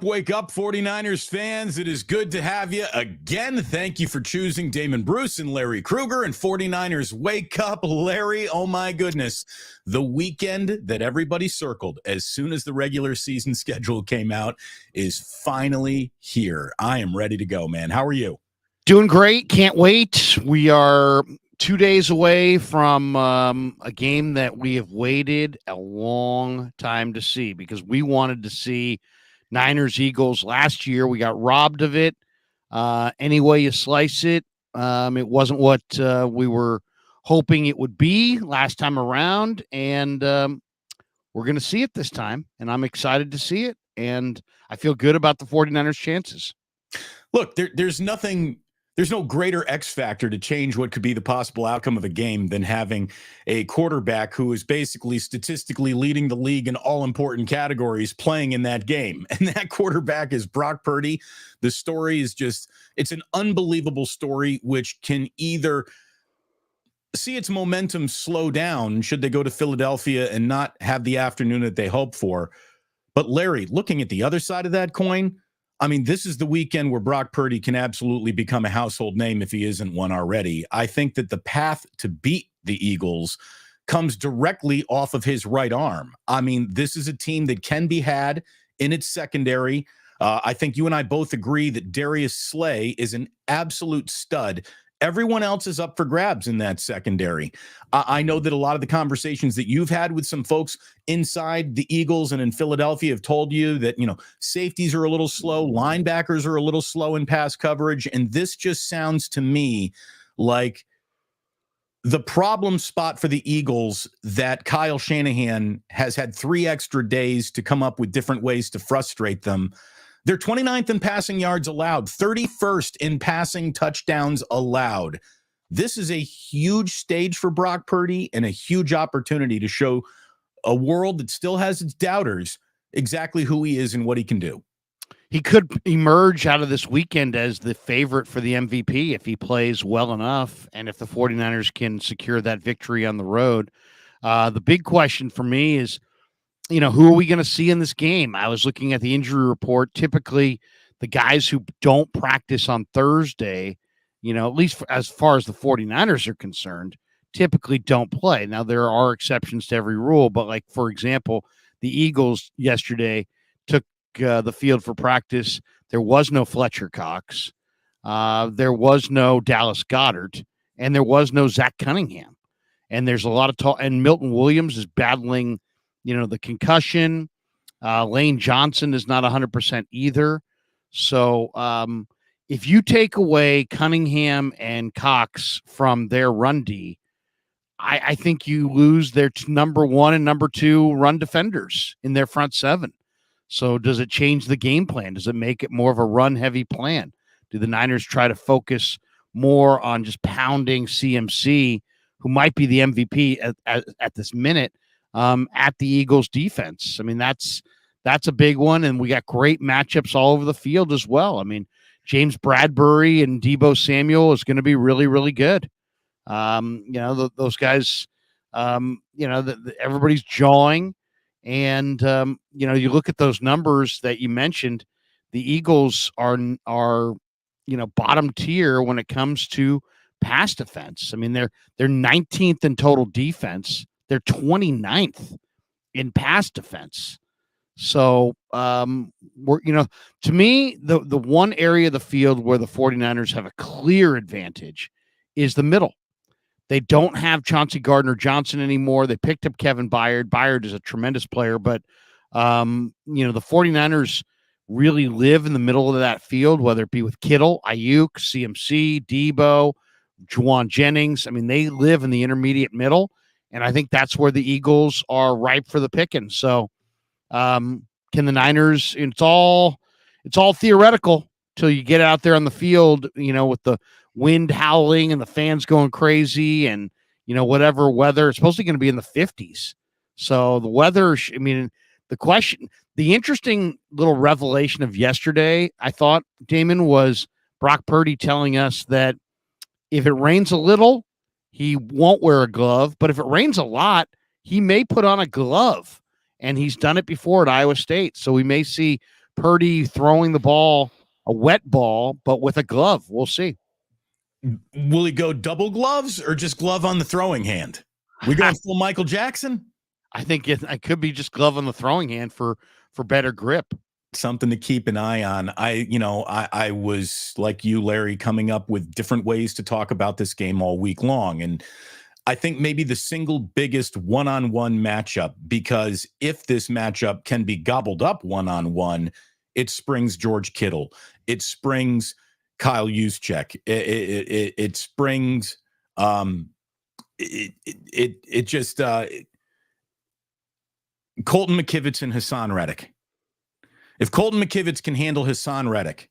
Wake up, 49ers fans. It is good to have you again. Thank you for choosing Damon Bruce and Larry Kruger and 49ers Wake Up. Larry, oh my goodness. The weekend that everybody circled as soon as the regular season schedule came out is finally here. I am ready to go, man. How are you? Doing great. Can't wait. We are 2 days away from a game that we have waited a long time to see because we wanted to see Niners-Eagles last year. We got robbed of it. Any way you slice it, it wasn't what we were hoping it would be last time around, and we're going to see it this time, and I'm excited to see it, and I feel good about the 49ers' chances. Look, there's no greater X factor to change what could be the possible outcome of a game than having a quarterback who is basically statistically leading the league in all important categories playing in that game. And that quarterback is Brock Purdy. The story is it's an unbelievable story, which can either see its momentum slow down should they go to Philadelphia and not have the afternoon that they hope for. But Larry, looking at the other side of that coin, I mean, this is the weekend where Brock Purdy can absolutely become a household name if he isn't one already. I think that the path to beat the Eagles comes directly off of his right arm. I mean, this is a team that can be had in its secondary. I think you and I both agree that Darius Slay is an absolute stud. Everyone else is up for grabs in that secondary. I know that a lot of the conversations that you've had with some folks inside the Eagles and in Philadelphia have told you that, safeties are a little slow, linebackers are a little slow in pass coverage, and this just sounds to me like the problem spot for the Eagles that Kyle Shanahan has had 3 extra days to come up with different ways to frustrate them. They're 29th in passing yards allowed, 31st in passing touchdowns allowed. This is a huge stage for Brock Purdy and a huge opportunity to show a world that still has its doubters exactly who he is and what he can do. He could emerge out of this weekend as the favorite for the MVP if he plays well enough and if the 49ers can secure that victory on the road. The big question for me is, who are we going to see in this game? I was looking at the injury report. Typically, the guys who don't practice on Thursday, at least as far as the 49ers are concerned, typically don't play. Now, there are exceptions to every rule, but for example, the Eagles yesterday took the field for practice. There was no Fletcher Cox. There was no Dallas Goedert, and there was no Zach Cunningham. And there's a lot of talk, and Milton Williams is battling the concussion. Lane Johnson is not 100% either. So if you take away Cunningham and Cox from their run D, I think you lose their number 1 and number 2 run defenders in their front 7. So does it change the game plan? Does it make it more of a run-heavy plan? Do the Niners try to focus more on just pounding CMC, who might be the MVP at this minute, at the Eagles defense? I mean, that's a big one. And we got great matchups all over the field as well. I mean, James Bradbury and Deebo Samuel is going to be really, really good. Those guys, everybody's jawing. And, you look at those numbers that you mentioned, the Eagles are bottom tier when it comes to pass defense. I mean, they're 19th in total defense. They're 29th in pass defense. So, to me, the one area of the field where the 49ers have a clear advantage is the middle. They don't have Chauncey Gardner-Johnson anymore. They picked up Kevin Byard. Byard is a tremendous player, but, the 49ers really live in the middle of that field, whether it be with Kittle, Ayuk, CMC, Deebo, Juwan Jennings. I mean, they live in the intermediate middle. And I think that's where the Eagles are ripe for the picking. So can the Niners, it's all theoretical till you get out there on the field, with the wind howling and the fans going crazy and, whatever weather. It's supposed to be going to be in the 50s. So the weather, the interesting little revelation of yesterday, I thought, Damon, was Brock Purdy telling us that if it rains a little, he won't wear a glove, but if it rains a lot, he may put on a glove. And he's done it before at Iowa State. So we may see Purdy throwing the ball, a wet ball, but with a glove. We'll see. Will he go double gloves or just glove on the throwing hand? We going full Michael Jackson? I think it could be just glove on the throwing hand for better grip. Something to keep an eye on. I was like you, Larry, coming up with different ways to talk about this game all week long. And I think maybe the single biggest one-on-one matchup, because if this matchup can be gobbled up one-on-one, it springs George Kittle. It springs Kyle Juszczyk. It springs it just Colton McKivitz and Hassan Reddick. If Colton McKivitz can handle Hassan Reddick,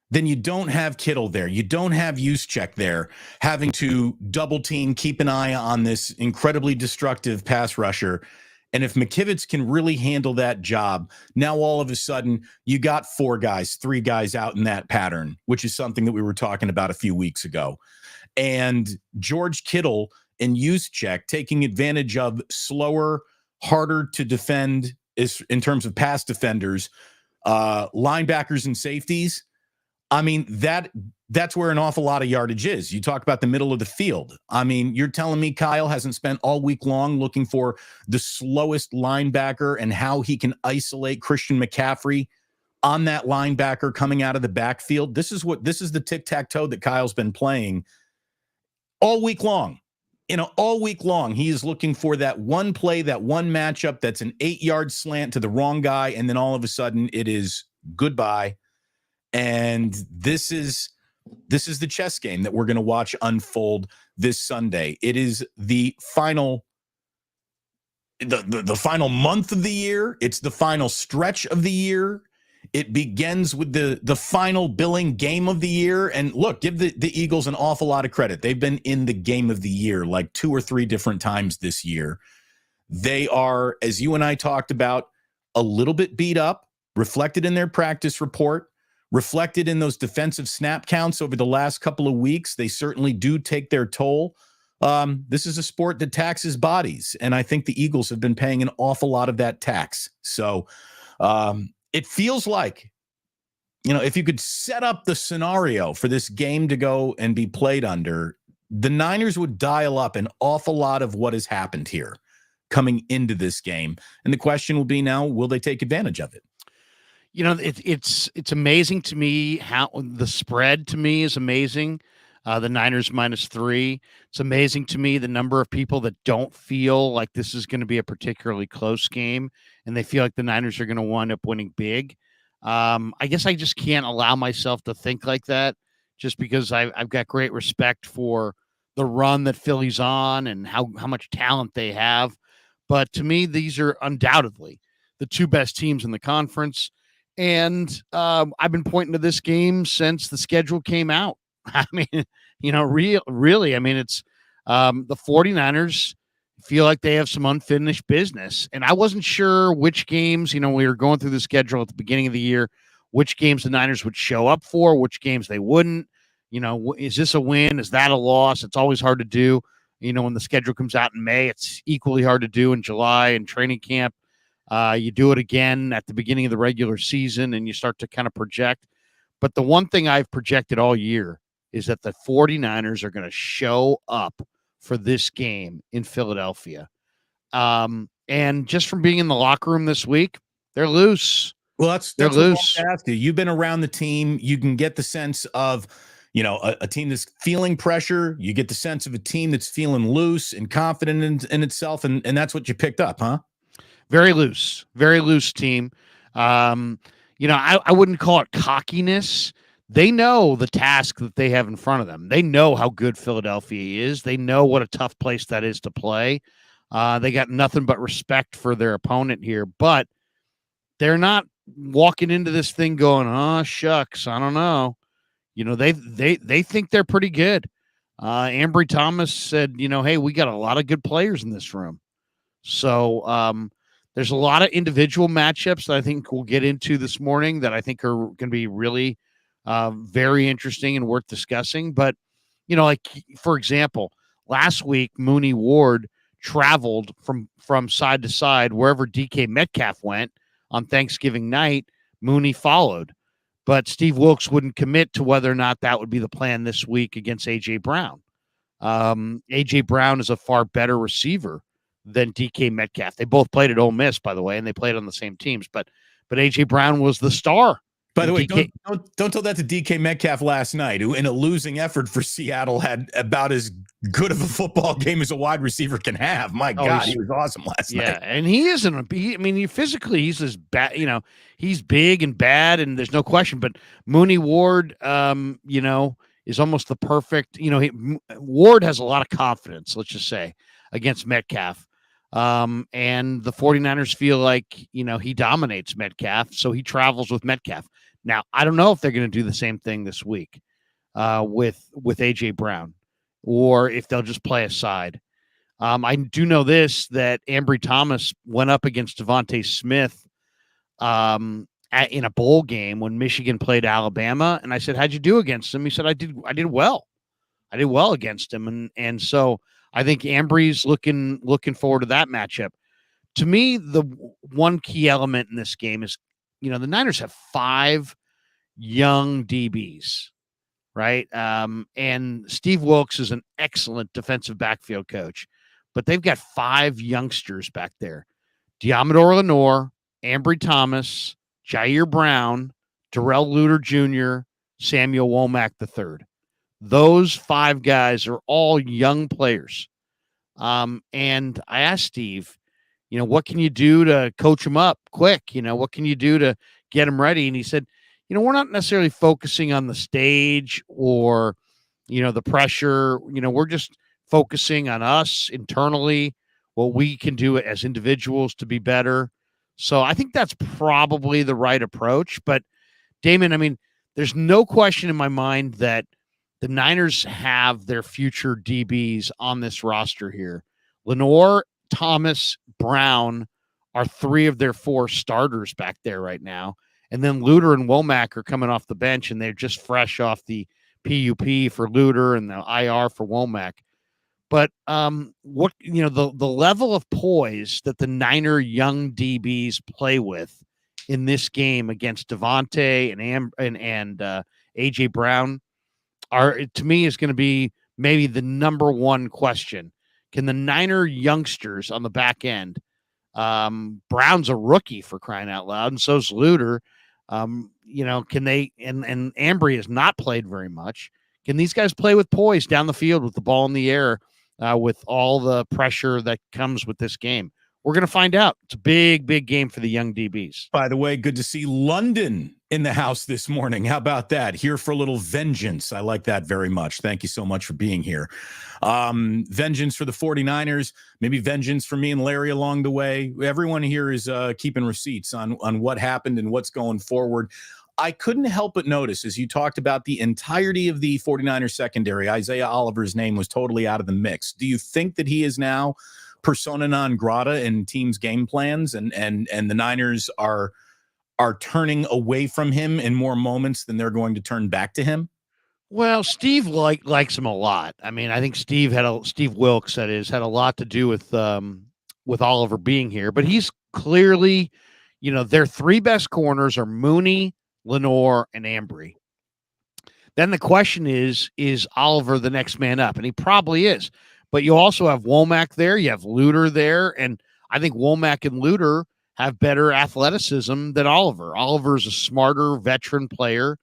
then you don't have Kittle there. You don't have Juszczyk there having to double team, keep an eye on this incredibly destructive pass rusher. And if McKivitz can really handle that job, now all of a sudden you got 3 guys out in that pattern, which is something that we were talking about a few weeks ago. And George Kittle and Juszczyk taking advantage of slower, harder to defend in terms of pass defenders, linebackers and safeties. I mean, that's where an awful lot of yardage is. You talk about the middle of the field. I mean, you're telling me Kyle hasn't spent all week long looking for the slowest linebacker and how he can isolate Christian McCaffrey on that linebacker coming out of the backfield. This is the tic-tac-toe that Kyle's been playing all week long. All week long, he is looking for that one play, that one matchup that's an 8-yard slant to the wrong guy, and then all of a sudden it is goodbye. And this is the chess game that we're going to watch unfold this Sunday. It is the final final month of the year. It's the final stretch of the year. It begins with the final billing game of the year. And look, give the Eagles an awful lot of credit. They've been in the game of the year like 2 or 3 different times this year. They are, as you and I talked about, a little bit beat up, reflected in their practice report, reflected in those defensive snap counts over the last couple of weeks. They certainly do take their toll. This is a sport that taxes bodies, and I think the Eagles have been paying an awful lot of that tax. So it feels like, if you could set up the scenario for this game to go and be played under, the Niners would dial up an awful lot of what has happened here coming into this game. And the question will be now, will they take advantage of it? It's amazing to me how the spread to me is amazing. The Niners -3. It's amazing to me the number of people that don't feel like this is going to be a particularly close game, and they feel like the Niners are going to wind up winning big. I guess I just can't allow myself to think like that, just because I've got great respect for the run that Philly's on and how much talent they have. But to me, these are undoubtedly the 2 best teams in the conference. And I've been pointing to this game since the schedule came out. I mean, really, I mean, it's the 49ers feel like they have some unfinished business. And I wasn't sure which games, we were going through the schedule at the beginning of the year, which games the Niners would show up for, which games they wouldn't. Is this a win? Is that a loss? It's always hard to do. When the schedule comes out in May, it's equally hard to do in July and training camp. You do it again at the beginning of the regular season and you start to kind of project. But the one thing I've projected all year is that the 49ers are going to show up for this game in Philadelphia. And just from being in the locker room this week, they're loose. Well, that's they're loose. What I ask you. You've been around the team. You can get the sense of, a team that's feeling pressure. You get the sense of a team that's feeling loose and confident in itself. And that's what you picked up, huh? Very loose team. I wouldn't call it cockiness. They know the task that they have in front of them. They know how good Philadelphia is. They know what a tough place that is to play. They got nothing but respect for their opponent here, but they're not walking into this thing going, "Oh, shucks, I don't know." They think they're pretty good. Ambry Thomas said, "Hey, we got a lot of good players in this room." So there's a lot of individual matchups that I think we'll get into this morning that I think are going to be really Very interesting and worth discussing. But, like, for example, last week, Mooney Ward traveled from side to side wherever DK Metcalf went on Thanksgiving night. Mooney followed, but Steve Wilks wouldn't commit to whether or not that would be the plan this week against A.J. Brown. A.J. Brown is a far better receiver than DK Metcalf. They both played at Ole Miss, by the way, and they played on the same teams. But A.J. Brown was the star. By the way, don't tell that to DK Metcalf last night, who in a losing effort for Seattle had about as good of a football game as a wide receiver can have. My God, he was awesome last night. Yeah, and he isn't. Physically, he's as bad. He's big and bad, and there's no question. But Mooney Ward, is almost the perfect. Ward has a lot of confidence. Let's just say against Metcalf. And the 49ers feel like, he dominates Metcalf, so he travels with Metcalf. Now, I don't know if they're going to do the same thing this week with A.J. Brown, or if they'll just play aside. I do know that Ambry Thomas went up against Devontae Smith in a bowl game when Michigan played Alabama, and I said, "How'd you do against him?" He said, "I did well. I did well against him," and so I think Ambry's looking forward to that matchup. To me, the one key element in this game is, the Niners have 5 young DBs, right? And Steve Wilks is an excellent defensive backfield coach, but they've got 5 youngsters back there: Diamador Lenore, Ambry Thomas, Jair Brown, Darrell Luter Jr., Samuel Womack III. Those 5 guys are all young players. And I asked Steve, what can you do to coach them up quick? What can you do to get them ready? And he said, we're not necessarily focusing on the stage or, the pressure. We're just focusing on us internally, what we can do as individuals to be better. So I think that's probably the right approach. But Damon, there's no question in my mind that the Niners have their future DBs on this roster here. Lenore, Thomas, Brown are 3 of their 4 starters back there right now. And then Luter and Womack are coming off the bench, and they're just fresh off the PUP for Luter and the IR for Womack. But the level of poise that the Niner young DBs play with in this game against Devontae and A.J. Brown to me is going to be maybe the number one question. Can the Niner youngsters on the back end, Brown's a rookie for crying out loud, and so's Luter, can they, and Ambry has not played very much. Can these guys play with poise down the field with the ball in the air with all the pressure that comes with this game? We're going to find out. It's a big, big game for the young DBs. By the way, good to see London in the house this morning. How about that? Here for a little vengeance. I like that very much. Thank you so much for being here. Vengeance for the 49ers, maybe vengeance for me and Larry along the way. Everyone here is keeping receipts on what happened and what's going forward. I couldn't help but notice, as you talked about the entirety of the 49ers secondary, Isaiah Oliver's name was totally out of the mix. Do you think that he is now persona non grata in teams' game plans, and the Niners are turning away from him in more moments than they're going to turn back to him? Well, Steve likes him a lot. I think Steve Wilks, that is, had a lot to do with Oliver being here, but he's clearly, their 3 best corners are Mooney, Lenore, and Ambry. Then the question is Oliver the next man up? And he probably is. But you also have Womack there. You have Luter there. And I think Womack and Luter have better athleticism than Oliver. Oliver's a smarter veteran player.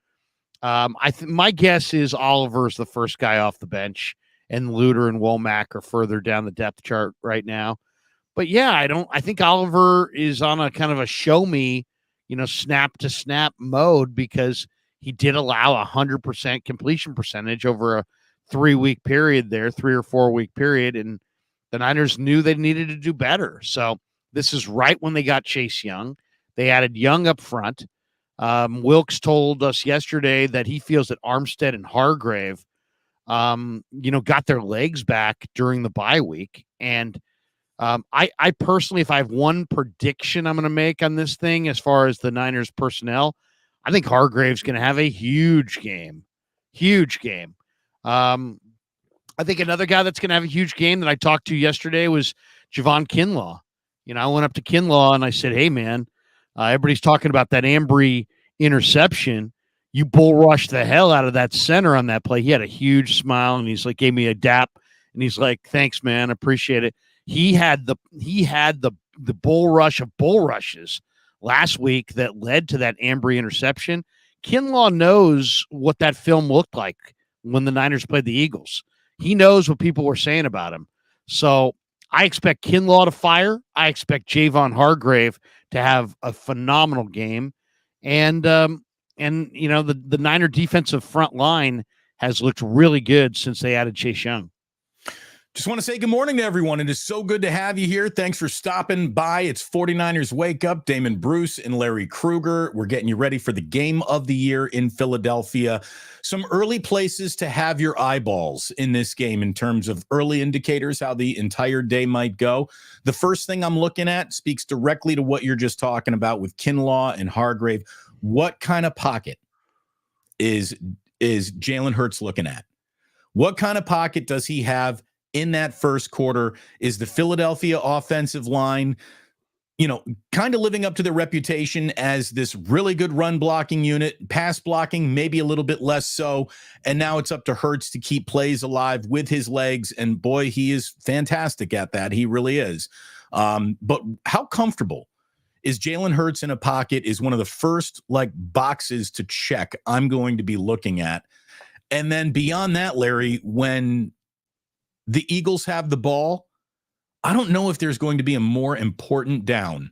My guess is Oliver's the first guy off the bench, and Luter and Womack are further down the depth chart right now. But yeah, I think Oliver is on a kind of a show me, snap to snap mode, because he did allow 100% completion percentage over a 3-week period there, 3 or 4 week period. And the Niners knew they needed to do better. So this is right when they got Chase Young. They added Young up front. Wilks told us yesterday that he feels that Armstead and Hargrave, got their legs back during the bye week. And I personally, if I have one prediction I'm going to make on this thing, as far as the Niners personnel, I think Hargrave's going to have a huge game. Huge game. I think another guy that's going to have a huge game that I talked to yesterday was Javon Kinlaw. I went up to Kinlaw and I said, hey, man, everybody's talking about that Ambry interception. You bull rushed the hell out of that center on that play. He had a huge smile and he's like, gave me a dap. And he's like, thanks, man. Appreciate it. He had the bull rush of bull rushes last week that led to that Ambry interception. Kinlaw knows what that film looked like when the Niners played the Eagles. He knows what people were saying about him. So I expect Kinlaw to fire. I expect Javon Hargrave to have a phenomenal game. And the Niner defensive front line has looked really good since they added Chase Young. Just want to say good morning to everyone. It is so good to have you here. Thanks for stopping by. It's 49ers Wake Up. Damon Bruce and Larry Krueger. We're getting you ready for the game of the year in Philadelphia. Some early places to have your eyeballs in this game in terms of early indicators, how the entire day might go. The first thing I'm looking at speaks directly to what you're just talking about with Kinlaw and Hargrave. What kind of pocket is Jalen Hurts looking at? What kind of pocket does he have in that first quarter? Is the Philadelphia offensive line, kind of living up to their reputation as this really good run blocking unit, pass blocking, maybe a little bit less so. And now it's up to Hurts to keep plays alive with his legs. And boy, he is fantastic at that. He really is. But how comfortable is Jalen Hurts in a pocket is one of the first boxes to check I'm going to be looking at. And then beyond that, Larry, when the Eagles have the ball, I don't know if there's going to be a more important down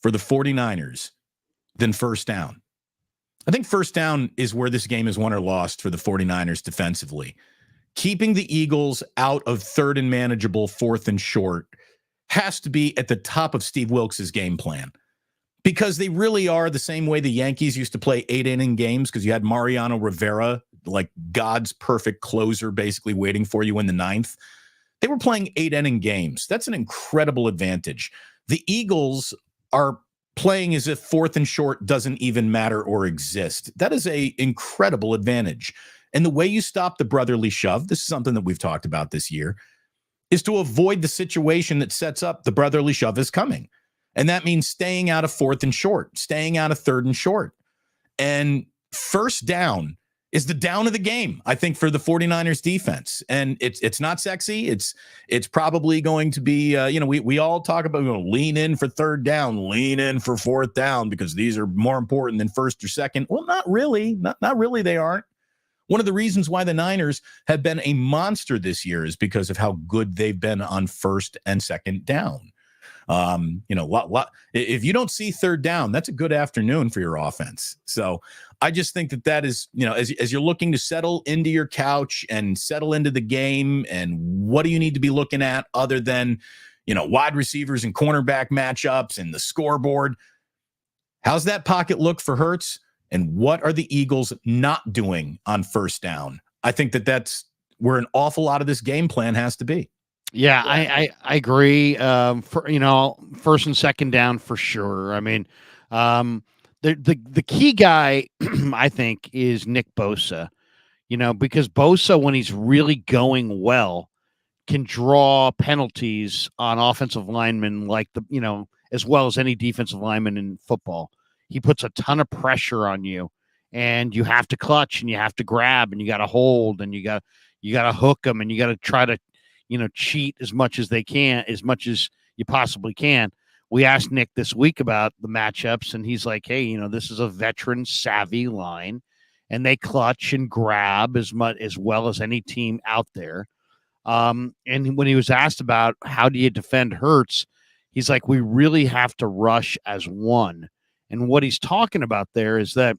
for the 49ers than first down. I think first down is where this game is won or lost for the 49ers defensively. Keeping the Eagles out of third and manageable, fourth and short has to be at the top of Steve Wilkes' game plan, because they really are the same way the Yankees used to play 8-inning games, because you had Mariano Rivera, like God's perfect closer, basically waiting for you in the ninth. They were playing 8-inning games. That's an incredible advantage. The Eagles are playing as if fourth and short doesn't even matter or exist. That is an incredible advantage. And the way you stop the brotherly shove, this is something that we've talked about this year, is to avoid the situation that sets up the brotherly shove is coming. And that means staying out of fourth and short, staying out of third and short. And first down is the down of the game, I think, for the 49ers defense. And it's not sexy. It's probably going to be, we all talk about lean in for third down, lean in for fourth down, because these are more important than first or second. Well, not really. Not really, they aren't. One of the reasons why the Niners have been a monster this year is because of how good they've been on first and second down. If you don't see third down, that's a good afternoon for your offense. So I just think that is, as you're looking to settle into your couch and settle into the game, and what do you need to be looking at other than, wide receivers and cornerback matchups and the scoreboard? How's that pocket look for Hurts? And what are the Eagles not doing on first down? I think that's where an awful lot of this game plan has to be. Yeah, I agree. First and second down for sure. I mean, the key guy, I think, is Nick Bosa. Because Bosa, when he's really going well, can draw penalties on offensive linemen as well as any defensive lineman in football. He puts a ton of pressure on you, and you have to clutch, and you have to grab, and you got to hold, and you got to hook them, and you got to try to cheat as much as you possibly can. We asked Nick this week about the matchups, and he's like, hey, this is a veteran savvy line, and they clutch and grab as well as any team out there. And when he was asked about how do you defend Hurts, he's like, we really have to rush as one. And what he's talking about there is that,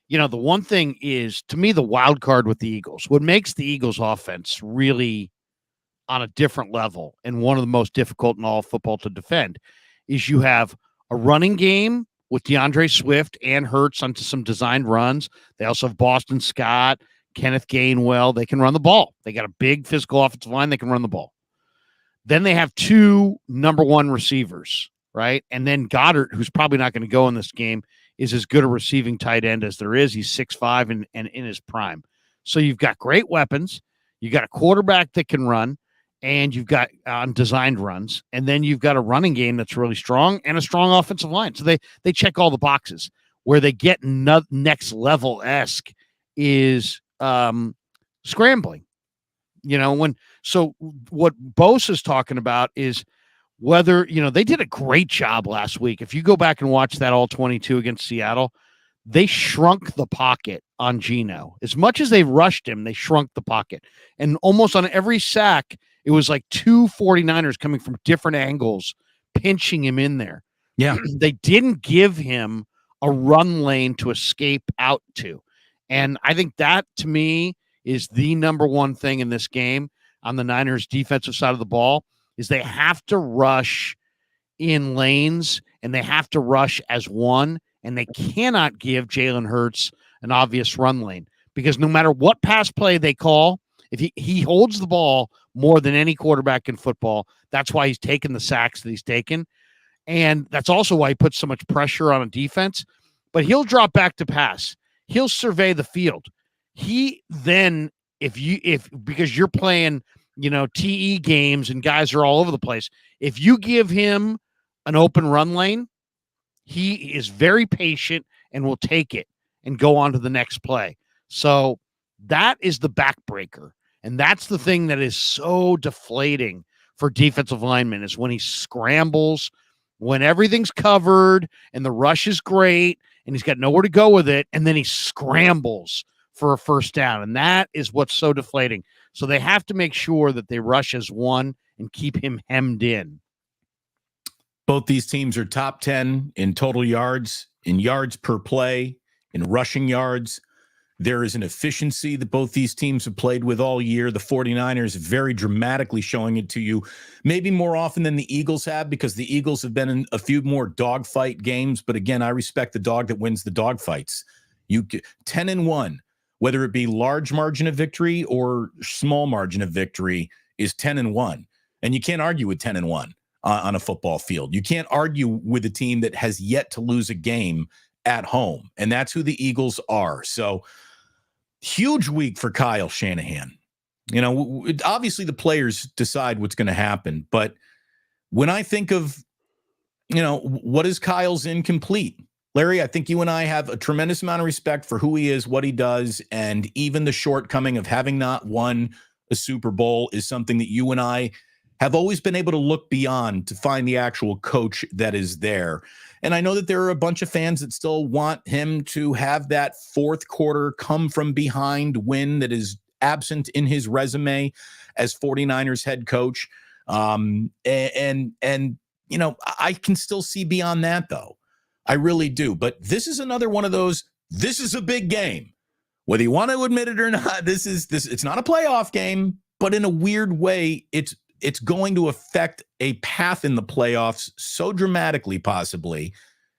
the one thing is, to me, the wild card with the Eagles, what makes the Eagles offense really on a different level and one of the most difficult in all of football to defend is you have a running game with DeAndre Swift and Hurts onto some designed runs. They also have Boston Scott, Kenneth Gainwell. They can run the ball. They got a big physical offensive line. They can run the ball. Then they have two number one receivers, right? And then Goddard, who's probably not going to go in this game, is as good a receiving tight end as there is. He's 6'5" and in his prime. So you've got great weapons. You got a quarterback that can run, and you've got designed runs, and then you've got a running game that's really strong and a strong offensive line. So they check all the boxes. Where they get next level-esque is scrambling. So what Bosa's talking about is whether, they did a great job last week. If you go back and watch that all 22 against Seattle, they shrunk the pocket on Geno. As much as they rushed him, they shrunk the pocket. And almost on every sack, it was like two 49ers coming from different angles, pinching him in there. Yeah. They didn't give him a run lane to escape out to. And I think that, to me, is the number one thing in this game on the Niners' defensive side of the ball, is they have to rush in lanes, and they have to rush as one, and they cannot give Jalen Hurts an obvious run lane, because no matter what pass play they call, if he holds the ball more than any quarterback in football, that's why he's taken the sacks that he's taken. And that's also why he puts so much pressure on a defense. But he'll drop back to pass. He'll survey the field. He then, because you're playing, TE games and guys are all over the place, if you give him an open run lane, he is very patient and will take it and go on to the next play. So that is the backbreaker. And that's the thing that is so deflating for defensive linemen, is when he scrambles, when everything's covered and the rush is great and he's got nowhere to go with it, and then he scrambles for a first down. And that is what's so deflating. So they have to make sure that they rush as one and keep him hemmed in. Both these teams are top 10 in total yards, in yards per play, in rushing yards. There is an efficiency that both these teams have played with all year. The 49ers very dramatically showing it to you, maybe more often than the Eagles have, because the Eagles have been in a few more dogfight games. But again, I respect the dog that wins the dogfights. 10-1, whether it be large margin of victory or small margin of victory, is 10-1. And you can't argue with 10-1 on a football field. You can't argue with a team that has yet to lose a game at home. And that's who the Eagles are. So huge week for Kyle Shanahan. Obviously the players decide what's going to happen. But when I think of, what is Kyle's incomplete? Larry, I think you and I have a tremendous amount of respect for who he is, what he does, and even the shortcoming of having not won a Super Bowl is something that you and I have always been able to look beyond to find the actual coach that is there. And I know that there are a bunch of fans that still want him to have that fourth quarter come from behind win that is absent in his resume as 49ers head coach. I can still see beyond that, though. I really do. But this is another one of those, this is a big game. Whether you want to admit it or not, it's not a playoff game, but in a weird way, it's going to affect a path in the playoffs so dramatically, possibly.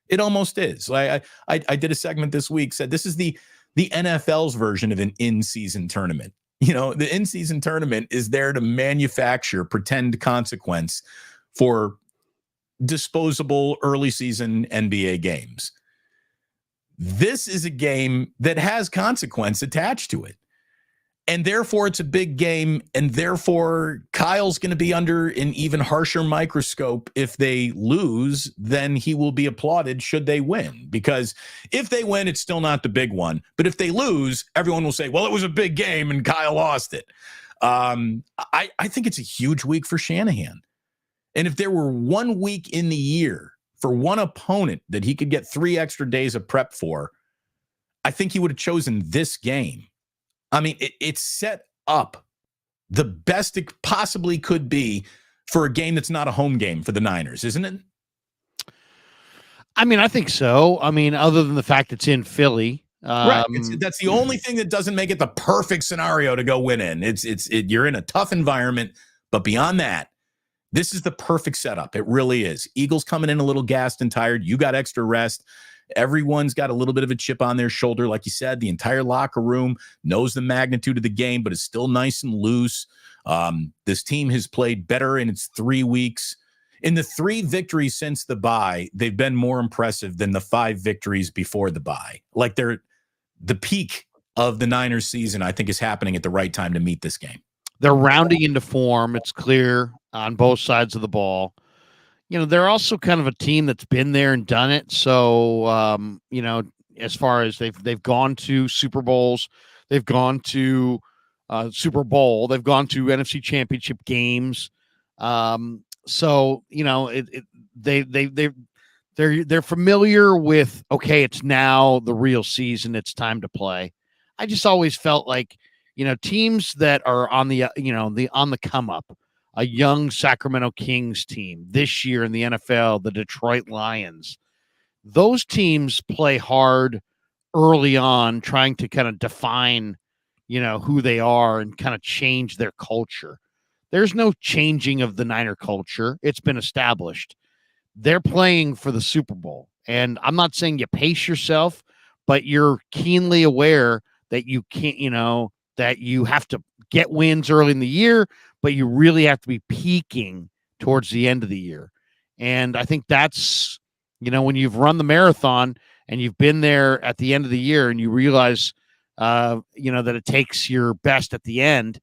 It almost is. I did a segment this week, said this is the NFL's version of an in-season tournament. The in-season tournament is there to manufacture pretend consequence for disposable early season NBA games. This is a game that has consequence attached to it. And therefore, it's a big game, and therefore, Kyle's going to be under an even harsher microscope. If they lose, then he will be applauded should they win. Because if they win, it's still not the big one. But if they lose, everyone will say, well, it was a big game, and Kyle lost it. I think it's a huge week for Shanahan. And if there were 1 week in the year for one opponent that he could get 3 extra days of prep for, I think he would have chosen this game. I mean, it's set up the best it possibly could be for a game that's not a home game for the Niners, isn't it? I mean, I think so. I mean, other than the fact it's in Philly. Right. That's the only thing that doesn't make it the perfect scenario to go win in. You're in a tough environment, but beyond that, this is the perfect setup. It really is. Eagles coming in a little gassed and tired. You got extra rest. Everyone's got a little bit of a chip on their shoulder. Like you said, the entire locker room knows the magnitude of the game, but is still nice and loose. This team has played better in its 3 weeks. In the 3 victories since the bye, they've been more impressive than the 5 victories before the bye. Like the peak of the Niners season, I think, is happening at the right time to meet this game. They're rounding into form. It's clear on both sides of the ball. They're also kind of a team that's been there and done it. So, as far as they've gone to Super Bowls, they've gone to Super Bowl, they've gone to NFC Championship games. So they're familiar with, okay, it's now the real season. It's time to play. I just always felt like, teams that are on the on the come up, a young Sacramento Kings team this year in the NFL, the Detroit Lions, those teams play hard early on, trying to kind of define, who they are and kind of change their culture. There's no changing of the Niner culture. It's been established. They're playing for the Super Bowl. And I'm not saying you pace yourself, but you're keenly aware that you can't, that you have to get wins early in the year, but you really have to be peaking towards the end of the year. And I think that's, when you've run the marathon and you've been there at the end of the year and you realize, that it takes your best at the end,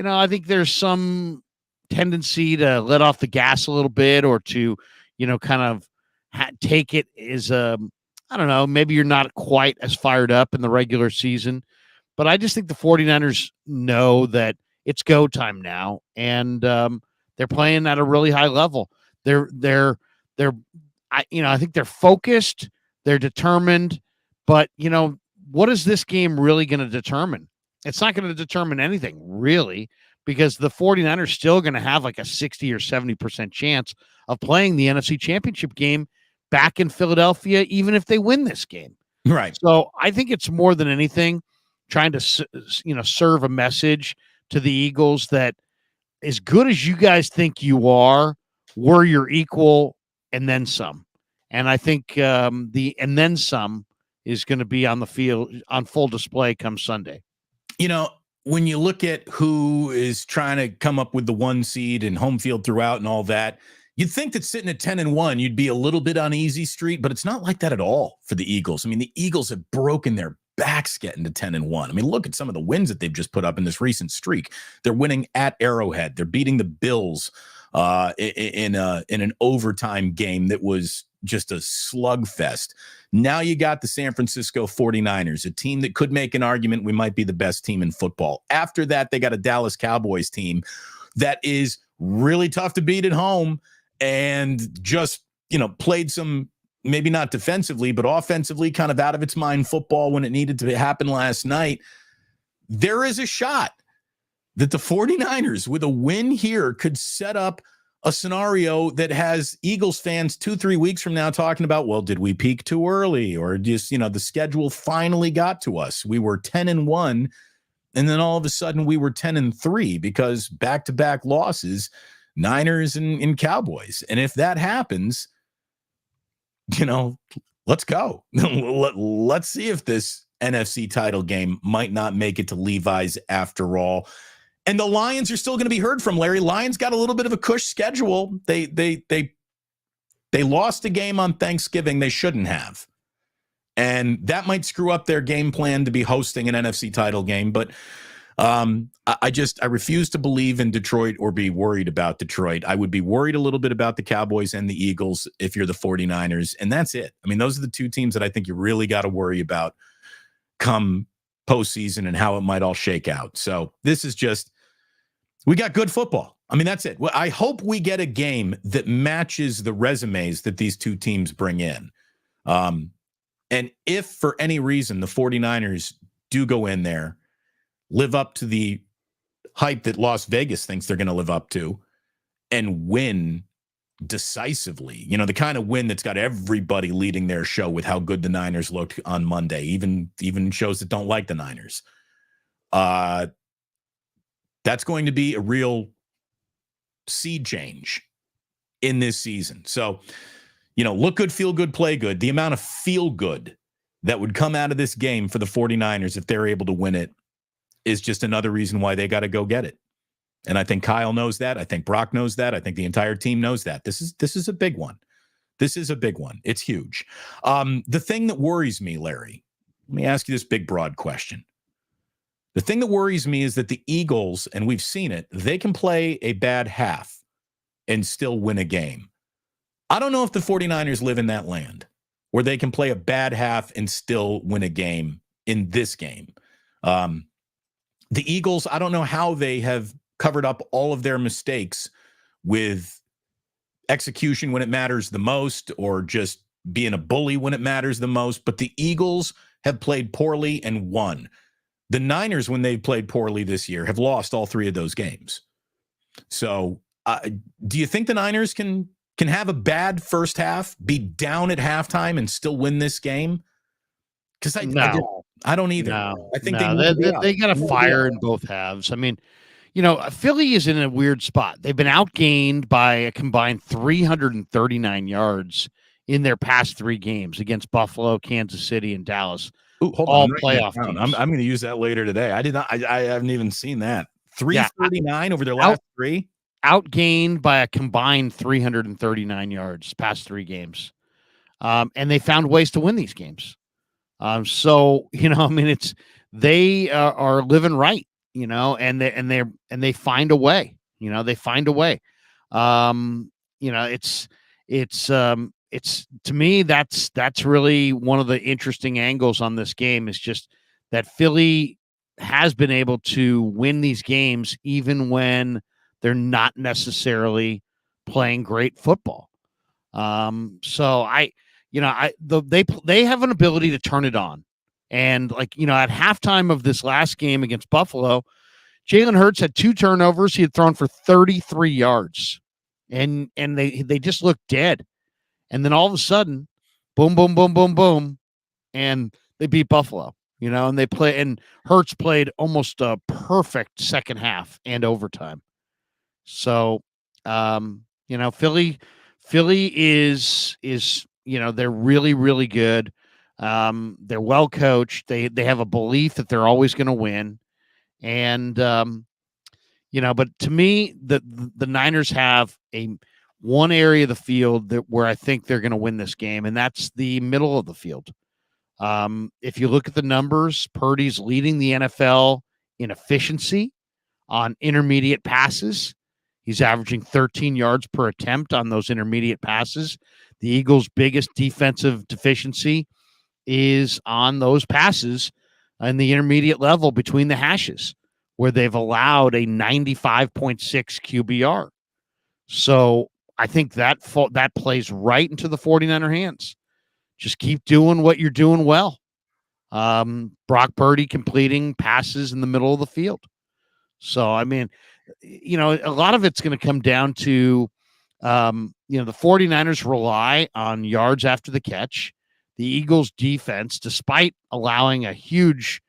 I think there's some tendency to let off the gas a little bit, or to, kind of take it as I don't know, maybe you're not quite as fired up in the regular season, but I just think the 49ers know that it's go time now, and they're playing at a really high level. I think they're focused, they're determined, but what is this game really going to determine? It's not going to determine anything, really, because the 49ers still going to have like a 60 or 70% chance of playing the NFC Championship game back in Philadelphia, even if they win this game. Right. So I think it's more than anything trying to, serve a message to the Eagles that as good as you guys think you are, we're your equal and then some. And I think the and then some is going to be on the field on full display come Sunday. When you look at who is trying to come up with the 1 seed and home field throughout and all that, you'd think that sitting at 10-1, you'd be a little bit on easy street, but it's not like that at all for the Eagles. I mean, the Eagles have broken their backs getting to 10-1. I mean, look at some of the wins that they've just put up in this recent streak. They're winning at Arrowhead. They're beating the Bills in an overtime game that was just a slugfest. Now you got the San Francisco 49ers, a team that could make an argument we might be the best team in football. After that, they got a Dallas Cowboys team that is really tough to beat at home and just, played some, maybe not defensively, but offensively kind of out of its mind football when it needed to happen last night. There is a shot that the 49ers with a win here could set up a scenario that has Eagles fans 2-3 weeks from now talking about, well, did we peak too early? Or just, the schedule finally got to us. We were 10-1, and then all of a sudden we were 10-3 because back-to-back losses, Niners and Cowboys. And if that happens, let's go. Let's see if this NFC title game might not make it to Levi's after all. And the Lions are still going to be heard from, Larry. Lions got a little bit of a cush schedule. They lost a game on Thanksgiving they shouldn't have. And that might screw up their game plan to be hosting an NFC title game. But I refuse to believe in Detroit or be worried about Detroit. I would be worried a little bit about the Cowboys and the Eagles if you're the 49ers. And that's it. I mean, those are the 2 teams that I think you really got to worry about come postseason and how it might all shake out. So this is just, we got good football. I mean, that's it. Well, I hope we get a game that matches the resumes that these 2 teams bring in. And if for any reason the 49ers do go in there, live up to the hype that Las Vegas thinks they're going to live up to, and win decisively, the kind of win that's got everybody leading their show with how good the Niners looked on Monday, even shows that don't like the Niners. That's going to be a real sea change in this season. So, look good, feel good, play good. The amount of feel good that would come out of this game for the 49ers if they're able to win it is just another reason why they got to go get it. And I think Kyle knows that. I think Brock knows that. I think the entire team knows that. This is a big one. This is a big one. It's huge. The thing that worries me, Larry, let me ask you this big, broad question. The thing that worries me is that the Eagles, and we've seen it, they can play a bad half and still win a game. I don't know if the 49ers live in that land where they can play a bad half and still win a game in this game. The Eagles, I don't know how they have covered up all of their mistakes with execution when it matters the most or just being a bully when it matters the most. But the Eagles have played poorly and won. The Niners, when they've played poorly this year, have lost all three of those games. So do you think the Niners can have a bad first half, be down at halftime, and still win this game? Because I don't either. No, I think they got a fire in both halves. I mean, Philly is in a weird spot. They've been outgained by a combined 339 yards in their past three games against Buffalo, Kansas City, and Dallas. Ooh, hold all on, playoff teams. I'm going to use that later today. I haven't even seen that. 339 over their last three. Outgained by a combined 339 yards past three games. And they found ways to win these games. So, they are living right, and they find a way, they find a way. It's to me, that's really one of the interesting angles on this game is just that Philly has been able to win these games even when they're not necessarily playing great football. So they have an ability to turn it on. And at halftime of this last game against Buffalo, Jalen Hurts had 2 turnovers. He had thrown for 33 yards and they just looked dead. And then all of a sudden, boom, boom, boom, boom, boom. And they beat Buffalo, and Hurts played almost a perfect second half and overtime. So, Philly is they're really, really good. They're well coached. They have a belief that they're always going to win. And, but to me, the Niners have one area of the field where I think they're going to win this game, and that's the middle of the field. If you look at the numbers, Purdy's leading the NFL in efficiency on intermediate passes. He's averaging 13 yards per attempt on those intermediate passes. The Eagles' biggest defensive deficiency is on those passes in the intermediate level between the hashes, where they've allowed a 95.6 QBR. So I think that plays right into the 49er hands. Just keep doing what you're doing well. Brock Purdy completing passes in the middle of the field. So, I mean, a lot of it's going to come down to, the 49ers rely on yards after the catch. The Eagles defense, despite allowing a huge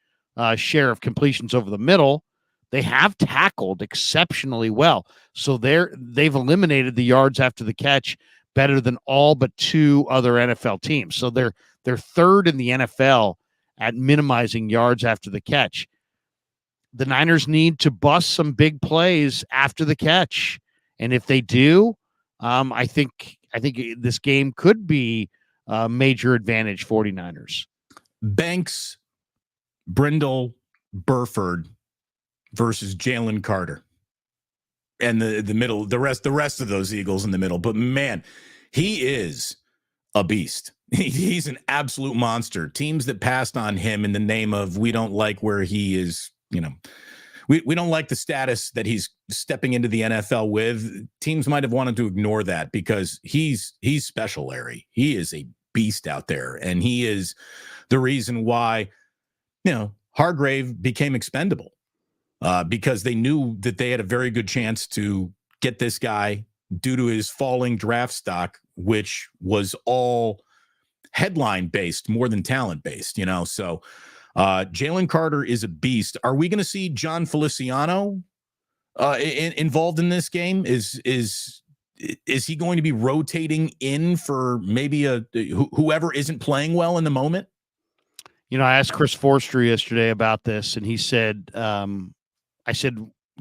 share of completions over the middle, they have tackled exceptionally well. So they've eliminated the yards after the catch better than all but 2 other NFL teams. So they're third in the NFL at minimizing yards after the catch. The Niners need to bust some big plays after the catch. And if they do, I think this game could be a major advantage 49ers. Banks, Brindle, Burford versus Jalen Carter. And the middle, the rest of those Eagles in the middle. But man, he is a beast. He's an absolute monster. Teams that passed on him in the name of we don't like where he is, we don't like the status that he's stepping into the NFL with. Teams might have wanted to ignore that because he's special, Larry. He is a beast out there, and he is the reason why Hargrave became expendable. Because they knew that they had a very good chance to get this guy due to his falling draft stock, which was all headline based more than talent based, So Jalen Carter is a beast. Are we going to see John Feliciano involved in this game? Is he going to be rotating in for maybe whoever isn't playing well in the moment? I asked Chris Forster yesterday about this, and he said, I said,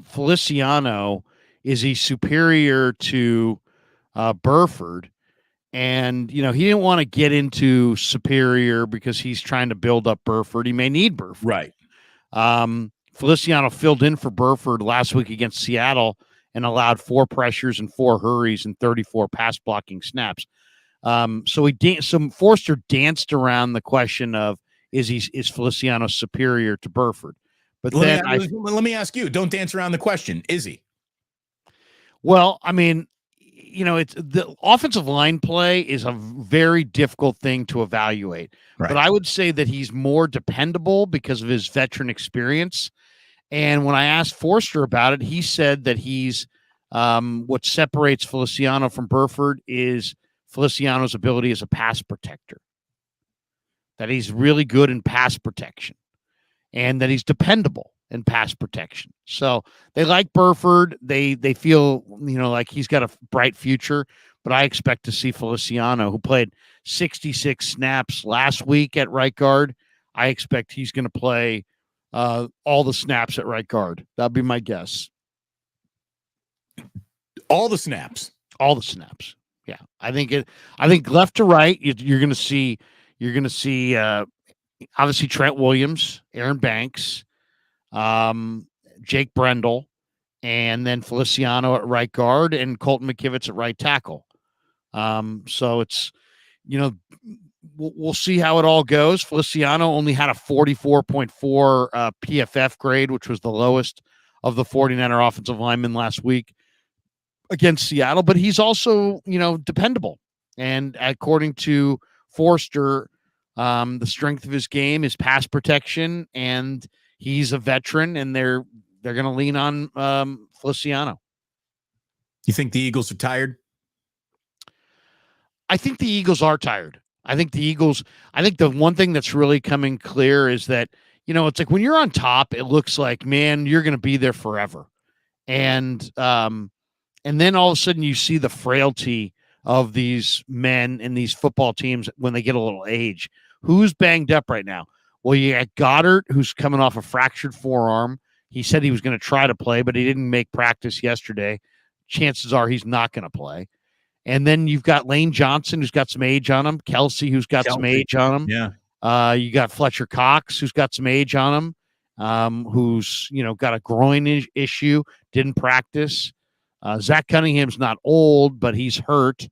Feliciano, is he superior to Burford? And, he didn't want to get into superior because he's trying to build up Burford. He may need Burford. Right. Feliciano filled in for Burford last week against Seattle and allowed 4 pressures and 4 hurries and 34 pass blocking snaps. So Forster danced around the question of is Feliciano superior to Burford? But let me ask you, don't dance around the question. Is he? Well, I mean, it's the offensive line play is a very difficult thing to evaluate. Right. But I would say that he's more dependable because of his veteran experience. And when I asked Forster about it, he said that he's what separates Feliciano from Burford is Feliciano's ability as a pass protector. That he's really good in pass protection and that he's dependable in pass protection. So they like Burford. They feel, like he's got a bright future, but I expect to see Feliciano, who played 66 snaps last week at right guard. I expect he's going to play all the snaps at right guard. That'd be my guess. All the snaps. Yeah. I think left to right, you're going to see obviously Trent Williams, Aaron Banks, Jake Brendel, and then Feliciano at right guard and Colton McKivitz at right tackle. So it's, we'll see how it all goes. Feliciano only had a 44.4 PFF grade, which was the lowest of the 49er offensive linemen last week against Seattle, but he's also, dependable. And according to Forster, the strength of his game is pass protection, and he's a veteran, and they're going to lean on Feliciano. You think the Eagles are tired? I think the Eagles are tired. I think the one thing that's really coming clear is that, it's like when you're on top, it looks like, man, you're going to be there forever. And then all of a sudden you see the frailty of these men and these football teams when they get a little age. Who's banged up right now? Well, you got Goddard, who's coming off a fractured forearm. He said he was going to try to play, but he didn't make practice yesterday. Chances are he's not going to play. And then you've got Lane Johnson, who's got some age on him. Kelsey, who's got some age on him. Yeah. You got Fletcher Cox, who's got some age on him, who's, got a groin issue, didn't practice. Zach Cunningham's not old, but he's hurt.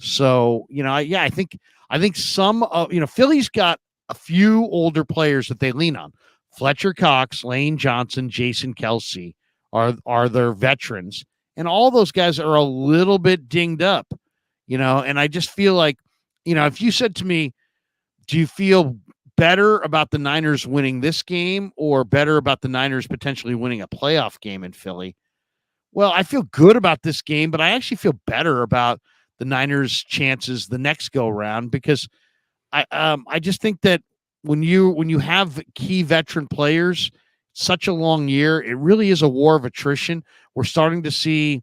So, I think some of, Philly's got a few older players that they lean on. Fletcher Cox, Lane Johnson, Jason Kelsey are their veterans. And all those guys are a little bit dinged up, and I just feel like, if you said to me, do you feel better about the Niners winning this game or better about the Niners potentially winning a playoff game in Philly? Well, I feel good about this game, but I actually feel better about the Niners' chances the next go around because I just think that when you have key veteran players, such a long year, it really is a war of attrition. We're starting to see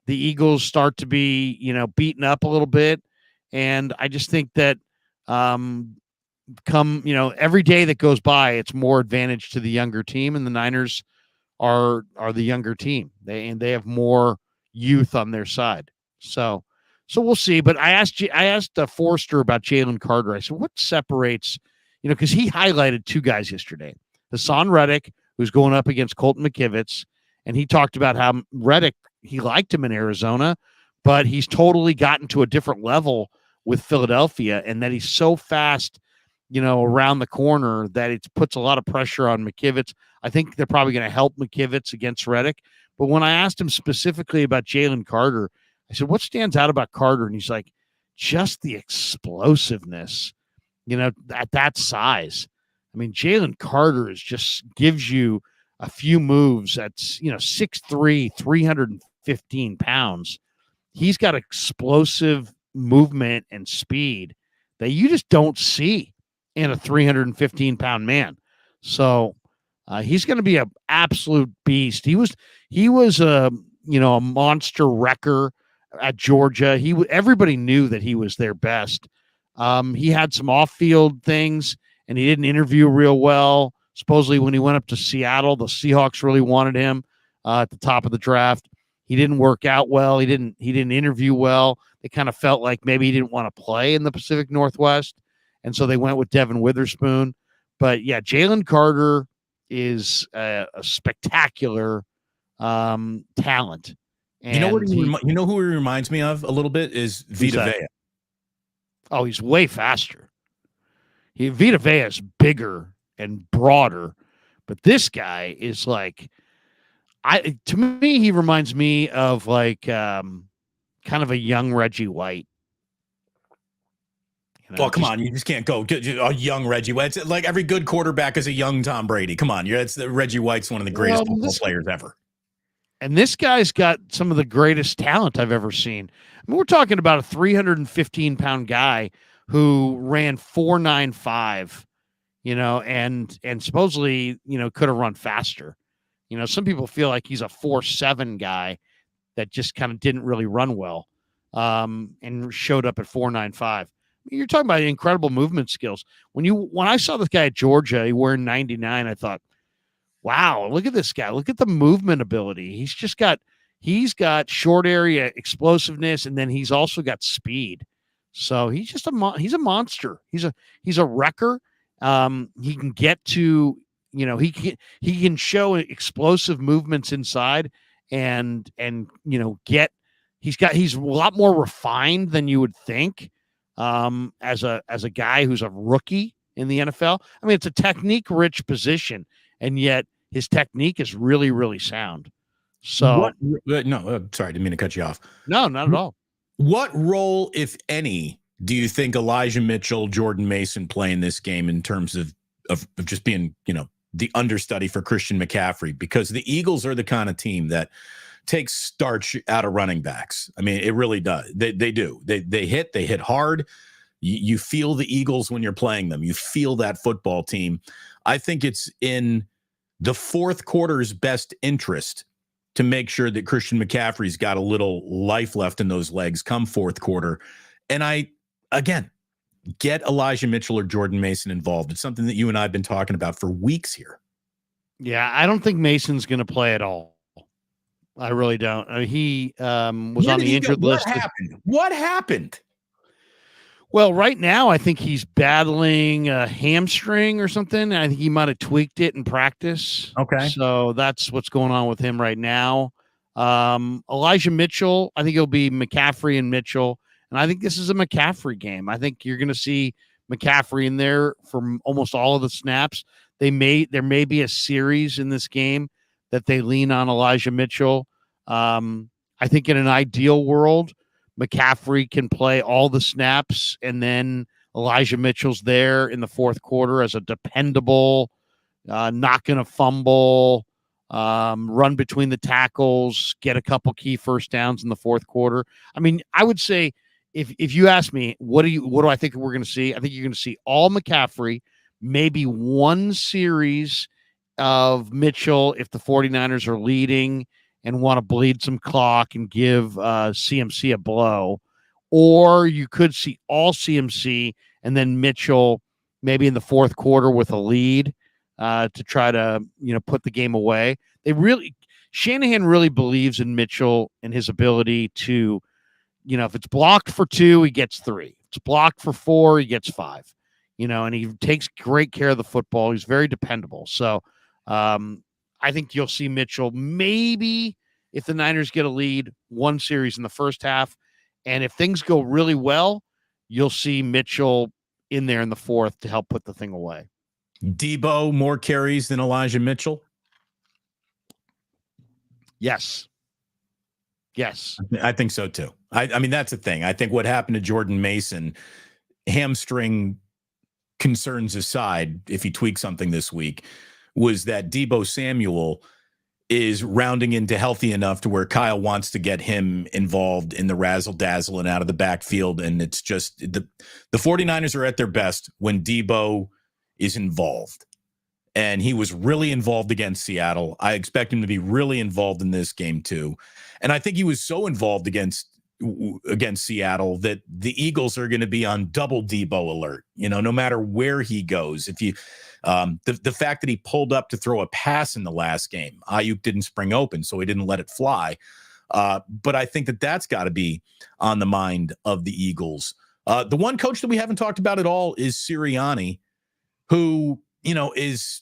the Eagles start to be, beaten up a little bit. And I just think that every day that goes by, it's more advantage to the younger team, and the Niners are the younger team. They have more youth on their side. So we'll see. But I asked Forster about Jalen Carter. I said, what separates, because he highlighted 2 guys yesterday, Hassan Reddick, who's going up against Colton McKivitz, and he talked about how Reddick, he liked him in Arizona, but he's totally gotten to a different level with Philadelphia, and that he's so fast, around the corner that it puts a lot of pressure on McKivitz. I think they're probably going to help McKivitz against Reddick. But when I asked him specifically about Jalen Carter, I said, what stands out about Carter? And he's like, just the explosiveness, at that size. I mean, Jalen Carter just gives you a few moves. That's, 6'3", 315 pounds. He's got explosive movement and speed that you just don't see in a 315-pound man. So he's going to be an absolute beast. He was a monster wrecker at Georgia. Everybody knew that he was their best. He had some off-field things, and he didn't interview real well. Supposedly when he went up to Seattle, the Seahawks really wanted him. at the top of the draft. He didn't work out well. He didn't interview well. They kind of felt like maybe he didn't want to play in the Pacific Northwest, and so they went with Devin Witherspoon. But yeah, Jalen Carter is a spectacular talent. And you know who he reminds me of a little bit is Vita Vea. Oh, he's way faster. Vita Vea is bigger and broader, but this guy is like, to me, he reminds me of like kind of a young Reggie White. Well, come on, you just can't go a young Reggie White. It's like every good quarterback is a young Tom Brady. Come on, Reggie White's one of the greatest football players ever. And this guy's got some of the greatest talent I've ever seen. I mean, we're talking about a 315-pound guy who ran 4.95, and supposedly, could have run faster. Some people feel like he's a 4.7 guy that just kind of didn't really run well, and showed up at 4.95. You're talking about incredible movement skills. When I saw this guy at Georgia, he wearing 99, I thought, wow, look at this guy. Look at the movement ability. He's got short area explosiveness, and then he's also got speed. So he's a monster. He's a wrecker. He can get to, he can show explosive movements inside and he's a lot more refined than you would think. As a guy who's a rookie in the NFL. I mean, it's a technique-rich position, and yet his technique is really, really sound. So, sorry, I didn't mean to cut you off. No, not at all. What role, if any, do you think Elijah Mitchell, Jordan Mason play in this game in terms of just being, the understudy for Christian McCaffrey? Because the Eagles are the kind of team that takes starch out of running backs. I mean, it really does. They do. They hit hard. You feel the Eagles when you're playing them. You feel that football team. I think it's in the fourth quarter's best interest to make sure that Christian McCaffrey's got a little life left in those legs come fourth quarter. And get Elijah Mitchell or Jordan Mason involved. It's something that you and I have been talking about for weeks here. Yeah, I don't think Mason's going to play at all. I really don't. He was on the injured list. What happened? Well, right now, I think he's battling a hamstring or something. I think he might have tweaked it in practice. Okay. So that's what's going on with him right now. Elijah Mitchell, I think it'll be McCaffrey and Mitchell. And I think this is a McCaffrey game. I think you're going to see McCaffrey in there for almost all of the snaps. There may be a series in this game that they lean on Elijah Mitchell. I think in an ideal world, McCaffrey can play all the snaps, and then Elijah Mitchell's there in the fourth quarter as a dependable, not going to fumble, run between the tackles, get a couple key first downs in the fourth quarter. I mean, I would say if you ask me, what do I think we're going to see? I think you're going to see all McCaffrey, maybe one series of Mitchell if the 49ers are leading and want to bleed some clock and give CMC a blow. Or you could see all CMC and then Mitchell maybe in the fourth quarter with a lead to try to, put the game away. Shanahan really believes in Mitchell and his ability to, if it's blocked for 2, he gets 3. If it's blocked for 4, he gets 5. And he takes great care of the football. He's very dependable. So I think you'll see Mitchell maybe if the Niners get a lead, one series in the first half. And if things go really well, you'll see Mitchell in there in the fourth to help put the thing away. Debo, more carries than Elijah Mitchell? Yes. I think so too. I mean, that's the thing. I think what happened to Jordan Mason, hamstring concerns aside, if he tweaks something this week, was that Debo Samuel is rounding into healthy enough to where Kyle wants to get him involved in the razzle dazzle and out of the backfield. And it's just the 49ers are at their best when Debo is involved. And he was really involved against Seattle. I expect him to be really involved in this game too. And I think he was so involved against against Seattle that the Eagles are going to be on double Debo alert, no matter where he goes. If you, the fact that he pulled up to throw a pass in the last game, Ayuk didn't spring open, so he didn't let it fly. But I think that's got to be on the mind of the Eagles. The one coach that we haven't talked about at all is Sirianni, who, is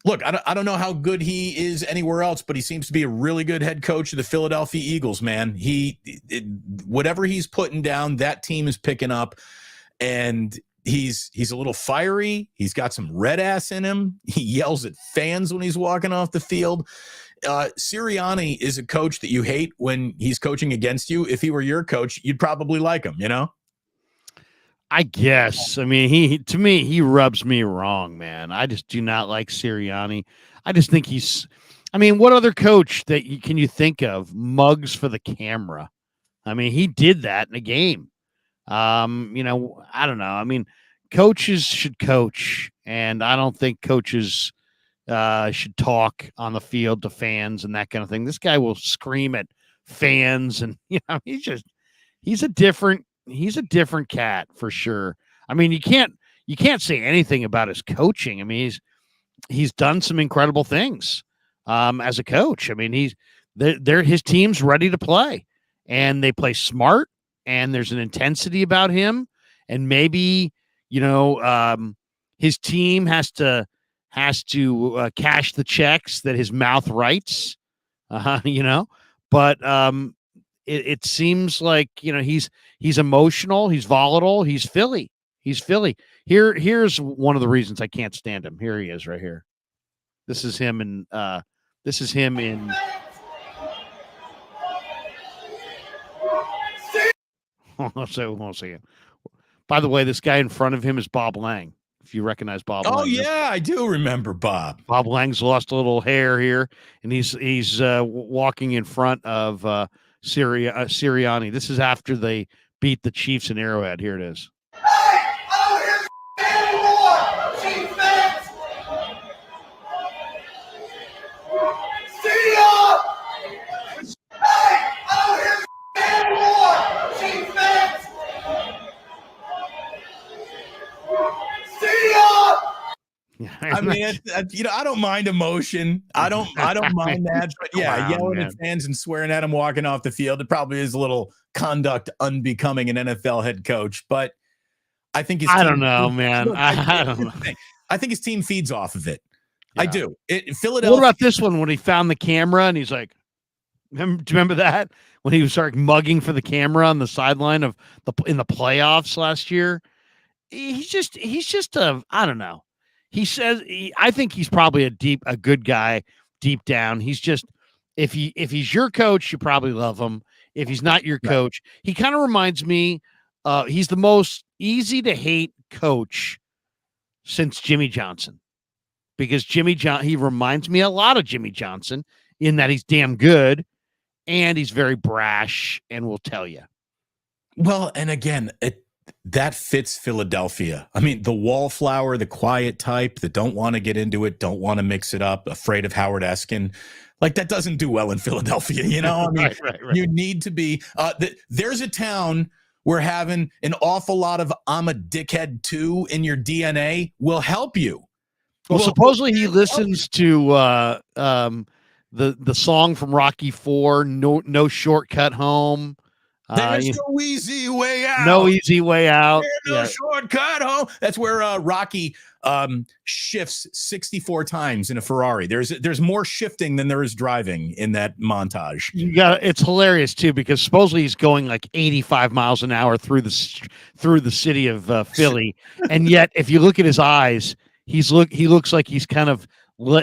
look, I don't know how good he is anywhere else, but he seems to be a really good head coach of the Philadelphia Eagles, man. Whatever he's putting down, that team is picking up, and he's a little fiery. He's got some red ass in him. He yells at fans when he's walking off the field. Sirianni is a coach that you hate when he's coaching against you. If he were your coach, you'd probably like him, I guess. I mean, to me, he rubs me wrong, man. I just do not like Sirianni. I just think what other coach can you think of mugs for the camera? I mean, he did that in a game. I don't know. I mean, coaches should coach, and I don't think coaches should talk on the field to fans and that kind of thing. This guy will scream at fans, and he's a different cat for sure. I mean, you can't say anything about his coaching. I mean, he's done some incredible things as a coach. I mean, his team's ready to play, and they play smart, and there's an intensity about him, and maybe his team has to cash the checks that his mouth writes, but it seems like he's emotional, he's volatile, he's Philly. Here's one of the reasons I can't stand him. Here he is right here. This is him in Hold on. By the way, this guy in front of him is Bob Lang. If you recognize Bob Lang. Oh, yeah, I do remember Bob. Bob Lang's lost a little hair here, and he's walking in front of Sirianni. This is after they beat the Chiefs in Arrowhead. Here it is. Hey, I don't hear anymore, Chiefs fans! See ya! Hey, I don't hear anymore, Chiefs fans! See ya! I mean, I don't mind emotion. I don't mind that. But yeah, yelling at fans and swearing at him walking off the field, it probably is a little conduct unbecoming an NFL head coach. But I think I don't know, man. I don't know. I think his team feeds off of it. Yeah. I do. Philadelphia. What about this one when he found the camera and he's like, do you remember that when he was starting mugging for the camera on the sideline in the playoffs last year? He's just I don't know. He says I think he's probably a good guy deep down. He's just if he's your coach, you probably love him. If he's not your coach, he kind of reminds me. He's the most easy to hate coach since Jimmy Johnson, because he reminds me a lot of Jimmy Johnson in that he's damn good and he's very brash and will tell you. Well, and again, that fits Philadelphia. I mean, the wallflower, the quiet type that don't want to get into it, don't want to mix it up, afraid of Howard Eskin. Like, that doesn't do well in Philadelphia, I mean, right. You need to be there's a town where having an awful lot of I'm a dickhead too in your DNA will help you. Well, supposedly he listens to the song from Rocky IV, No Shortcut Home. There's no easy way out. No easy way out. There's no shortcut home. That's where Rocky shifts 64 times in a Ferrari. There's more shifting than there is driving in that montage. It's hilarious too, because supposedly he's going like 85 miles an hour through the city of Philly, and yet if you look at his eyes, he looks like he's kind of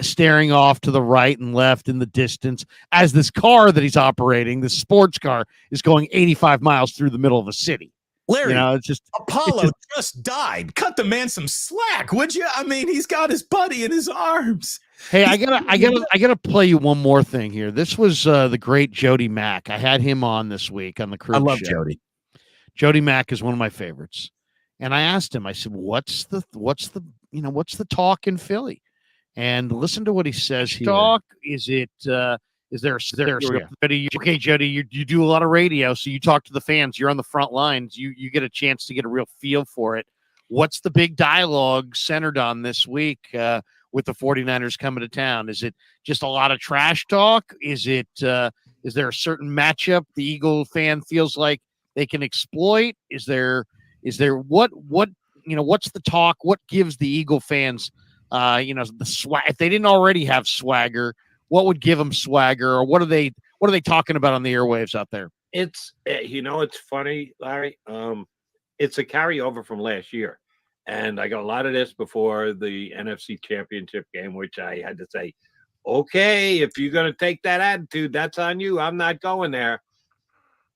staring off to the right and left in the distance as this car that he's operating, this sports car, is going 85 miles through the middle of a city. Larry, it's just Apollo just died. Cut the man some slack, would you? I mean, he's got his buddy in his arms. Hey, I gotta play you one more thing here. This was the great Jody Mack. I had him on this week on the crew. I love show. Jody. Jody Mack is one of my favorites, and I asked him. I said, "What's the talk in Philly?" And listen to what he says here. Talk? Is it Okay, Jody, you do a lot of radio, so you talk to the fans. You're on the front lines. You get a chance to get a real feel for it. What's the big dialogue centered on this week with the 49ers coming to town? Is it just a lot of trash talk? Is there a certain matchup the Eagle fan feels like they can exploit? Is there what's the talk? What gives the Eagle fans the swag? If they didn't already have swagger, what would give them swagger, or what are they talking about on the airwaves out there? It's it's funny, Larry. It's a carryover from last year, and I got a lot of this before the NFC Championship game, which I had to say, okay, if you're going to take that attitude, that's on you. I'm not going there.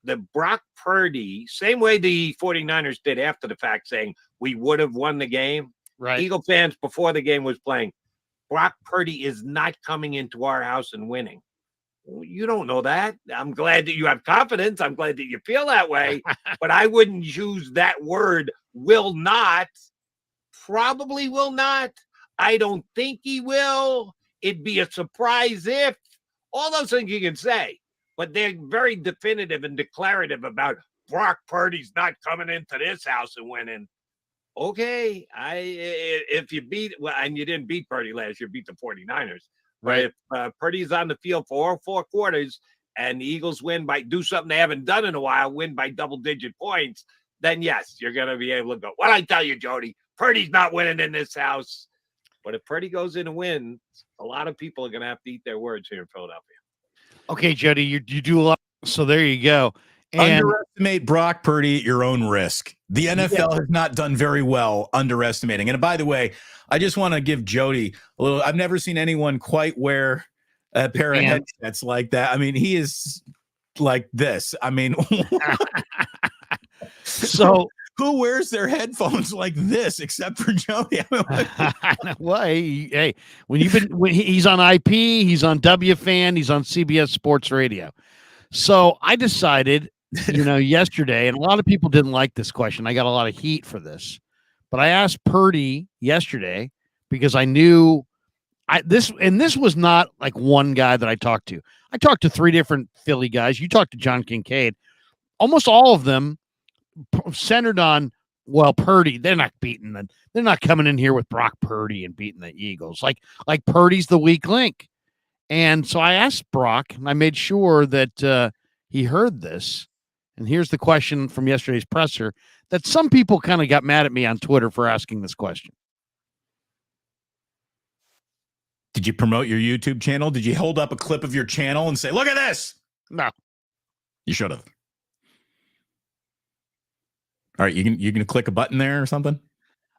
The Brock Purdy, same way the 49ers did after the fact, saying we would have won the game. Right. Eagle fans before the game was playing, Brock Purdy is not coming into our house and winning. Well, you don't know that. I'm glad that you have confidence. I'm glad that you feel that way. But I wouldn't use that word, will not. Probably will not. I don't think he will. It'd be a surprise if. All those things you can say. But they're very definitive and declarative about Brock Purdy's not coming into this house and winning. Okay, if you beat, well, and you didn't beat Purdy last year, beat the 49ers. Right. If Purdy's on the field for all 4 quarters and the Eagles do something they haven't done in a while, win by double-digit points, then yes, you're going to be able to go, what I tell you, Jody, Purdy's not winning in this house. But if Purdy goes in and wins, a lot of people are going to have to eat their words here in Philadelphia. Okay, Jody, you do a lot. So there you go. And underestimate Brock Purdy at your own risk. The NFL has not done very well underestimating. And by the way, I just want to give Jody a little. I've never seen anyone quite wear a pair of headsets like that. I mean, he is like this. I mean, so who wears their headphones like this except for Jody? Well, hey, when he's on IP, he's on WFAN, he's on CBS Sports Radio. So I decided, yesterday, and a lot of people didn't like this question. I got a lot of heat for this, but I asked Purdy yesterday because I knew this was not like one guy that I talked to. I talked to 3 different Philly guys. You talked to John Kincaid. Almost all of them centered on, well, Purdy. They're not coming in here with Brock Purdy and beating the Eagles. Like Purdy's the weak link. And so I asked Brock, and I made sure that he heard this. And here's the question from yesterday's presser that some people kind of got mad at me on Twitter for asking this question. Did you promote your YouTube channel? Did you hold up a clip of your channel and say, look at this? No. You should have. All right, you can click a button there or something?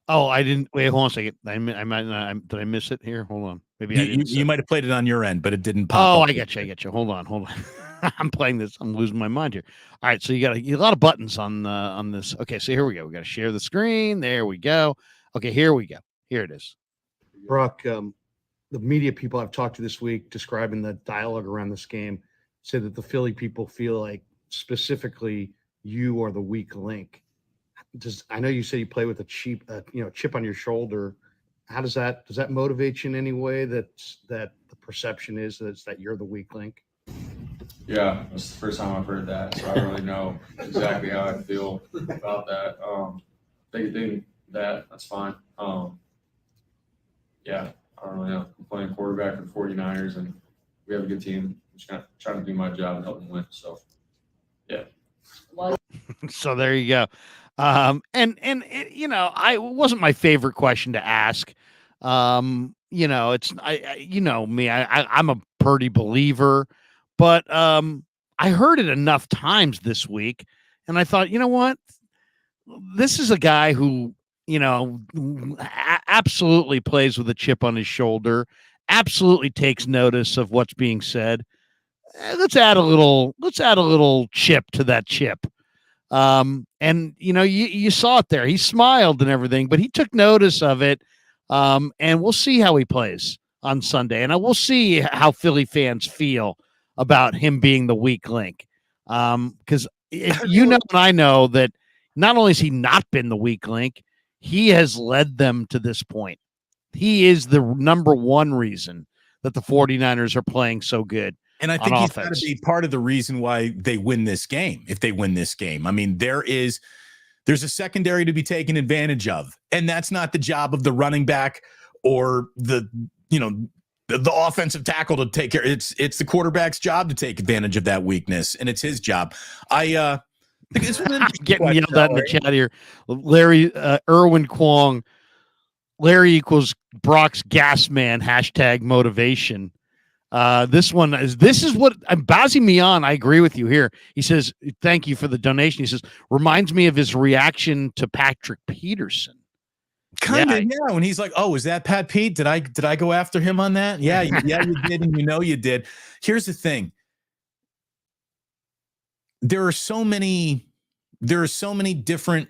Oh, I didn't. Wait, hold on a second. I might not. Did I miss it here? Hold on. Maybe you might have played it on your end, but it didn't pop. Oh, up. I get you. Hold on. I'm playing this. I'm losing my mind here. All right, so you got a lot of buttons on this. Okay, so here we go. We got to share the screen. There we go. Okay, here we go. Here it is. Brock, the media people I've talked to this week describing the dialogue around this game said that the Philly people feel like specifically you are the weak link. I know you say you play with a chip on your shoulder. How does that motivate you in any way that the perception is that you're the weak link? Yeah, that's the first time I've heard that, so I don't really know exactly how I feel about that. They think that's fine. Yeah, I don't really know. I'm playing quarterback for the 49ers, and we have a good team. I'm just trying to do my job and help them win. So, yeah. So there you go. And it wasn't my favorite question to ask. It's me. I'm a Purdy believer, but I heard it enough times this week, and I thought, you know what, this is a guy who absolutely plays with a chip on his shoulder, absolutely takes notice of what's being said. Let's add a little chip to that chip. And you saw it there. He smiled and everything, but he took notice of it. And we'll see how he plays on Sunday. And we'll see how Philly fans feel about him being the weak link. Because and I know that not only has he not been the weak link, he has led them to this point. He is the number one reason that the 49ers are playing so good. And I think he's got to be part of the reason why they win this game. If they win this game, I mean, there's a secondary to be taken advantage of, and that's not the job of the running back or the offensive tackle to take care. It's the quarterback's job to take advantage of that weakness, and it's his job. I think it's getting yelled at in the chat here. Larry Irwin Kwong. Larry equals Brock's gas man. #motivation. This is what Bazzi Mian. I agree with you here. He says, thank you for the donation. He says, reminds me of his reaction to Patrick Peterson. Kind of, yeah. When he's like, "Oh, is that Pat Pete? Did I go after him on that? Yeah, you did, and you did." Here's the thing: there are so many different,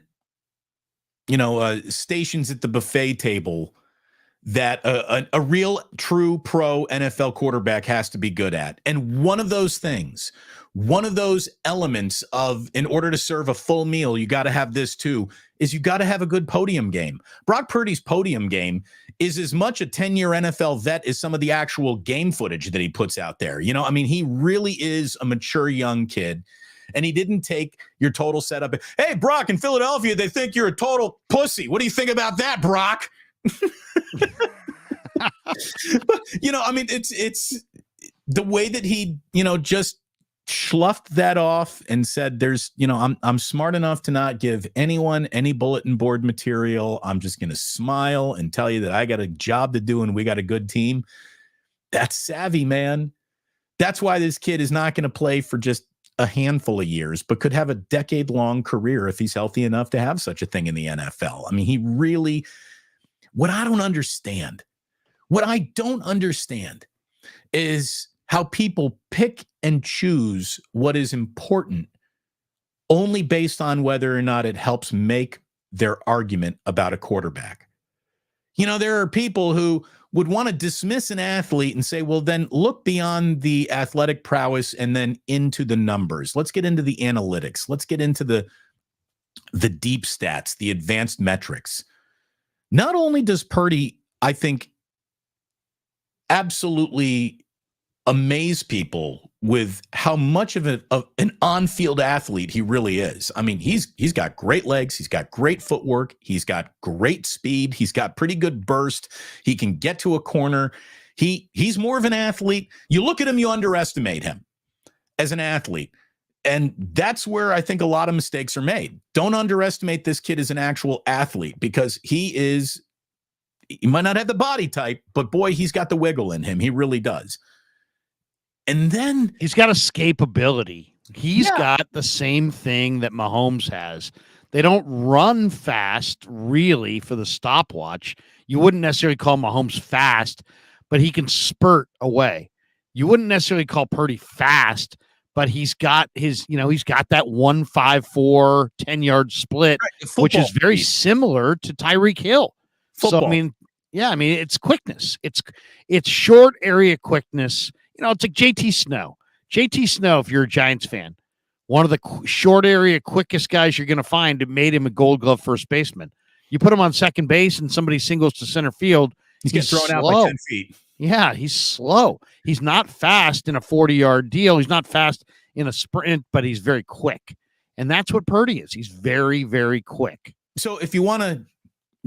stations at the buffet table that a real, true pro NFL quarterback has to be good at, and one of those elements of, in order to serve a full meal, you got to have this too, is you got to have a good podium game. Brock Purdy's podium game is as much a 10-year NFL vet as some of the actual game footage that he puts out there. I mean, he really is a mature young kid, and he didn't take your total setup. Hey, Brock, in Philadelphia, they think you're a total pussy. What do you think about that, Brock? I mean, it's the way that he, just sloughed that off and said, I'm smart enough to not give anyone any bulletin board material. I'm just going to smile and tell you that I got a job to do and we got a good team. That's savvy, man. That's why this kid is not going to play for just a handful of years, but could have a decade-long career if he's healthy enough to have such a thing in the NFL. I mean, what I don't understand is how people pick and choose what is important only based on whether or not it helps make their argument about a quarterback. There are people who would want to dismiss an athlete and say, well, then look beyond the athletic prowess and then into the numbers. Let's get into the analytics. Let's get into the deep stats, the advanced metrics. Not only does Purdy, I think, absolutely amaze people with how much of an on-field athlete he really is. I mean, he's got great legs, he's got great footwork, he's got great speed, he's got pretty good burst, he can get to a corner. He's more of an athlete. You look at him, you underestimate him as an athlete. And that's where I think a lot of mistakes are made. Don't underestimate this kid as an actual athlete, because he might not have the body type, but boy, he's got the wiggle in him. He really does. And then he's got escapability. He's got the same thing that Mahomes has. They don't run fast, really, for the stopwatch. You wouldn't necessarily call Mahomes fast, but he can spurt away. You wouldn't necessarily call Purdy fast, but he's got he's got that 1-5-4 10-yard split, right, which is very similar to Tyreek Hill. Football. So, I mean, it's quickness. It's short area quickness. It's like JT Snow. JT Snow, if you're a Giants fan, one of the short area quickest guys you're going to find, it made him a Gold Glove first baseman. You put him on second base and somebody singles to center field, he's thrown out by 10 feet. Yeah, he's slow. He's not fast in a 40-yard deal. He's not fast in a sprint, but he's very quick. And that's what Purdy is. He's very, very quick. So if you want to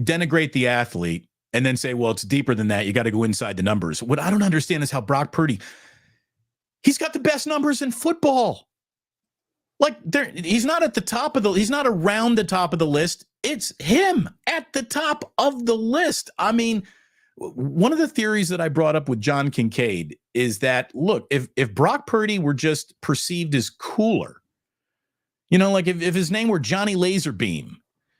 denigrate the athlete and then say, well, it's deeper than that, you got to go inside the numbers. What I don't understand is how Brock Purdy, he's got the best numbers in football. Like, he's not at the top of he's not around the top of the list. It's him at the top of the list. I mean, one of the theories that I brought up with John Kincaid is that, look, if Brock Purdy were just perceived as cooler, like if his name were Johnny Laserbeam,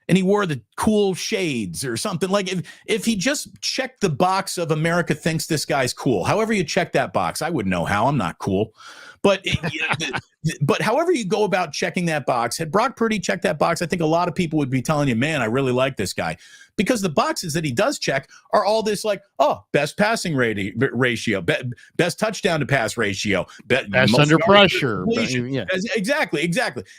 and he wore the cool shades or something, like if he just checked the box of America thinks this guy's cool, however you check that box, I wouldn't know how, I'm not cool. But but however you go about checking that box, had Brock Purdy checked that box, I think a lot of people would be telling you, man, I really like this guy. Because the boxes that he does check are all this like, best passing ratio, best touchdown to pass ratio, best under pressure. Yeah. Exactly.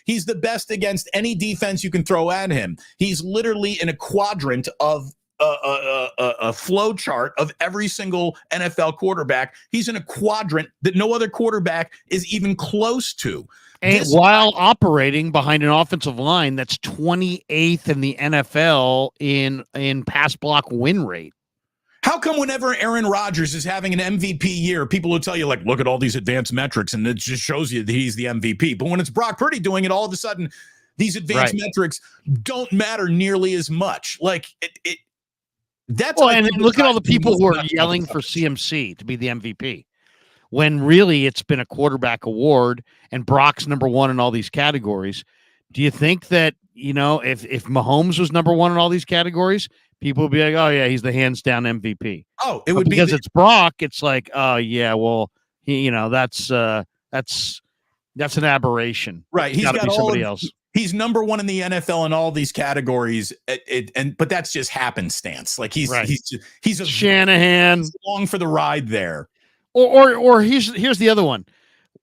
He's the best against any defense you can throw at him. He's literally in a quadrant of a flow chart of every single NFL quarterback. He's in a quadrant that no other quarterback is even close to. And while operating behind an offensive line that's 28th in the NFL in pass block win rate. How come whenever Aaron Rodgers is having an MVP year, people will tell you, like, look at all these advanced metrics, and it just shows you that he's the MVP. But when it's Brock Purdy doing it, all of a sudden, these advanced metrics don't matter nearly as much. Like, that's and look at all the people who are yelling for CMC to be the MVP, when really it's been a quarterback award, and Brock's number one in all these categories. Do you think that, if Mahomes was number one in all these categories, people would be like, oh, yeah, he's the hands down MVP? Oh, it would be because it's Brock. It's like, oh, yeah, well, that's an aberration. Right. He's got to be somebody else. He's number one in the NFL in all these categories, but that's just happenstance. Like he's a Shanahan along for the ride there. Or here's the other one.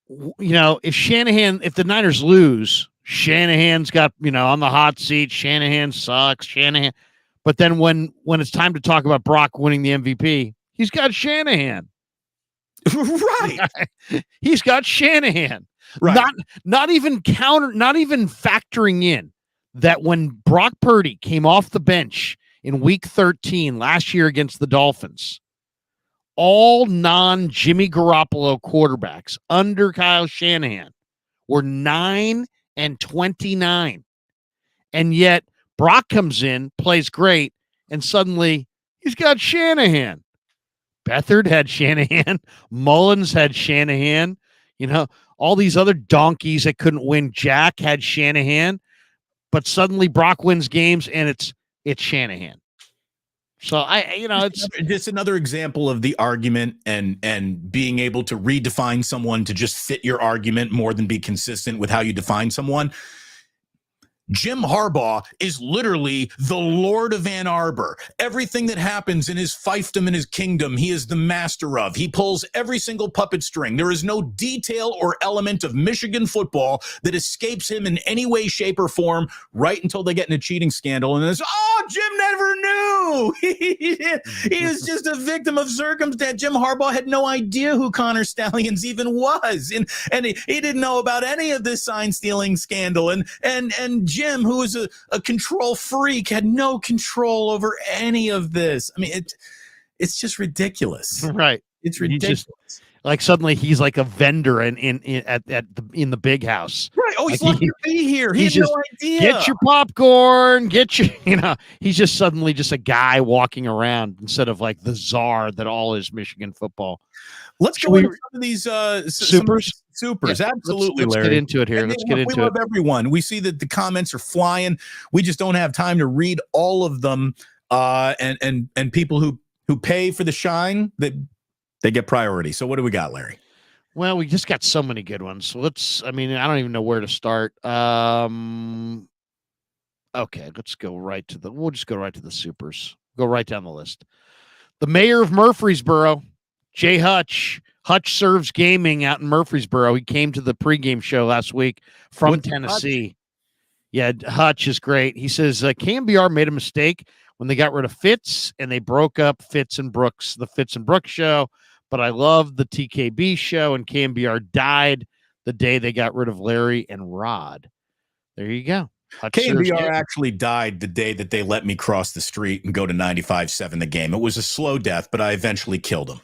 If the Niners lose, Shanahan's got on the hot seat. Shanahan sucks. Shanahan, but then when it's time to talk about Brock winning the MVP, he's got Shanahan. Right. He's got Shanahan. Right. Not even factoring in that when Brock Purdy came off the bench in week 13 last year against the Dolphins, all non-Jimmy Garoppolo quarterbacks under Kyle Shanahan were 9-29. And yet Brock comes in, plays great, and suddenly he's got Shanahan. Beathard had Shanahan. Mullins had Shanahan. All these other donkeys that couldn't win. Jack had Shanahan. But suddenly Brock wins games, and it's Shanahan. So it's just another example of the argument and being able to redefine someone to just fit your argument more than be consistent with how you define someone. Jim Harbaugh is literally the Lord of Ann Arbor. Everything that happens in his fiefdom and his kingdom, he is the master of. He pulls every single puppet string. There is no detail or element of Michigan football that escapes him in any way, shape, or form, right until they get in a cheating scandal. And it's, Jim never knew. He was just a victim of circumstance. Jim Harbaugh had no idea who Connor Stallions even was. And he didn't know about any of this sign-stealing scandal. And Jim, who is a control freak, had no control over any of this. I mean, it's just ridiculous. Right. It's ridiculous. Like suddenly he's like a vendor in the big house. Right. Oh, he's lucky to be here. He had no idea. Get your popcorn. He's just suddenly just a guy walking around instead of like the czar that all is Michigan football. Let's go into some of these supers. Supers, yeah, absolutely. Let's get into it here. We love everyone. We see that the comments are flying. We just don't have time to read all of them. And people who pay for the shine, that they get priority. So what do we got, Larry? Well, we just got so many good ones. I don't even know where to start. Okay, let's go right to we'll just go right to the supers. Go right down the list. The mayor of Murfreesboro, Jay Hutch. Hutch Serves Gaming out in Murfreesboro. He came to the pregame show last week from Tennessee. Hutch? Yeah, Hutch is great. He says KMBR made a mistake when they got rid of Fitz and they broke up Fitz and Brooks, the Fitz and Brooks show. But I love the TKB show, and KMBR died the day they got rid of Larry and Rod. There you go. KMBR actually died the day that they let me cross the street and go to 95.7 the game. It was a slow death, but I eventually killed him.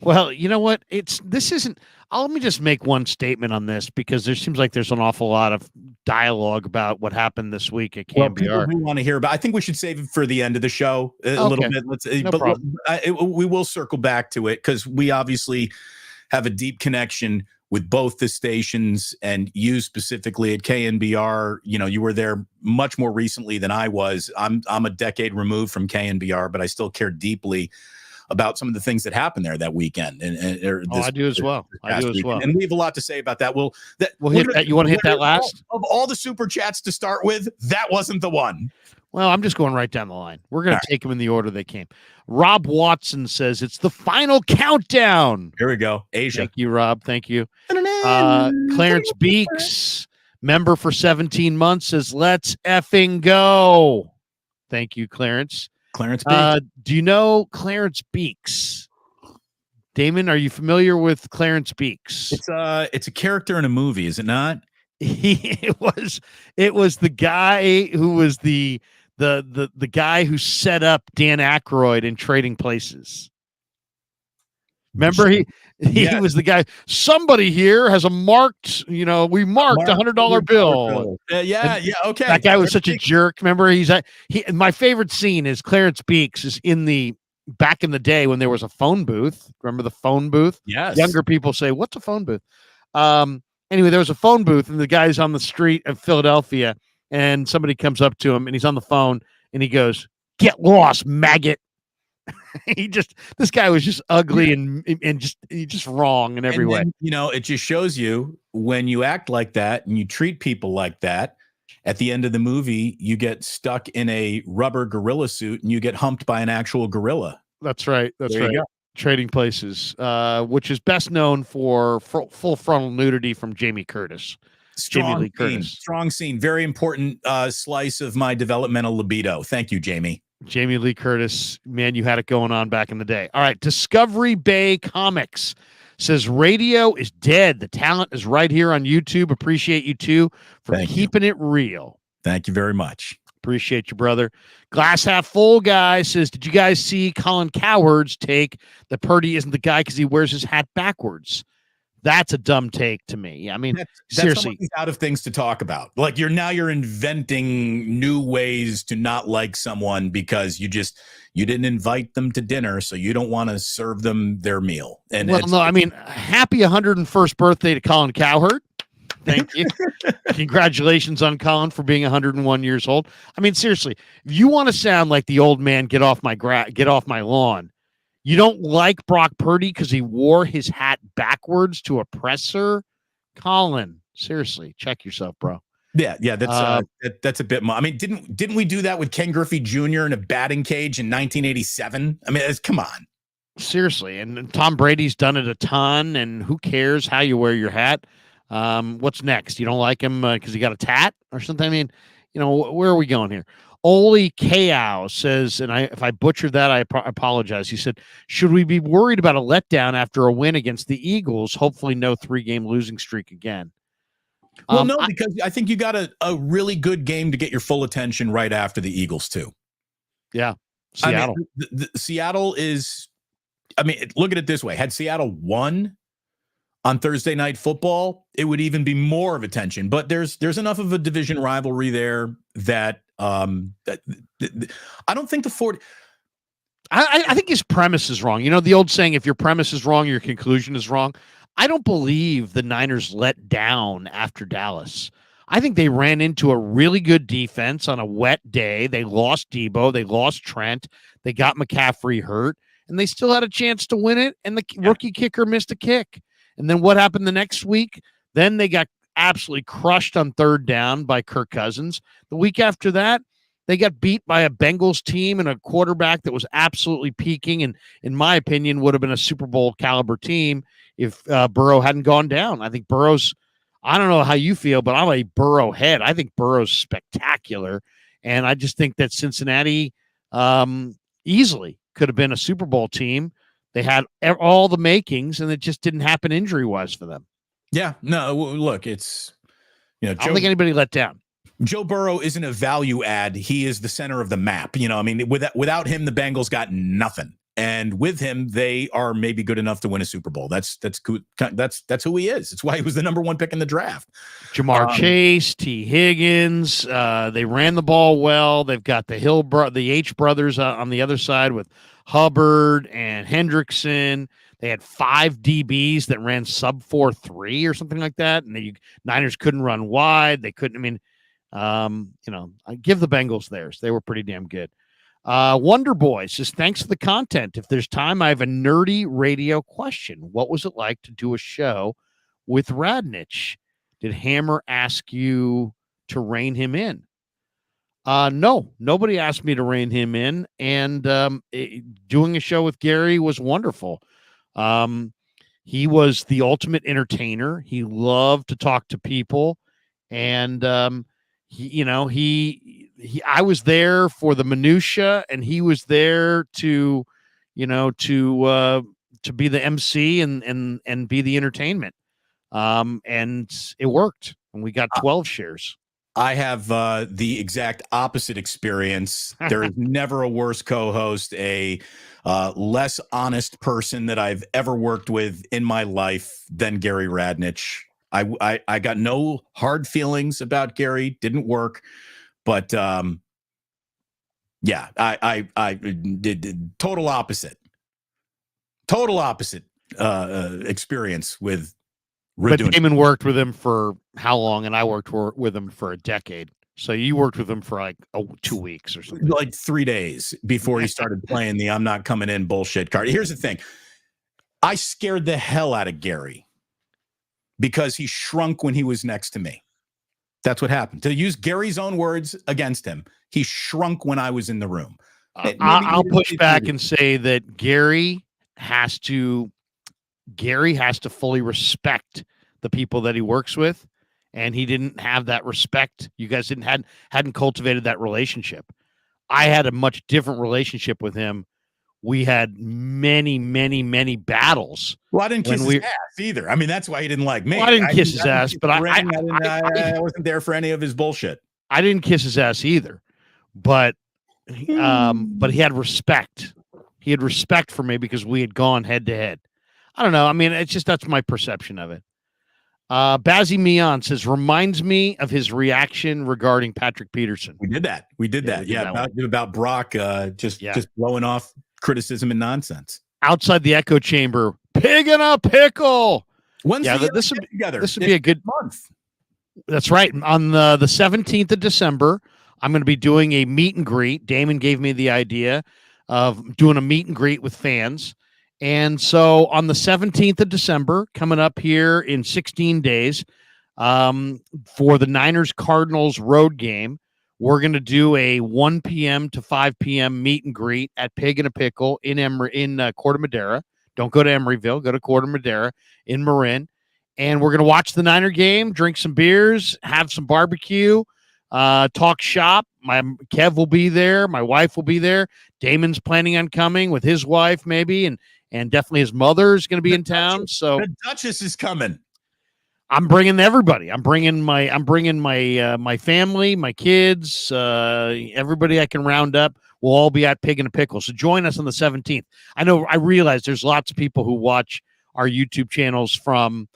Well, you know what? Let me just make one statement on this, because there seems like there's an awful lot of dialogue about what happened this week at KMBR. Well, people who want to hear about, I think we should save it for the end of the show a little bit. We will circle back to it, because we obviously have a deep connection with both the stations, and you specifically at KNBR. You were there much more recently than I was. I'm a decade removed from KNBR, but I still care deeply about some of the things that happened there that weekend. I do as well. And we have a lot to say about that. We'll hit that. You want to hit that last? Of all the super chats to start with, that wasn't the one. Well, I'm just going right down the line. We're going to take them in the order they came. Rob Watson says it's the final countdown. Here we go. Asia. Thank you, Rob. Thank you. Clarence Beeks, member for 17 months, says let's effing go. Thank you, Clarence. Clarence Beeks. Do you know Clarence Beeks? Damon, are you familiar with Clarence Beeks? It's a character in a movie, is it not? It was the guy who was the guy who set up Dan Aykroyd in Trading Places. Remember, he Yes. was the guy. Somebody here has a marked, we marked $100 bill. Yeah, okay. That guy was such a jerk. Remember, my favorite scene is Clarence Beeks is back in the day when there was a phone booth. Remember the phone booth? Yes. Younger people say, "What's a phone booth?" Anyway, there was a phone booth, and the guy's on the street of Philadelphia, and somebody comes up to him, and he's on the phone, and he goes, "Get lost, maggot." This guy was just ugly and just wrong in every way. It just shows you when you act like that and you treat people like that, at the end of the movie, you get stuck in a rubber gorilla suit and you get humped by an actual gorilla. That's right. That's There right. you go. Trading Places, which is best known for full frontal nudity from Jamie Curtis. Jamie Lee Curtis. Strong scene. Very important slice of my developmental libido. Thank you, Jamie. Jamie Lee Curtis, man, you had it going on back in the day. All right, Discovery Bay Comics says radio is dead. The talent is right here on YouTube. Appreciate you too for keeping it real. Thank you very much. Appreciate you, brother. Glass Half Full guy says, did you guys see Colin Cowherd's take that Purdy isn't the guy because he wears his hat backwards? That's a dumb take to me. I mean, seriously, he's out of things to talk about. Like you're inventing new ways to not like someone because you didn't invite them to dinner, so you don't want to serve them their meal. And happy 101st birthday to Colin Cowherd. Thank you. Congratulations on Colin for being 101 years old. I mean, seriously, if you want to sound like the old man, get off my lawn. You don't like Brock Purdy because he wore his hat backwards to a presser? Colin, seriously, check yourself, bro. Yeah, that's a bit. I mean, didn't we do that with Ken Griffey Jr. in a batting cage in 1987? I mean, come on, seriously. And Tom Brady's done it a ton. And who cares how you wear your hat? What's next? You don't like him because he got a tat or something? I mean, where are we going here? Oli Kao says, and if I butchered that, I apologize. He said, should we be worried about a letdown after a win against the Eagles? Hopefully no 3-game losing streak again. Well, no, because I think you got a really good game to get your full attention right after the Eagles too. Yeah. Seattle. I mean, Seattle is, look at it this way. Had Seattle won on Thursday Night Football, it would even be more of attention. But there's enough of a division rivalry there that I don't think I think his premise is wrong. The old saying, if your premise is wrong, your conclusion is wrong. I don't believe the Niners let down after Dallas. I think they ran into a really good defense on a wet day. They lost Debo. They lost Trent. They got McCaffrey hurt, and they still had a chance to win it, and the rookie kicker missed a kick. And then what happened the next week? Then they got absolutely crushed on third down by Kirk Cousins. The week after that, they got beat by a Bengals team and a quarterback that was absolutely peaking, and in my opinion, would have been a Super Bowl caliber team if Burrow hadn't gone down. I think Burrow's, I don't know how you feel, but I'm a Burrow head. I think Burrow's spectacular, and I just think that Cincinnati easily could have been a Super Bowl team. They had all the makings, and it just didn't happen injury-wise for them. Yeah, no, look, it's, I don't think anybody let down. Joe Burrow isn't a value add. He is the center of the map. Without him, the Bengals got nothing. And with him, they are maybe good enough to win a Super Bowl. That's who he is. It's why he was the number one pick in the draft. Jamar Chase, T. Higgins. They ran the ball well. They've got the H brothers on the other side with Hubbard and Hendrickson. They had 5 DBs that ran sub 4.3 or something like that. And the Niners couldn't run wide. They couldn't. I give the Bengals theirs. They were pretty damn good. Wonder Boy says, thanks for the content. If there's time, I have a nerdy radio question. What was it like to do a show with Radnich? Did Hammer ask you to rein him in? No, nobody asked me to rein him in. And doing a show with Gary was wonderful. He was the ultimate entertainer. He loved to talk to people. And he I was there for the minutia, and he was there to, to be the MC and be the entertainment. And it worked, and we got 12 shares. I have the exact opposite experience. There is never a worse co-host, a less honest person that I've ever worked with in my life than Gary Radnich. I got no hard feelings about Gary. Didn't work, but yeah, I did total opposite experience with. But Damon worked with him for how long? And I worked with him for a decade. So you worked with him for like 2 weeks or something. Like 3 days before he started playing the "I'm not coming in" bullshit card. Here's the thing. I scared the hell out of Gary because he shrunk when he was next to me. That's what happened. To use Gary's own words against him, he shrunk when I was in the room. I'll push back and say that Gary has to fully respect the people that he works with, and he didn't have that respect. You guys hadn't cultivated that relationship. I had a much different relationship with him. We had many, many, many battles. Well, I didn't kiss his ass either. I mean, that's why he didn't like me. Well, I didn't kiss his ass, but I wasn't there for any of his bullshit. I didn't kiss his ass either, but he had respect. He had respect for me because we had gone head to head. I don't know. I mean, it's just that's my perception of it. Bazzy Mion says, reminds me of his reaction regarding Patrick Peterson. We did that. Yeah, about Brock just blowing off criticism and nonsense. Outside the echo chamber, pig in a pickle. This would be a good month. That's right. On the 17th of December, I'm going to be doing a meet and greet. Damon gave me the idea of doing a meet and greet with fans. And so on the 17th of December, coming up here in 16 days, for the Niners-Cardinals road game, we're going to do a 1 p.m. to 5 p.m. meet and greet at Pig and a Pickle in Corte Madera. Don't go to Emeryville. Go to Corte Madera in Marin. And we're going to watch the Niner game, drink some beers, have some barbecue, talk shop. Kev will be there. My wife will be there. Damon's planning on coming with his wife maybe, and definitely his mother is going to be in town. So the Duchess is coming. I'm bringing everybody. I'm bringing my family, my kids, everybody I can round up. We'll all be at Pig and a Pickle. So join us on the 17th. I realize there's lots of people who watch our YouTube channels from,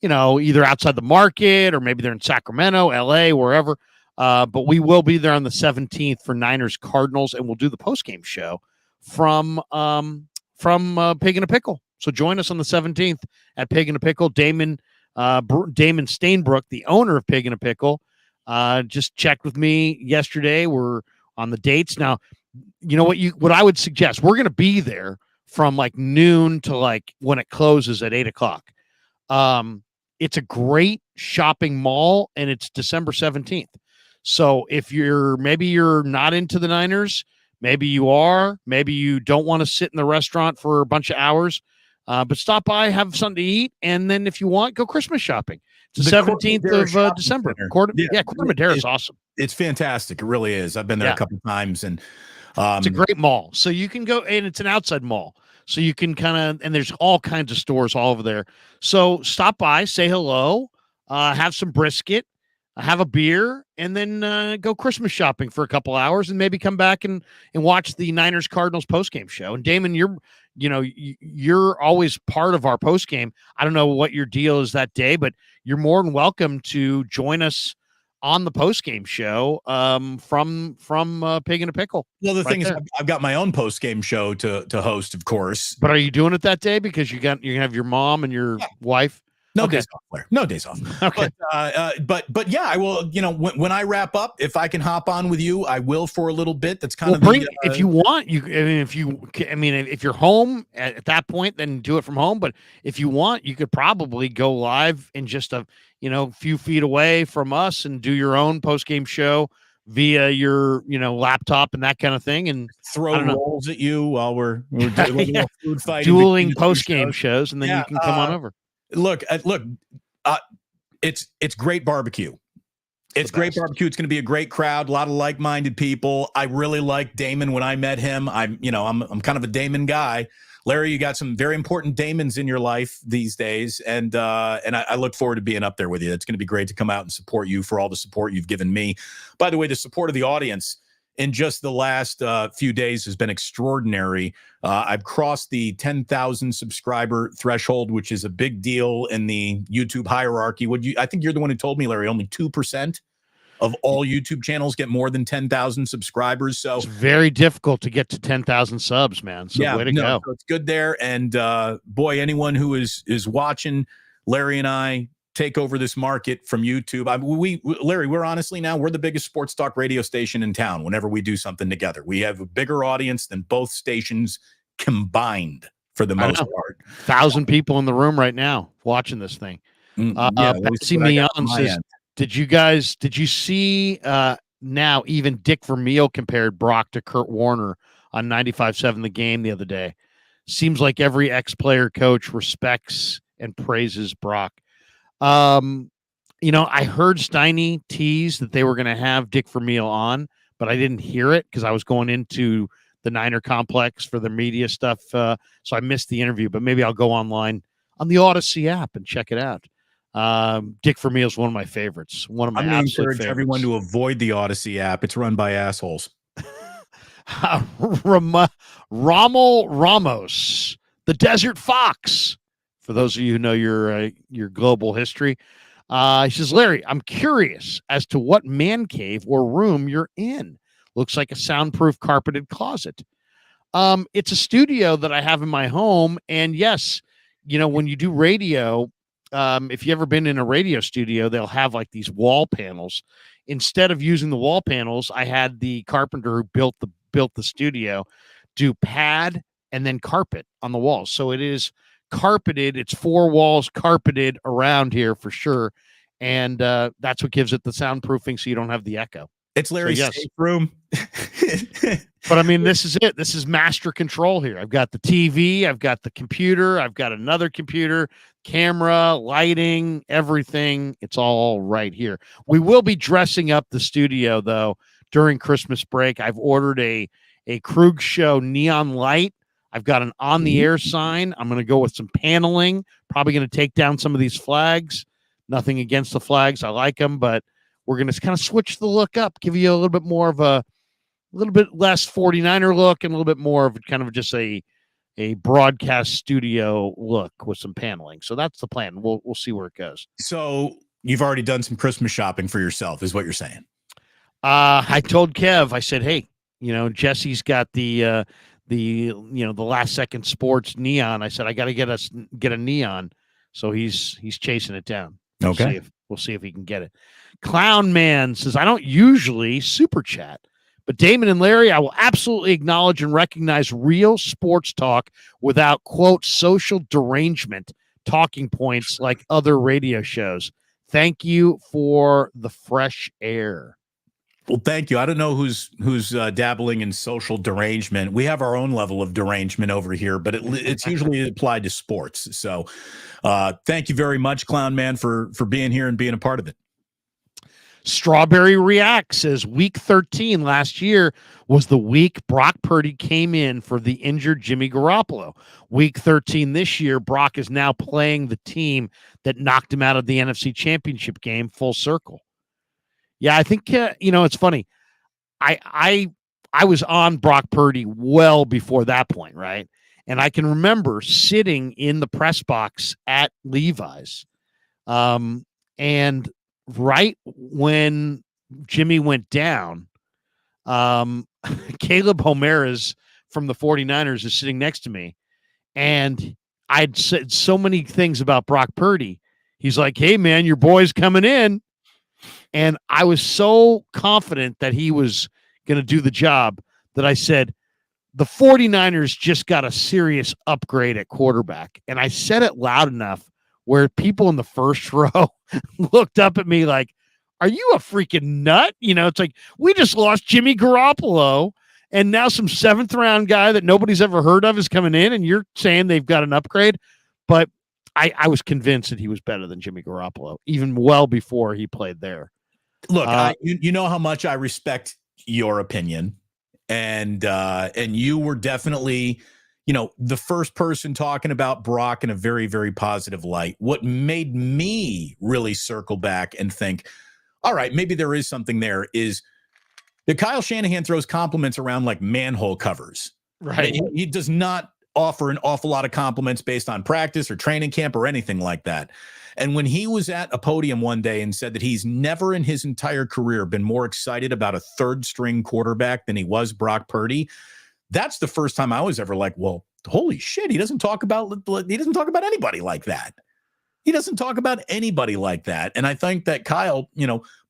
either outside the market or maybe they're in Sacramento, LA, wherever. But we will be there on the 17th for Niners Cardinals, and we'll do the postgame show from Pig and a Pickle. So join us on the 17th at Pig and a Pickle. Damon Stainbrook, the owner of Pig and a Pickle, just checked with me yesterday. We're on the dates now. You know what I would suggest? We're going to be there from like noon to like when it closes at 8:00. It's a great shopping mall, and it's December 17th. So if you're not into the Niners, maybe you are, maybe you don't want to sit in the restaurant for a bunch of hours, but stop by, have something to eat, and then if you want, go Christmas shopping. It's the 17th of December. Corte Madera is awesome. It's fantastic. It really is. I've been there a couple of times, and it's a great mall. So you can go, and it's an outside mall. So you can and there's all kinds of stores all over there. So stop by, say hello, have some brisket, have a beer, and then go Christmas shopping for a couple hours, and maybe come back and watch the Niners Cardinals postgame show. And Damon, you're always part of our postgame. I don't know what your deal is that day, but you're more than welcome to join us on the postgame show from Pig and a Pickle. Well, the thing is, I've got my own postgame show to host, of course. But are you doing it that day because you're gonna have your mom and your wife? No days off, Blair. No days off. Okay. But yeah, I will. When I wrap up, if I can hop on with you, I will for a little bit. That's kind of if you want. If you're home at that point, then do it from home. But if you want, you could probably go live in just a few feet away from us and do your own post game show via your laptop and that kind of thing, and throw rolls at you while we're doing a food fight, dueling post game shows, and then you can come on over. Look, it's great barbecue. It's great barbecue. It's going to be a great crowd. A lot of like-minded people. I really liked Damon when I met him. I'm kind of a Damon guy. Larry, you got some very important Damons in your life these days, and I look forward to being up there with you. It's going to be great to come out and support you for all the support you've given me. By the way, the support of the audience in just the last few days has been extraordinary. I've crossed the 10,000 subscriber threshold, which is a big deal in the YouTube hierarchy. I think you're the one who told me, Larry, only 2% of all YouTube channels get more than 10,000 subscribers. So it's very difficult to get to 10,000 subs, man. So way to go. So it's good there. And boy, anyone who is watching Larry and I take over this market from YouTube. Larry, we're the biggest sports talk radio station in town. Whenever we do something together, we have a bigger audience than both stations combined for the most part. 1,000 people in the room right now watching this thing. Betsy Mion says, did you see now even Dick Vermeil compared Brock to Kurt Warner on 95.7 The Game the other day? Seems like every ex-player coach respects and praises Brock. I heard Steiny tease that they were going to have Dick Vermeil on, but I didn't hear it because I was going into the Niner complex for the media stuff. So I missed the interview, but maybe I'll go online on the Odyssey app and check it out. Dick Vermeil is one of my favorites. One of my absolute favorites. I'm going to encourage everyone to avoid the Odyssey app. It's run by assholes. Rommel Ramos, the Desert Fox. For those of you who know your global history, he says, Larry, I'm curious as to what man cave or room you're in. Looks like a soundproof carpeted closet. It's a studio that I have in my home. And yes, when you do radio, if you've ever been in a radio studio, they'll have like these wall panels. Instead of using the wall panels, I had the carpenter who built the studio do pad and then carpet on the walls. So it is carpeted. It's 4 walls carpeted around here for sure. And that's what gives it the soundproofing so you don't have the echo. It's Larry's safe room. But I mean, this is it. This is master control here. I've got the TV, I've got the computer, I've got another computer, camera, lighting, everything. It's all right here. We will be dressing up the studio though during Christmas break. I've ordered a Krug Show neon light. I've got an on the air sign. I'm going to go with some paneling, probably going to take down some of these flags. Nothing against the flags. I like them, but we're going to kind of switch the look up, give you a little bit more of a little bit less 49er look and a little bit more of kind of just a broadcast studio look with some paneling. So that's the plan. We'll see where it goes. So you've already done some Christmas shopping for yourself is what you're saying. I told Kev, I said, hey, Jesse's got the last second sports neon. I said, I got to get a neon. So he's chasing it down. Okay. We'll see if he can get it. Clown Man says, I don't usually super chat, but Damon and Larry, I will absolutely acknowledge and recognize real sports talk without, quote, social derangement talking points like other radio shows. Thank you for the fresh air. Well, thank you. I don't know who's dabbling in social derangement. We have our own level of derangement over here, but it's usually applied to sports. So thank you very much, Clown Man, for being here and being a part of it. Strawberry React says week 13 last year was the week Brock Purdy came in for the injured Jimmy Garoppolo. Week 13 this year, Brock is now playing the team that knocked him out of the NFC Championship game full circle. Yeah, I think, it's funny. I was on Brock Purdy well before that point, right? And I can remember sitting in the press box at Levi's. And right when Jimmy went down, Caleb Homeras from the 49ers is sitting next to me. And I'd said so many things about Brock Purdy. He's like, hey, man, your boy's coming in. And I was so confident that he was going to do the job that I said, the 49ers just got a serious upgrade at quarterback. And I said it loud enough where people in the first row looked up at me like, are you a freaking nut? It's like, we just lost Jimmy Garoppolo, and now some 7th round guy that nobody's ever heard of is coming in, and you're saying they've got an upgrade. But I was convinced that he was better than Jimmy Garoppolo, even well before he played there. Look, you know how much I respect your opinion, and you were definitely, the first person talking about Brock in a very, very positive light. What made me really circle back and think, all right, maybe there is something there, is that Kyle Shanahan throws compliments around like manhole covers. Right. He does not offer an awful lot of compliments based on practice or training camp or anything like that. And when he was at a podium one day and said that he's never in his entire career been more excited about a third string quarterback than he was Brock Purdy, that's the first time I was ever like, well, holy shit, he doesn't talk about anybody like that. He doesn't talk about anybody like that. And I think that Kyle,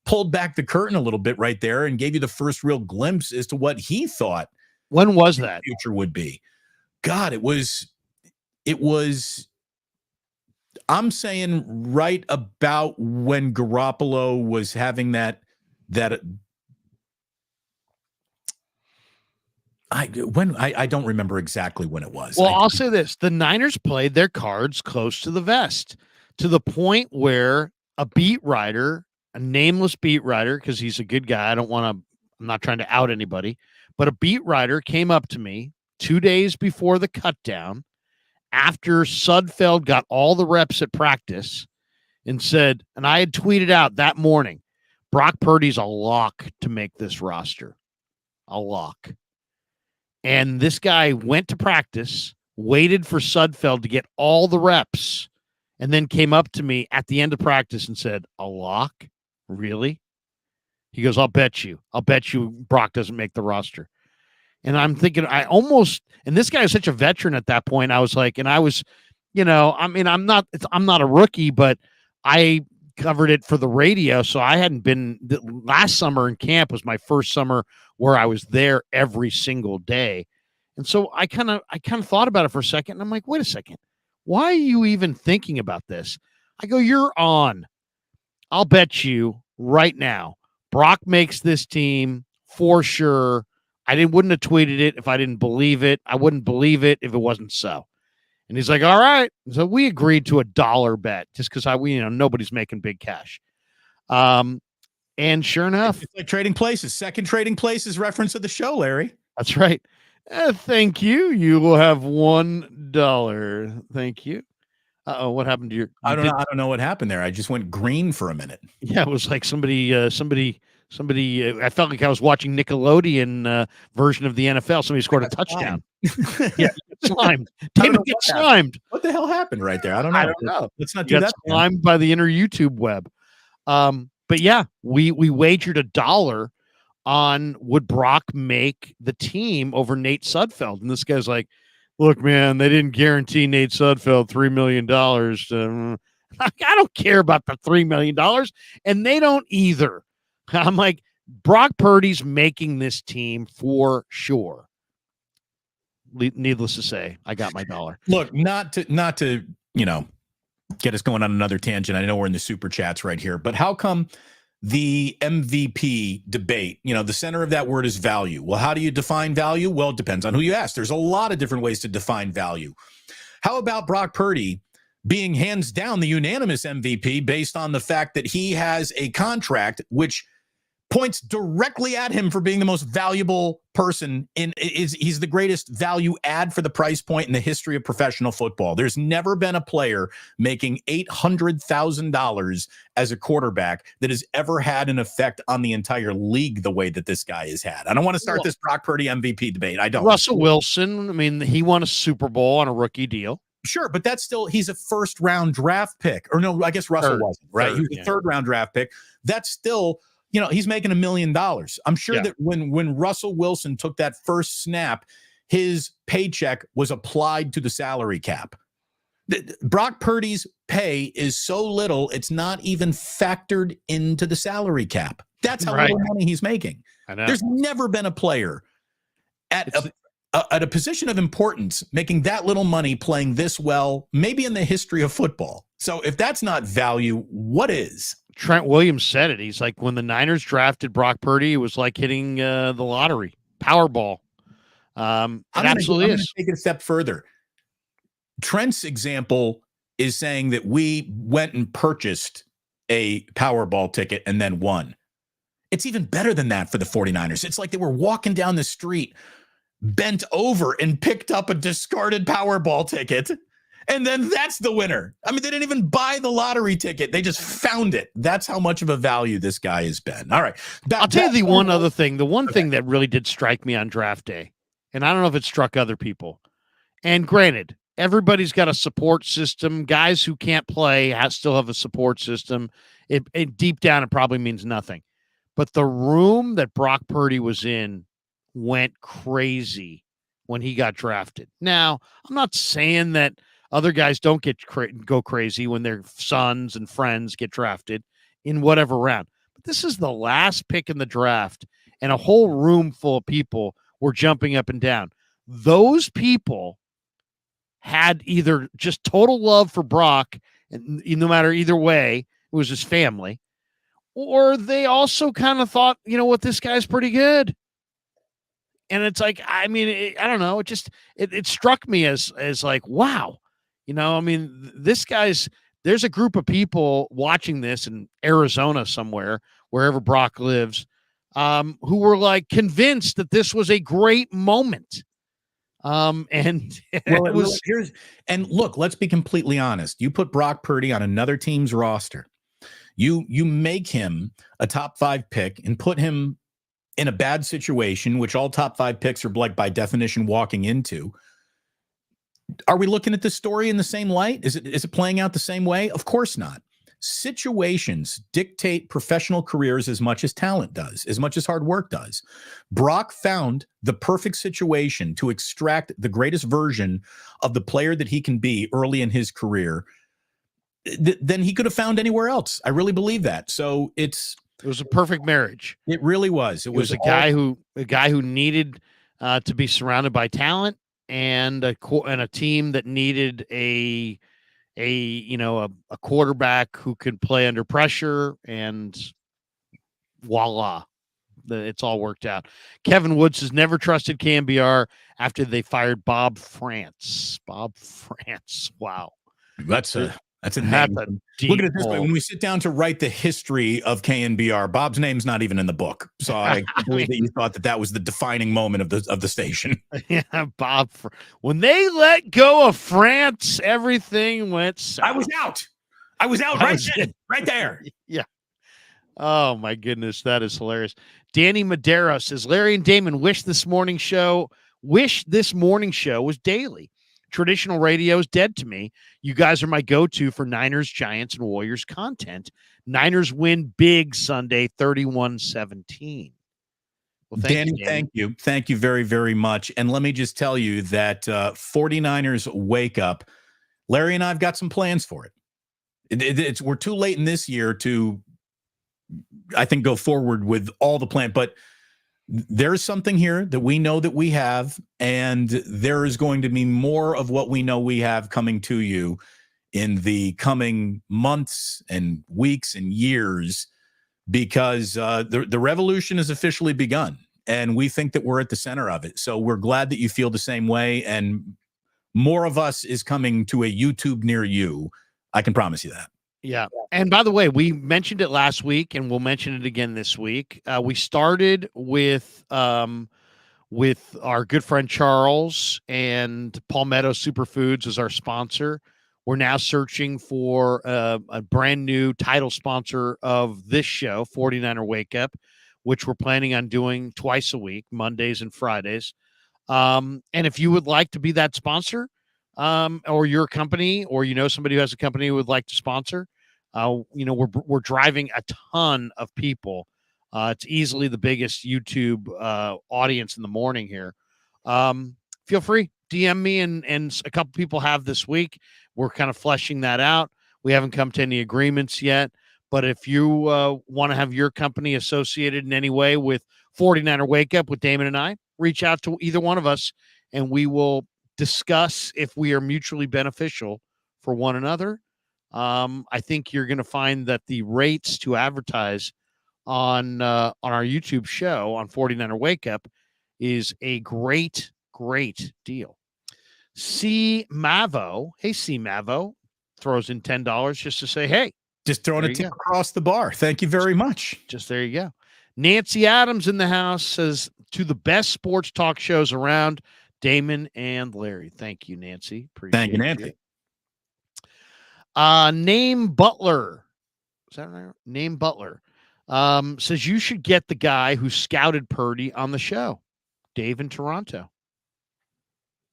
pulled back the curtain a little bit right there and gave you the first real glimpse as to what he thought. When was that? The future would be. God, it was, I'm saying right about when Garoppolo was having that I don't remember exactly when it was. Well, I'll say this. The Niners played their cards close to the vest, to the point where a beat writer, a nameless beat writer, because he's a good guy. I'm not trying to out anybody, but a beat writer came up to me 2 days before the cutdown, after Sudfeld got all the reps at practice, and said, and I had tweeted out that morning, Brock Purdy's a lock to make this roster. A lock. And this guy went to practice, waited for Sudfeld to get all the reps, and then came up to me at the end of practice and said, a lock? Really? He goes, I'll bet you Brock doesn't make the roster. And I'm thinking, and this guy is such a veteran at that point. I was like, and I was, I'm not a rookie, but I covered it for the radio. So I hadn't been, last summer in camp was my first summer where I was there every single day. And so I kind of thought about it for a second, and I'm like, wait a second, why are you even thinking about this? I go, you're on. I'll bet you right now, Brock makes this team for sure. Wouldn't have tweeted it if I didn't believe it. I wouldn't believe it if it wasn't so. And he's like, all right. So we agreed to $1 bet just because nobody's making big cash. And sure enough, it's like trading places. Second trading places reference of the show, Larry. That's right. Thank you. You will have $1. Thank you. Uh-oh, what happened to your? I don't know what happened there. I just went green for a minute. Yeah, it was like somebody. I felt like I was watching Nickelodeon version of the NFL. Somebody scored a touchdown. Yeah, slimed. Damon gets slimed. What the hell happened right there? I don't know. Let's not do that. Slimed by the inner YouTube web. But yeah, we wagered $1 on would Brock make the team over Nate Sudfeld, and this guy's like, "Look, man, they didn't guarantee Nate Sudfeld $3 million. I don't care about the $3 million, and they don't either." I'm like, Brock Purdy's making this team for sure. Needless to say, I got my $1. Look, not to get us going on another tangent. I know we're in the super chats right here, but how come the MVP debate, the center of that word is value? Well, how do you define value? Well, it depends on who you ask. There's a lot of different ways to define value. How about Brock Purdy being hands down the unanimous MVP based on the fact that he has a contract which points directly at him for being the most valuable person he's the greatest value add for the price point in the history of professional football. There's never been a player making $800,000 as a quarterback that has ever had an effect on the entire league the way that this guy has had. I don't want to start this Brock Purdy MVP debate. I don't. Russell Wilson, he won a Super Bowl on a rookie deal. Sure, but that's still, he's a first round draft pick. Or no, I guess Russell wasn't, right? He was a third round draft pick. That's still, he's making $1 million. I'm sure that when Russell Wilson took that first snap, his paycheck was applied to the salary cap. Brock Purdy's pay is so little, it's not even factored into the salary cap. That's how little money he's making. I know. There's never been a player at a position of importance making that little money playing this well, maybe in the history of football. So if that's not value, what is? Trent Williams said it. He's like, when the Niners drafted Brock Purdy, it was like hitting the lottery, Powerball. It absolutely is. I'm going to take it a step further. Trent's example is saying that we went and purchased a Powerball ticket and then won. It's even better than that for the 49ers. It's like they were walking down the street, bent over and picked up a discarded Powerball ticket. And then that's the winner. I mean, they didn't even buy the lottery ticket. They just found it. That's how much of a value this guy has been. All right. I'll tell you the one other thing. The one thing that really did strike me on draft day, and I don't know if it struck other people. And granted, everybody's got a support system. Guys who can't play still have a support system. It deep down, it probably means nothing. But the room that Brock Purdy was in went crazy when he got drafted. Now, I'm not saying that other guys don't go crazy when their sons and friends get drafted in whatever round. But this is the last pick in the draft, and a whole room full of people were jumping up and down. Those people had either just total love for Brock, and no matter either way, it was his family, or they also kind of thought, you know what, this guy's pretty good. And it's like, I mean, I don't know. It struck me as like, wow. You know, I mean, there's a group of people watching this in Arizona somewhere, wherever Brock lives, who were like convinced that this was a great moment. And well, it was and look, let's be completely honest. You put Brock Purdy on another team's roster. You make him a top 5 pick and put him in a bad situation, which all top 5 picks are like by definition walking into. Are we looking at this story in the same light? Is it playing out the same way? Of course not. Situations dictate professional careers as much as talent does, as much as hard work does. Brock found the perfect situation to extract the greatest version of the player that he can be early in his career than he could have found anywhere else. I really believe that. So it was a perfect marriage. It really was. It was a guy who needed to be surrounded by talent, and a team that needed a quarterback who could play under pressure, and voila, it's all worked out. Kevin Woods has never trusted KNBR after they fired Bob France. Bob France. Wow. That's a name. Look at it this way. When we sit down to write the history of KNBR, Bob's name's not even in the book. So I believe that you thought that was the defining moment of the station. Yeah, Bob. When they let go of France, everything went south. I was out right there. Yeah. Oh my goodness, that is hilarious. Danny Madera says, Larry and Damon wish this morning show was daily. Traditional radio is dead to me. You guys are my go-to for Niners, Giants, and Warriors content. Niners win big Sunday, 31-17. Well, Danny, thank you. Thank you very, very much. And let me just tell you that 49ers wake up. Larry and I have got some plans for it. We're too late in this year to, I think, go forward with all the plan. But there's something here that we know that we have, and there is going to be more of what we know we have coming to you in the coming months and weeks and years, because the revolution has officially begun, and we think that we're at the center of it. So we're glad that you feel the same way, and more of us is coming to a YouTube near you. I can promise you that. Yeah. And by the way, we mentioned it last week, and we'll mention it again this week. We started with our good friend Charles, and Palmetto Superfoods as our sponsor. We're now searching for a brand new title sponsor of this show, 49er Wake Up, which we're planning on doing twice a week, Mondays and Fridays. And if you would like to be that sponsor, or your company, or somebody who has a company who would like to sponsor, we're driving a ton of people. It's easily the biggest YouTube audience in the morning here. Feel free, DM me, and a couple people have this week. We're kind of fleshing that out. We haven't come to any agreements yet, but if you want to have your company associated in any way with 49er Wake Up with Damon and I, reach out to either one of us, and we will discuss if we are mutually beneficial for one another. I think you're going to find that the rates to advertise on our YouTube show on 49er Wake Up is a great deal. C Mavo, hey C Mavo, throws in $10 just to say, hey, just throwing a tip across the bar. Thank you very much. Just there you go. Nancy Adams in the house says, to the best sports talk shows around, Damon and Larry. Thank you, Nancy. Appreciate Thank you, Nancy. Name Butler. Is that right? Name Butler. Says you should get the guy who scouted Purdy on the show. Dave in Toronto.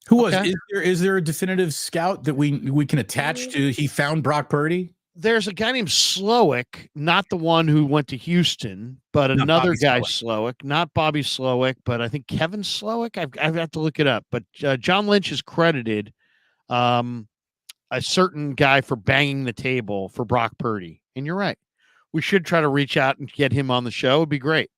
Who was? Okay. Is there a definitive scout that we can attach to? He found Brock Purdy. There's a guy named Slowick, not the one who went to Houston, but Not another Bobby guy, Slowick, not Bobby Slowick, but I think Kevin Slowick. I've got to look it up. But John Lynch is credited a certain guy for banging the table for Brock Purdy. And you're right. We should try to reach out and get him on the show. It'd be great.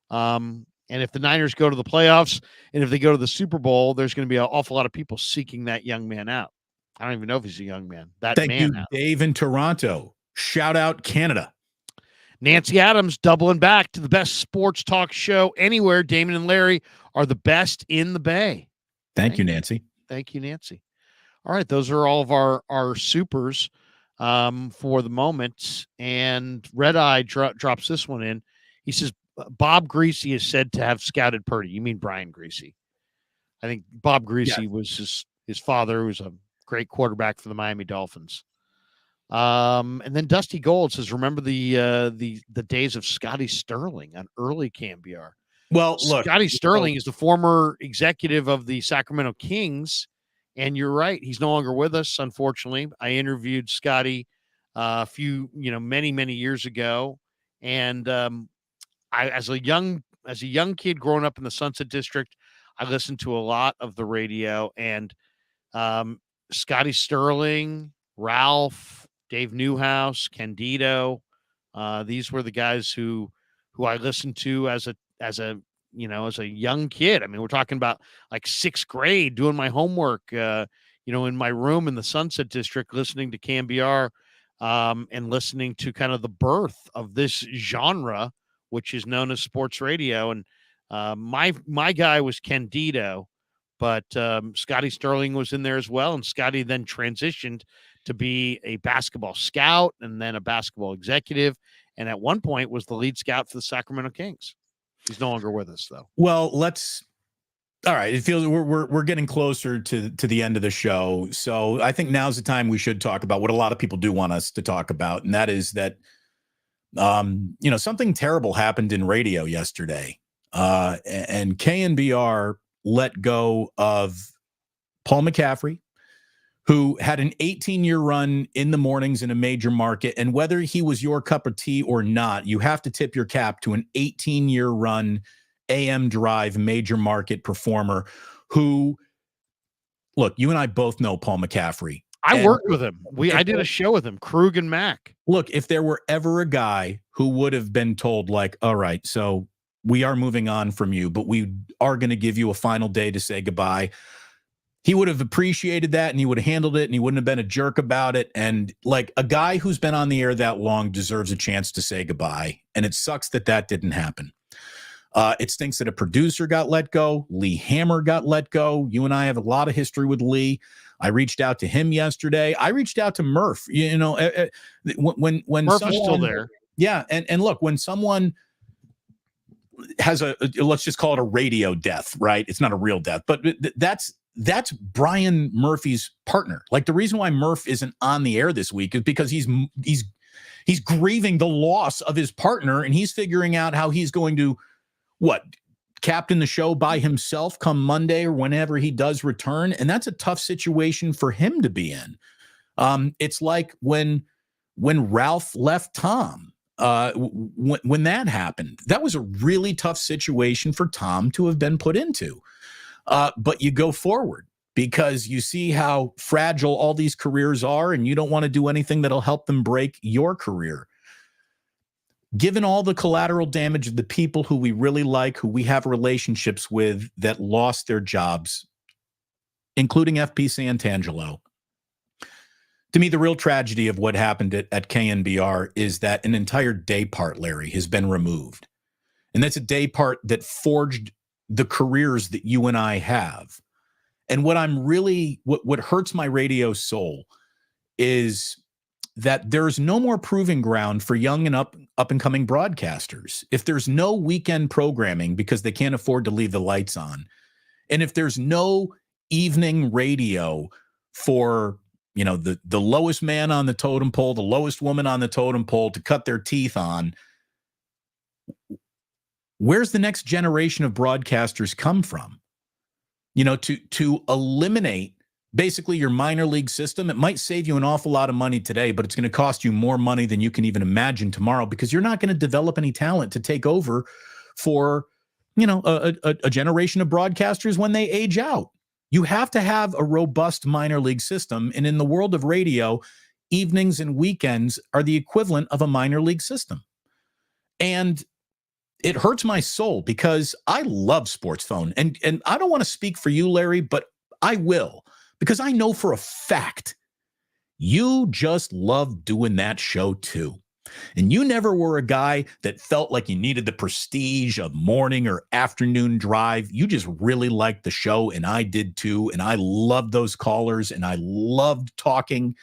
And if the Niners go to the playoffs and if they go to the Super Bowl, there's going to be an awful lot of people seeking that young man out. I don't even know if he's a young man. Thank you, Dave in Toronto. Shout out Canada. Nancy Adams doubling back to the best sports talk show anywhere. Damon and Larry are the best in the Bay. Thank you, Nancy. Thank you, Nancy. All right, those are all of our supers for the moment. And Red Eye drops this one in. He says, Bob Greasy is said to have scouted Purdy. You mean Brian Greasy? I think Bob Greasy was his father, who was a great quarterback for the Miami Dolphins. And then Dusty Gold says, remember the days of Scotty Sterling on early KMBR. Well, look, Scotty Sterling is the former executive of the Sacramento Kings. And you're right. He's no longer with us, unfortunately. I interviewed Scotty many, many years ago. And I, as a young kid growing up in the Sunset District, I listened to a lot of the radio, and Scotty Sterling, Ralph, Dave Newhouse, Candido, these were the guys who I listened to as a young kid. I mean, we're talking about like sixth grade, doing my homework, in my room in the Sunset District, listening to KMBR, and listening to kind of the birth of this genre, which is known as sports radio. And my guy was Candido, but Scotty Sterling was in there as well. And Scotty then transitioned to be a basketball scout and then a basketball executive. And at one point was the lead scout for the Sacramento Kings. He's no longer with us, though. Well, all right. It feels we're getting closer to the end of the show. So I think now's the time we should talk about what a lot of people do want us to talk about. And that is that, something terrible happened in radio yesterday. And KNBR let go of Paul McCaffrey, who had an 18-year run in the mornings in a major market. And whether he was your cup of tea or not, you have to tip your cap to an 18-year run AM drive major market performer who, look, you and I both know Paul McCaffrey. I worked with him. I did a show with him, Krug and Mac. Look, if there were ever a guy who would have been told, like, all right, so we are moving on from you, but we are going to give you a final day to say goodbye, he would have appreciated that, and he would have handled it, and he wouldn't have been a jerk about it. And like, a guy who's been on the air that long deserves a chance to say goodbye. And it sucks that didn't happen. It stinks that a producer got let go. Lee Hammer got let go. You and I have a lot of history with Lee. I reached out to him yesterday. I reached out to Murph. When Murph is still there. Yeah, and look, when someone has let's just call it a radio death, right? It's not a real death, but that's Brian Murphy's partner. Like, the reason why Murph isn't on the air this week is because he's grieving the loss of his partner, and he's figuring out how he's going to captain the show by himself come Monday or whenever he does return. And that's a tough situation for him to be in. It's like when Ralph left Tom, when that happened, that was a really tough situation for Tom to have been put into. But you go forward because you see how fragile all these careers are, and you don't want to do anything that'll help them break your career. Given all the collateral damage of the people who we really like, who we have relationships with, that lost their jobs, including FP Santangelo, to me, the real tragedy of what happened at KNBR is that an entire day part, Larry, has been removed. And that's a day part that forged the careers that you and I have. And what hurts my radio soul is that there's no more proving ground for young and up and coming broadcasters. If there's no weekend programming because they can't afford to leave the lights on, and if there's no evening radio for, the lowest man on the totem pole, the lowest woman on the totem pole to cut their teeth on, where's the next generation of broadcasters come from? To eliminate basically your minor league system, it might save you an awful lot of money today, but it's going to cost you more money than you can even imagine tomorrow, because you're not going to develop any talent to take over for, a generation of broadcasters when they age out. You have to have a robust minor league system. And in the world of radio, evenings and weekends are the equivalent of a minor league system. And it hurts my soul because I love Sports Phone. And I don't want to speak for you, Larry, but I will, because I know for a fact you just love doing that show too. And you never were a guy that felt like you needed the prestige of morning or afternoon drive. You just really liked the show, and I did too. And I loved those callers, and I loved talking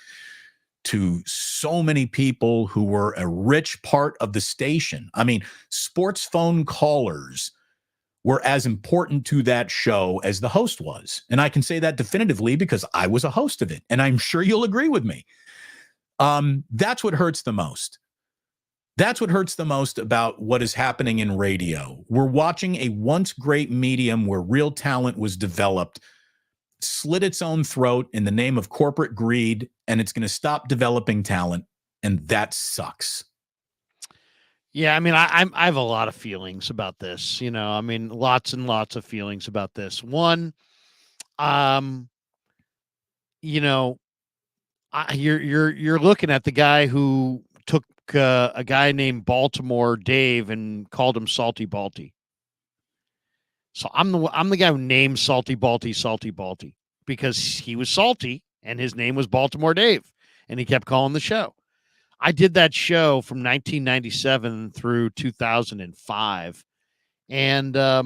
to so many people who were a rich part of the station. I mean, Sports Phone callers were as important to that show as the host was. And I can say that definitively because I was a host of it. And I'm sure you'll agree with me. That's what hurts the most. That's what hurts the most about what is happening in radio. We're watching a once great medium where real talent was developed slit its own throat in the name of corporate greed, and it's going to stop developing talent, and that sucks. Yeah, I mean, I have a lot of feelings about this. Lots and lots of feelings about this. One, you're looking at the guy who took a guy named Baltimore Dave and called him Salty Balty. So I'm the guy who named Salty Balty because he was salty and his name was Baltimore Dave, and he kept calling the show. I did that show from 1997 through 2005, and I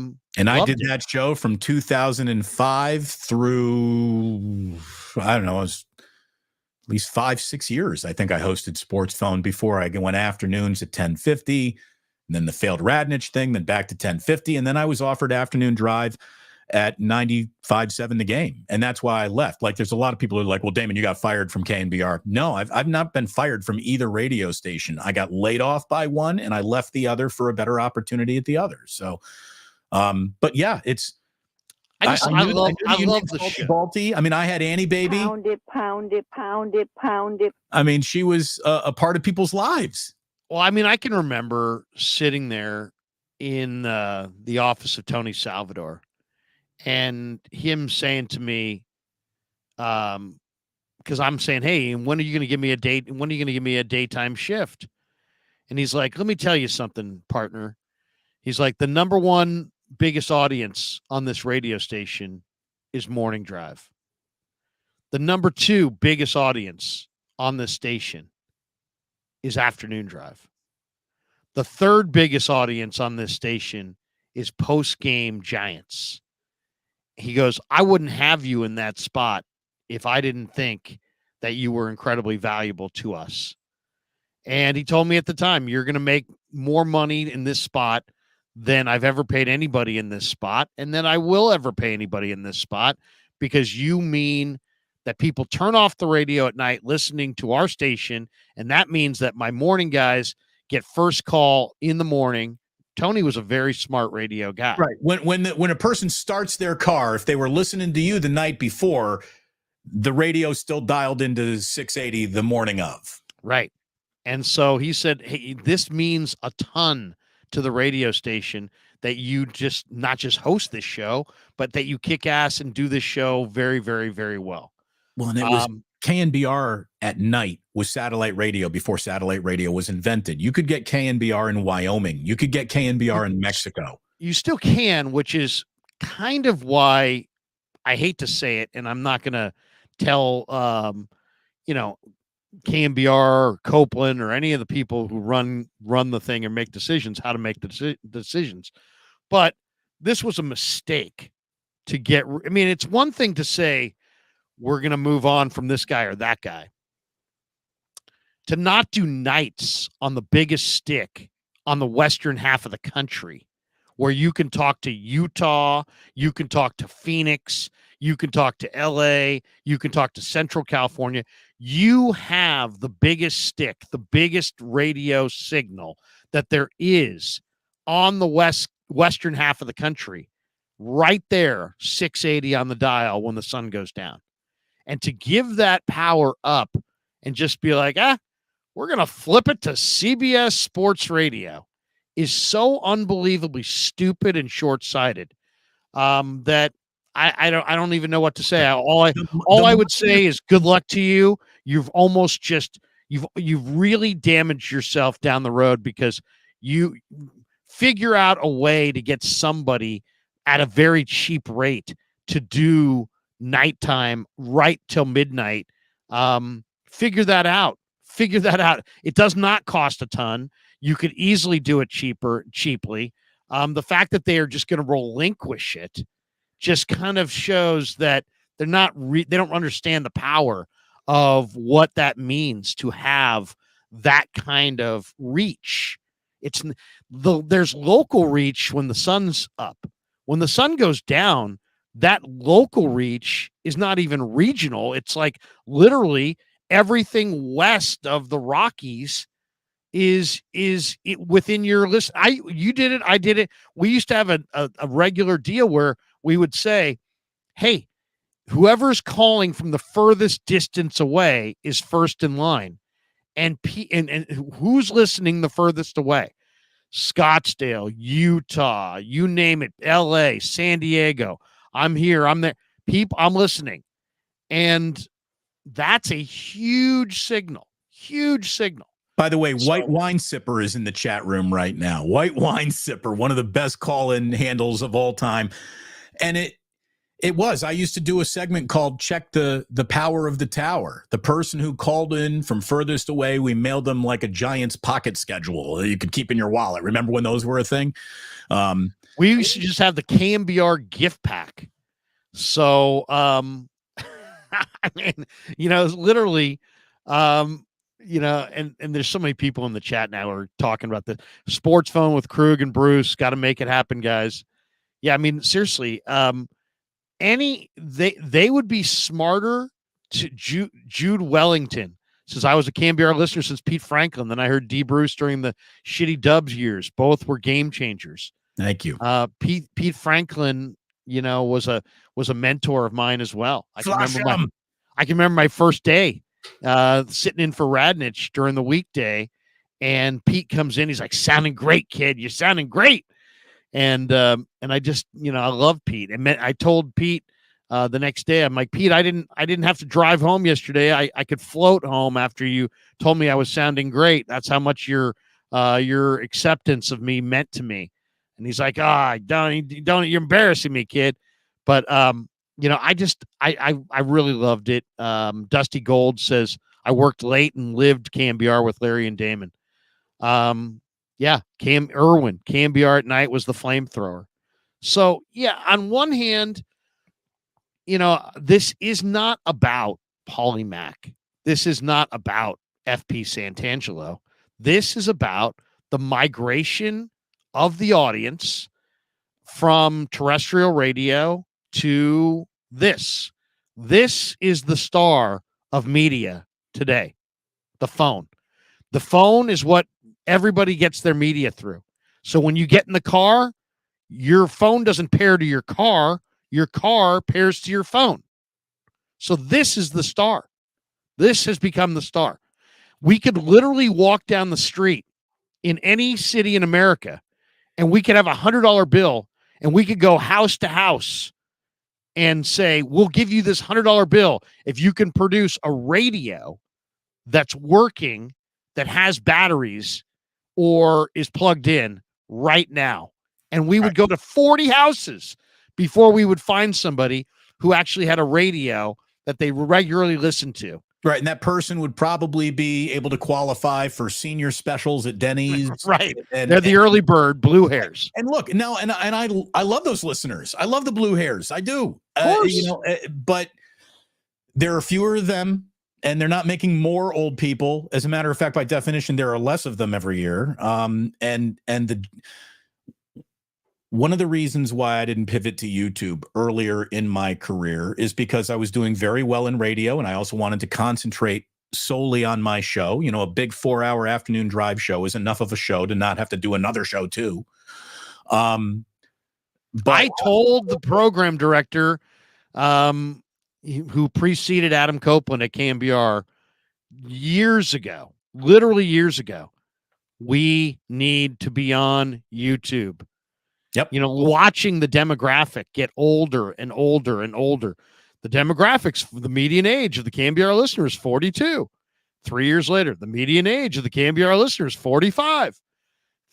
did that show from 2005 through, I don't know, it was at least 5-6 years. I think I hosted Sports Phone before I went afternoons at 10:50, and then the failed Radnich thing, then back to 10:50, and then I was offered afternoon drive at 95.7 The Game, and that's why I left. Like, there's a lot of people who are like, "Well, Damon, you got fired from KNBR." No, I've not been fired from either radio station. I got laid off by one, and I left the other for a better opportunity at the other. So, but yeah, it's. I love the show. Balti. I mean, I had Annie Baby. Pound it. I mean, she was a part of people's lives. Well, I mean, I can remember sitting there in the office of Tony Salvador and him saying to me, because I'm saying, "Hey, when are you going to give me a date? When are you going to give me a daytime shift?" And he's like, "Let me tell you something, partner." He's like, "The number one biggest audience on this radio station is morning drive. The number two biggest audience on this station is afternoon drive. The third biggest audience on this station is post-game Giants." He goes, "I wouldn't have you in that spot if I didn't think that you were incredibly valuable to us." And he told me at the time, "You're going to make more money in this spot than I've ever paid anybody in this spot, and then I will ever pay anybody in this spot, because you mean that people turn off the radio at night listening to our station, and that means that my morning guys get first call in the morning." Tony was a very smart radio guy. Right. When a person starts their car, if they were listening to you the night before, the radio still dialed into 680 the morning of. Right. And so he said, "Hey, this means a ton to the radio station that you just not just host this show, but that you kick ass and do this show very, very, very well." Well, and it was KNBR at night was satellite radio before satellite radio was invented. You could get KNBR in Wyoming. You could get KNBR in Mexico. You still can, which is kind of why I hate to say it, and I'm not going to tell, KNBR or Copeland or any of the people who run the thing and make decisions how to make the decisions. But this was a mistake to get. I mean, it's one thing to say we're going to move on from this guy or that guy. to not do nights on the biggest stick on the western half of the country, where you can talk to Utah, you can talk to Phoenix, you can talk to LA, you can talk to Central California. You have the biggest stick, the biggest radio signal that there is on the western half of the country, right there, 680 on the dial when the sun goes down. And to give that power up and just be like, we're going to flip it to CBS Sports Radio is so unbelievably stupid and short-sighted that I don't even know what to say. All I would say is good luck to you. You've almost just you've really damaged yourself down the road, because you figure out a way to get somebody at a very cheap rate to do nighttime right till midnight. Figure that out. It does not cost a ton. You could easily do it cheaply. The fact that they are just going to relinquish it just kind of shows that they're not they don't understand the power of what that means to have that kind of reach. There's local reach when the sun's up. When the sun goes down, that local reach is not even regional. It's like literally everything west of the Rockies is within your list. You did it. I did it. We used to have a regular deal where we would say, hey, whoever's calling from the furthest distance away is first in line. And who's listening the furthest away? Scottsdale, Utah, you name it, LA, San Diego. I'm here. I'm there. I'm listening. And that's a huge signal. Huge signal. By the way, White Wine Sipper is in the chat room right now. White Wine Sipper, one of the best call-in handles of all time. And I used to do a segment called Check the Power of the Tower. The person who called in from furthest away, we mailed them like a Giants pocket schedule you could keep in your wallet. Remember when those were a thing? We used to just have the KMBR gift pack. So, I mean, literally, and there's so many people in the chat now who are talking about the sports phone with Krug and Bruce. Got to make it happen, guys. Yeah, I mean, seriously, they would be smarter. To Jude Wellington says, I was a KMBR listener since Pete Franklin. Then I heard D. Bruce during the shitty Dubs years. Both were game changers. Thank you. Pete Franklin, was a mentor of mine as well. I can remember my first day sitting in for Radnich during the weekday, and Pete comes in. He's like, sounding great, kid. You're sounding great. And I just, I love Pete. And I told Pete the next day, I'm like, Pete, I didn't have to drive home yesterday. I could float home after you told me I was sounding great. That's how much your acceptance of me meant to me. And he's like, don't, you're embarrassing me, kid. But, I really loved it. Dusty Gold says, I worked late and lived KMBR with Larry and Damon. Cam Irwin, KMBR at night was the flamethrower. So, on one hand, this is not about Polymac. This is not about FP Santangelo. This is about the migration of the audience from terrestrial radio to this. This is the star of media today, the phone. The phone is what everybody gets their media through. So when you get in the car, your phone doesn't pair to your car pairs to your phone. So this is the star. This has become the star. We could literally walk down the street in any city in America, and we could have $100 bill, and we could go house to house and say, we'll give you this $100 bill if you can produce a radio that's working, that has batteries, or is plugged in right now. And we would go to 40 houses before we would find somebody who actually had a radio that they regularly listened to. Right. And that person would probably be able to qualify for senior specials at Denny's. Right. They're the early bird, blue hairs. And look, no, and I love those listeners. I love the blue hairs. I do. Of course. But there are fewer of them. and they're not making more old people. As a matter of fact, by definition, there are less of them every year. One of the reasons why I didn't pivot to YouTube earlier in my career is because I was doing very well in radio, and I also wanted to concentrate solely on my show. You know, a big 4-hour afternoon drive show is enough of a show to not have to do another show too. But I told the program director who preceded Adam Copeland at KMBR years ago, literally years ago, we need to be on YouTube. Yep. You know, watching the demographic get older and older and older. The demographics, the median age of the KMBR listeners, 42. 3 years later, the median age of the KMBR listeners, 45.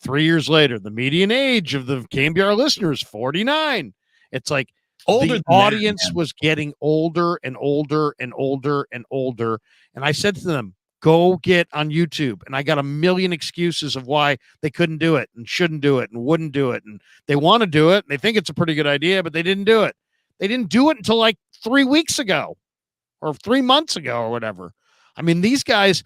3 years later, the median age of the KMBR listeners, 49. It's like older the audience was getting older and older and older and older. And I said to them, go get on YouTube. And I got a million excuses of why they couldn't do it and shouldn't do it and wouldn't do it. And they want to do it. And they think it's a pretty good idea, but they didn't do it. They didn't do it until like 3 weeks ago or 3 months ago or whatever. I mean, these guys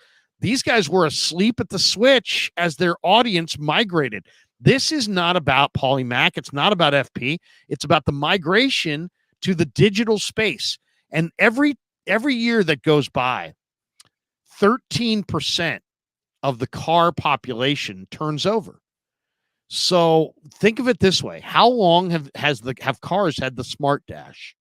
were asleep at the switch as their audience migrated. This is not about Paulie Mack. It's not about FP. It's about the migration to the digital space. And every year that goes by, 13% of the car population turns over. So think of it this way. How long have cars had the smart dash?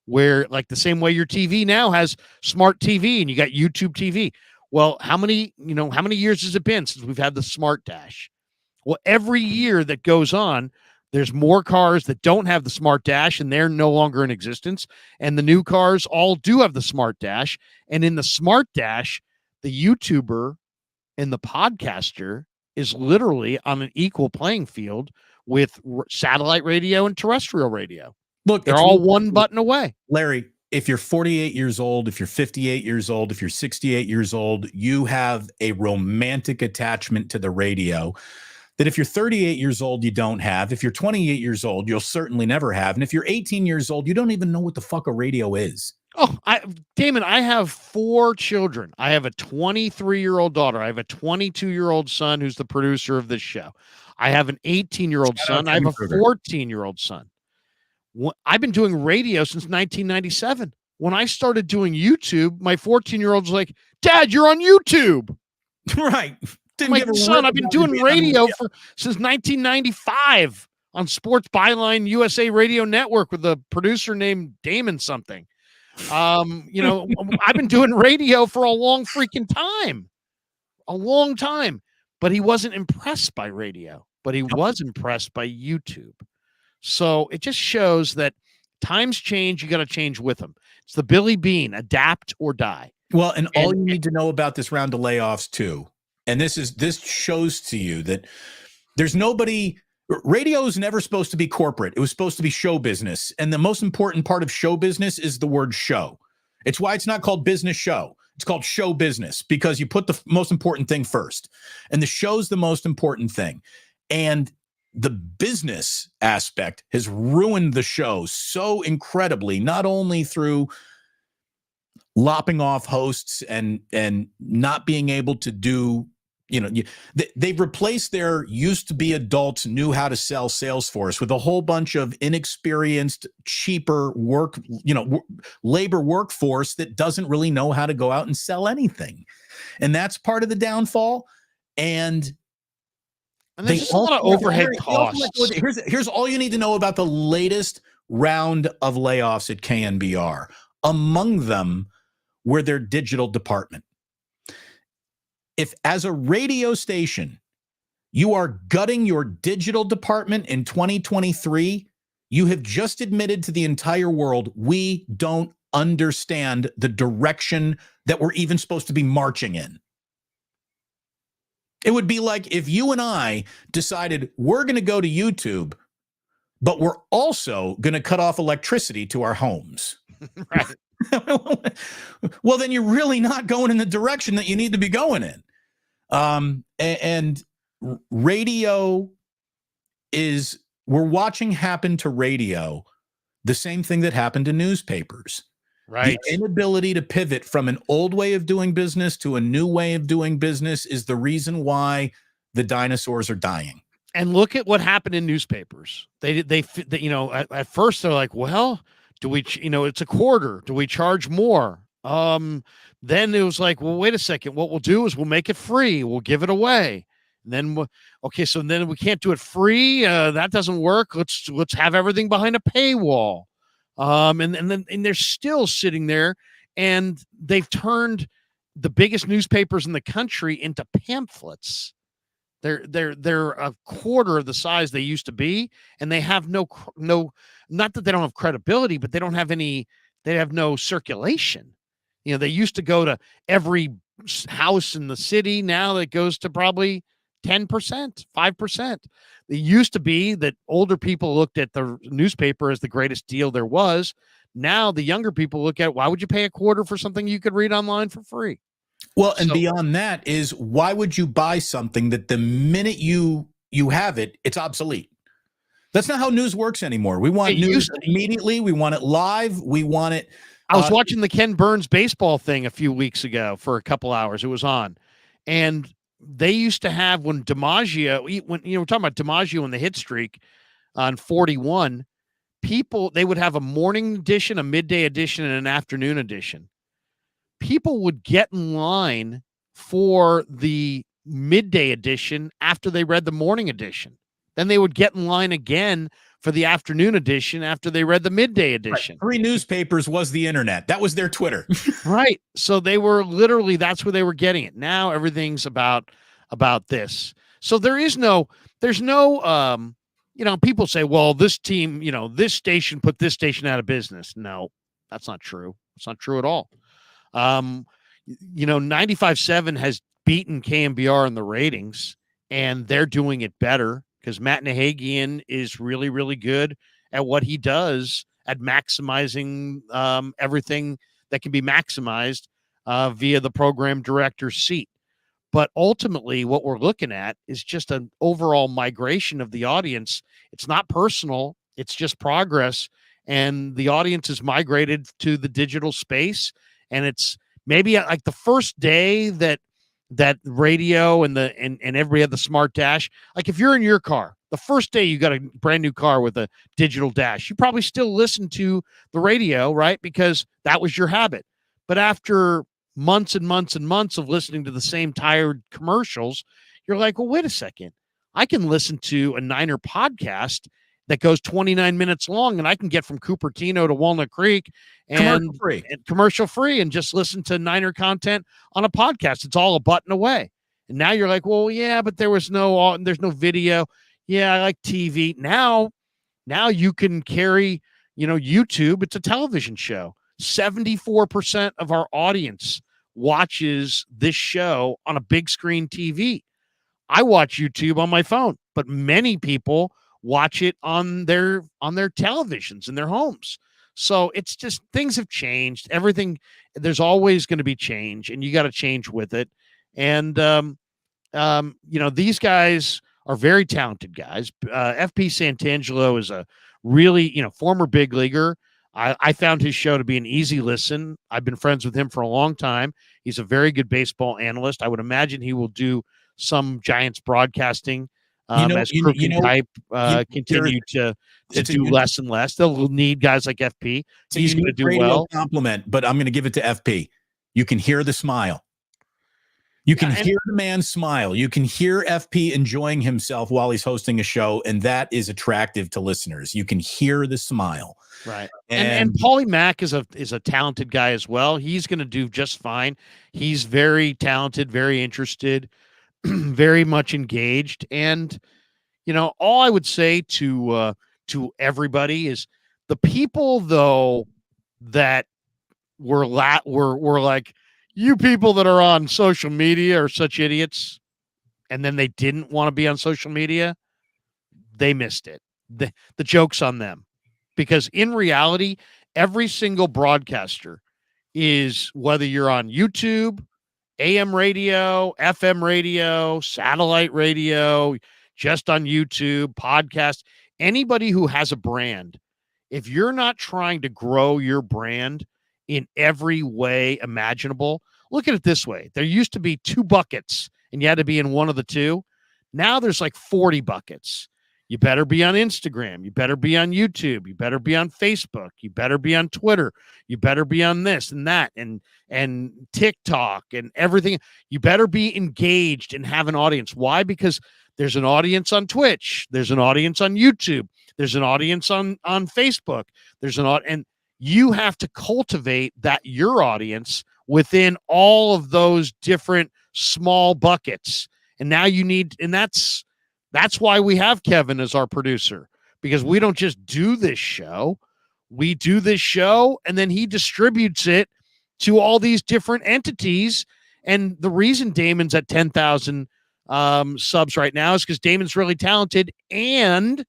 Where, like, the same way your TV now has smart TV and you got YouTube TV. Well, how many years has it been since we've had the smart dash? Well, every year that goes on, there's more cars that don't have the smart dash and they're no longer in existence. And the new cars all do have the smart dash. And in the smart dash, the YouTuber and the podcaster is literally on an equal playing field with satellite radio and terrestrial radio. Look, they're all one button away. Larry, if you're 48 years old, if you're 58 years old, if you're 68 years old, you have a romantic attachment to the radio that if you're 38 years old, you don't have. If you're 28 years old, you'll certainly never have. And if you're 18 years old, you don't even know what the fuck a radio is. Oh, Damon, I have 4 children. I have a 23-year-old daughter. I have a 22-year-old son who's the producer of this show. I have an 18-year-old son. I have a 14-year-old son. I've been doing radio since 1997. When I started doing YouTube, my 14-year-old's like, Dad, you're on YouTube. Right. Son, I've been doing radio since 1995 on Sports Byline USA Radio Network with a producer named Damon something. I've been doing radio for a long freaking time. A long time. But he wasn't impressed by radio, but he was impressed by YouTube. So it just shows that times change. You got to change with them. It's the Billy Bean, adapt or die. Well, and all you need to know about this round of layoffs too, and this shows to you that there's nobody. Radio is never supposed to be corporate. It was supposed to be show business. And the most important part of show business is the word show. It's why it's not called business show. It's called show business because you put the most important thing first. And the show's the most important thing. And the business aspect has ruined the show so incredibly, not only through lopping off hosts and not being able to do, they've replaced their used to be adults knew how to sell Salesforce with a whole bunch of inexperienced, cheaper labor workforce that doesn't really know how to go out and sell anything. And that's part of the downfall. And there's just a lot of overhead costs. Here's all you need to know about the latest round of layoffs at KNBR. Among them were their digital department. If as a radio station, you are gutting your digital department in 2023, you have just admitted to the entire world, we don't understand the direction that we're even supposed to be marching in. It would be like if you and I decided we're going to go to YouTube, but we're also going to cut off electricity to our homes. Right. Well, then you're really not going in the direction that you need to be going in. And radio we're watching happen to radio the same thing that happened to newspapers. Right. The inability to pivot from an old way of doing business to a new way of doing business is the reason why the dinosaurs are dying. And look at what happened in newspapers. They at first they're like, well, do we, it's a quarter. Do we charge more? Then it was like, well, wait a second. What we'll do is we'll make it free. We'll give it away. And then, okay, so then we can't do it free. That doesn't work. Let's have everything behind a paywall. And they're still sitting there, and they've turned the biggest newspapers in the country into pamphlets. They're a quarter of the size they used to be, and they have no, not that they don't have credibility, but they have no circulation. They used to go to every house in the city. Now it goes to probably 10%, 5%. It used to be that older people looked at the newspaper as the greatest deal there was. Now the younger people look at, why would you pay a quarter for something you could read online for free? Well, and beyond that is, why would you buy something that the minute you have it, it's obsolete? That's not how news works anymore. We want news immediately. We want it live. We want it. I was watching the Ken Burns baseball thing a few weeks ago for a couple hours. It was on. And they used to have, when DiMaggio, we're talking about DiMaggio and the hit streak on 41, they would have a morning edition, a midday edition, and an afternoon edition. People would get in line for the midday edition after they read the morning edition. Then they would get in line again for the afternoon edition after they read the midday edition. Right. 3 newspapers was the internet. That was their Twitter. Right. So they were literally, that's where they were getting it. Now everything's about this. So there's no, people say, well, this team, this station put this station out of business. No, that's not true. It's not true at all. 95.7 has beaten KMBR in the ratings, and they're doing it better because Matt Nahagian is really, really good at what he does at maximizing everything that can be maximized via the program director's seat. But ultimately, what we're looking at is just an overall migration of the audience. It's not personal. It's just progress. And the audience is migrated to the digital space. And it's maybe like the first day that radio and every other smart dash, like if you're in your car, the first day you got a brand new car with a digital dash, you probably still listen to the radio, right? Because that was your habit. But after months and months and months of listening to the same tired commercials, you're like, well, wait a second. I can listen to a Niner podcast that goes 29 minutes long, and I can get from Cupertino to Walnut Creek and commercial free and just listen to Niner content on a podcast. It's all a button away. And now you're like, well, yeah, but there's no video. Yeah, I like TV. Now you can carry, YouTube. It's a television show. 74% of our audience watches this show on a big screen TV. I watch YouTube on my phone, but many people watch it on their televisions in their homes. So it's just, things have changed. Everything, there's always going to be change, and you got to change with it. And these guys are very talented guys. FP Santangelo is a really, former big leaguer. I found his show to be an easy listen. I've been friends with him for a long time. He's a very good baseball analyst. I would imagine he will do some Giants broadcasting as Crook and Type continue to do less and less. They'll need guys like FP. He's going to do well. Compliment, but I'm going to give it to FP. You can hear the smile. You can hear the man smile. You can hear FP enjoying himself while he's hosting a show, and that is attractive to listeners. You can hear the smile. Right. And Paulie Mack is a talented guy as well. He's going to do just fine. He's very talented, very interested, very much engaged. And, all I would say to everybody is the people, though, that were like, you people that are on social media are such idiots, and then they didn't want to be on social media, they missed it. The joke's on them. Because in reality, every single broadcaster is, whether you're on YouTube, AM radio, FM radio, satellite radio, just on YouTube, podcast, anybody who has a brand, if you're not trying to grow your brand in every way imaginable. Look at it this way. There used to be 2 buckets and you had to be in one of the 2. Now there's like 40 buckets. You better be on Instagram. You better be on YouTube. You better be on Facebook. You better be on Twitter. You better be on this and that and TikTok and everything. You better be engaged and have an audience. Why? Because there's an audience on Twitch. There's an audience on YouTube. There's an audience on Facebook. There's an audience, and you have to cultivate that your audience within all of those different small buckets. And now you need, and that's why we have Kevin as our producer, because we don't just do this show. We do this show and then he distributes it to all these different entities. And the reason Damon's at 10,000 subs right now is because Damon's really talented and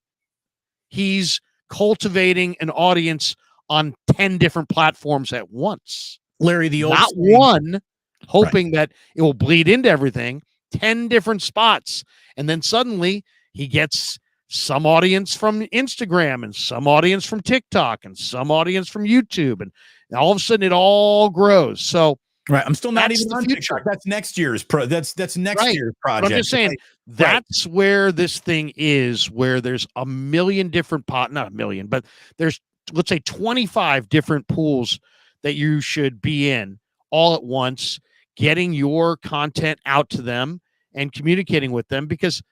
he's cultivating an audience on 10 different platforms at once. Larry, the old not saying, one, hoping that it will bleed into everything, 10 different spots. And then suddenly he gets some audience from Instagram and some audience from TikTok and some audience from YouTube. And all of a sudden it all grows. So right. I'm still not that's even the on future. TikTok. That's next year's that's next Right. year's But project. I'm just saying Right. that's where this thing is, where there's a million different not a million, but there's, let's say 25 different pools that you should be in all at once, getting your content out to them and communicating with them, because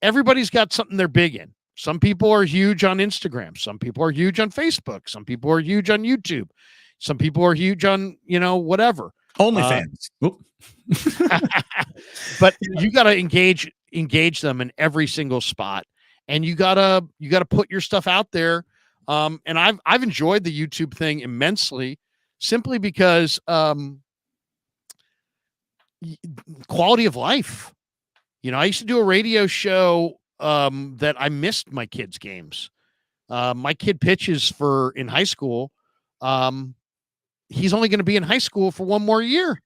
everybody's got something they're big in. Some people are huge on Instagram. Some people are huge on Facebook. Some people are huge on YouTube. Some people are huge on, whatever. OnlyFans. But you got to engage them in every single spot, and you gotta put your stuff out there. And I've enjoyed the YouTube thing immensely, simply because quality of life. I used to do a radio show that I missed my kids' games. My kid pitches in high school. He's only going to be in high school for one more year.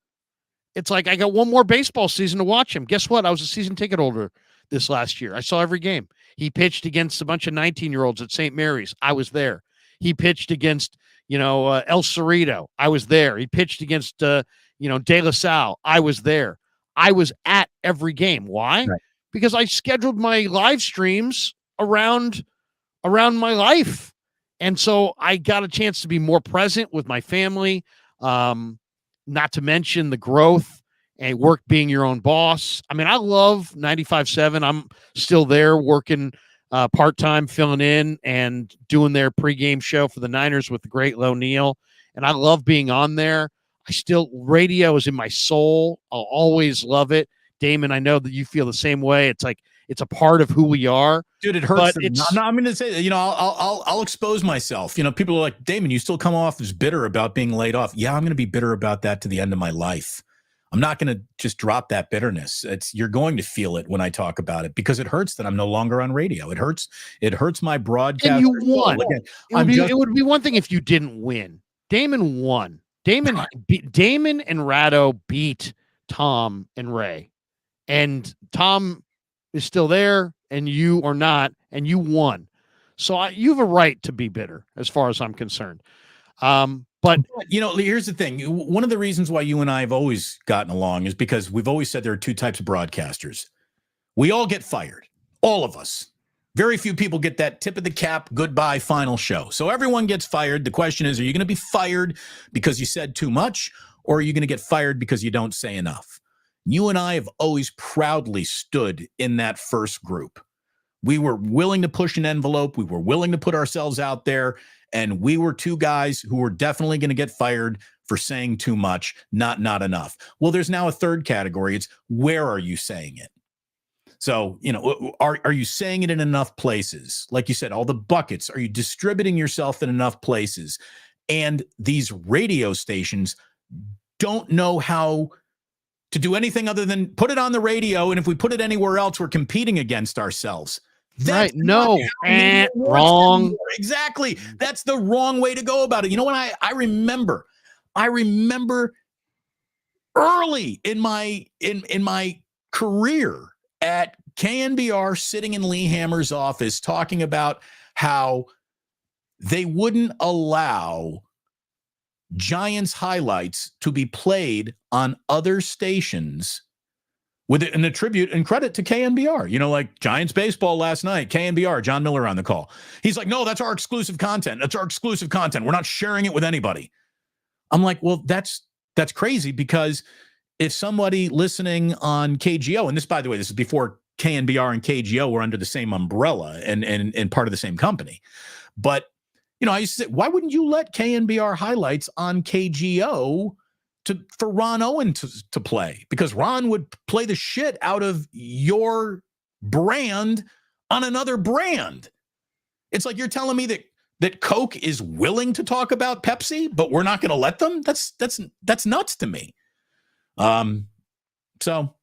It's like I got one more baseball season to watch him. Guess what? I was a season ticket holder this last year. I saw every game. He pitched against a bunch of 19-year-olds at St. Mary's. I was there. He pitched against, El Cerrito. I was there. He pitched against, De La Salle. I was there. I was at every game. Why? Right. Because I scheduled my live streams around my life. And so I got a chance to be more present with my family. Not to mention the growth and work being your own boss. I mean, I love 95.7. I'm still there working part-time, filling in and doing their pregame show for the Niners with the great Lo Neal. And I love being on there. Radio is in my soul. I'll always love it. Damon, I know that you feel the same way. It's like, it's a part of who we are. Dude, it hurts. No, I'm going to say, I'll expose myself. People are like, Damon, you still come off as bitter about being laid off. Yeah, I'm going to be bitter about that to the end of my life. I'm not going to just drop that bitterness. You're going to feel it when I talk about it, because it hurts that I'm no longer on radio. It hurts my broadcast. And you won. It would be one thing if you didn't win. Damon won. Damon and Rado beat Tom and Ray, and Tom is still there and you are not, and you won. So you have a right to be bitter as far as I'm concerned. But here's the thing. One of the reasons why you and I have always gotten along is because we've always said there are 2 types of broadcasters. We all get fired. All of us. Very few people get that tip of the cap, goodbye, final show. So everyone gets fired. The question is, are you going to be fired because you said too much, or are you going to get fired because you don't say enough? You and I have always proudly stood in that first group. We were willing to push an envelope. We were willing to put ourselves out there. And we were 2 guys who were definitely going to get fired for saying too much, not enough. Well, there's now a third category. It's, where are you saying it? So, are you saying it in enough places? Like you said, all the buckets. Are you distributing yourself in enough places? And these radio stations don't know how to do anything other than put it on the radio. And if we put it anywhere else, we're competing against ourselves. That's right. No, wrong. Exactly. That's the wrong way to go about it. You know what? I remember early in my career at KNBR, sitting in Lee Hammer's office, talking about how they wouldn't allow Giants highlights to be played on other stations with an attribute and credit to KNBR. You know, like Giants baseball last night, KNBR, John Miller on the call. He's like, no, that's our exclusive content. That's our exclusive content. We're not sharing it with anybody. I'm like, well, that's crazy, because if somebody listening on KGO, and this, by the way, this is before KNBR and KGO were under the same umbrella and part of the same company. But, you know, I used to say, why wouldn't you let KNBR highlights on KGO for Ron Owen to play? Because Ron would play the shit out of your brand on another brand. It's like you're telling me that Coke is willing to talk about Pepsi, but we're not going to let them? That's nuts to me. So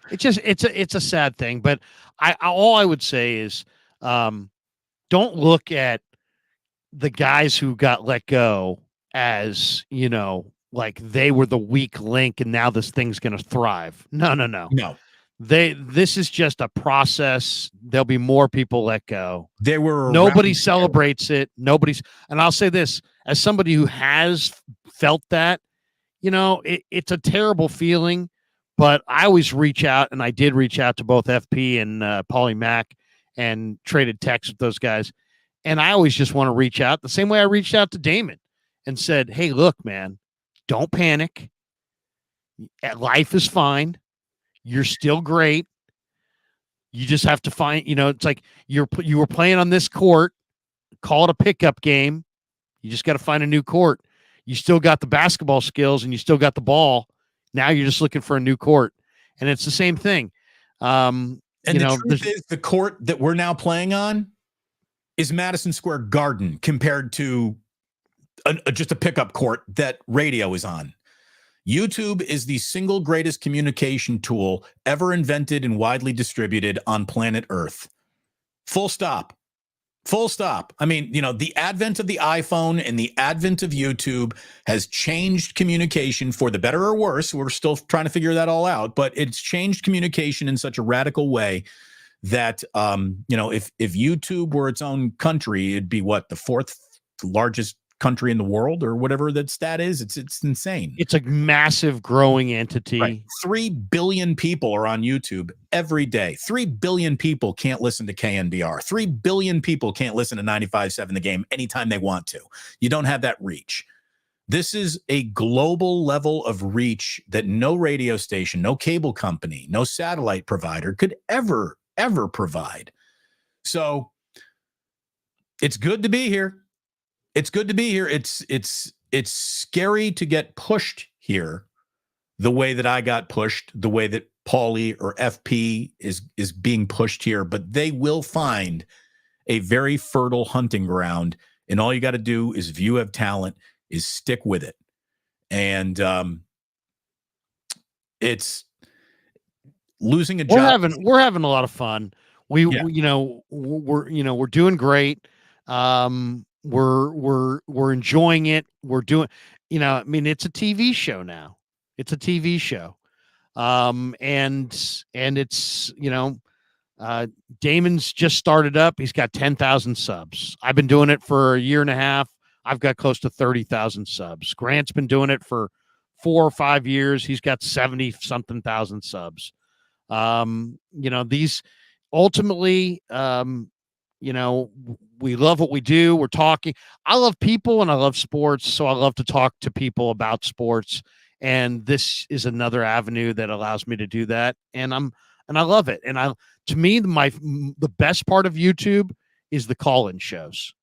it's a sad thing, but all I would say is, don't look at the guys who got let go as, you know, like they were the weak link and now this thing's going to thrive. No. This is just a process. There'll be more people let go. Nobody celebrates it. And I'll say this, as somebody who has felt that, you know, it's a terrible feeling, but I always reach out, and I did reach out to both FP and Paulie Mack and traded texts with those guys. And I always just want to reach out the same way I reached out to Damon and said, hey, look, man, don't panic. Life is fine. You're still great. You just have to find, you know, it's like you were playing on this court, call it a pickup game. You just got to find a new court. You still got the basketball skills and you still got the ball. Now you're just looking for a new court. And it's the same thing. And the truth is, the court that we're now playing on is Madison Square Garden compared to just a pickup court that radio is on. YouTube is the single greatest communication tool ever invented and widely distributed on planet Earth. Full stop. Full stop. I mean, you know, the advent of the iPhone and the advent of YouTube has changed communication for the better or worse. We're still trying to figure that all out, but it's changed communication in such a radical way that, you know, if YouTube were its own country, it'd be what, the fourth largest country in the world or whatever that stat is. It's insane. It's a massive growing entity. Right. 3 billion people are on YouTube every day. 3 billion people can't listen to KNBR. 3 billion people can't listen to 95.7 The Game anytime they want to. You don't have that reach. This is a global level of reach that no radio station, no cable company, no satellite provider could ever provide. So it's good to be here. It's good to be here. It's scary to get pushed here the way that I got pushed, the way that Paulie or FP is being pushed here, but they will find a very fertile hunting ground. And all you got to do is, if you have talent, is stick with it. And it's losing a job. We're having a lot of fun. We're doing great. We're enjoying it. We're doing, you know, I mean, it's a TV show now. It's a TV show. And it's, you know, Damon's just started up. He's got 10,000 subs. I've been doing it for a year and a half. I've got close to 30,000 subs. Grant's been doing it for 4 or 5 years. He's got 70 something thousand subs. You know, these ultimately, you know, we love what we do. We're talking. I love people and I love sports. So I love to talk to people about sports. And this is another avenue that allows me to do that. And I love it. And to me, the best part of YouTube is the call-in shows.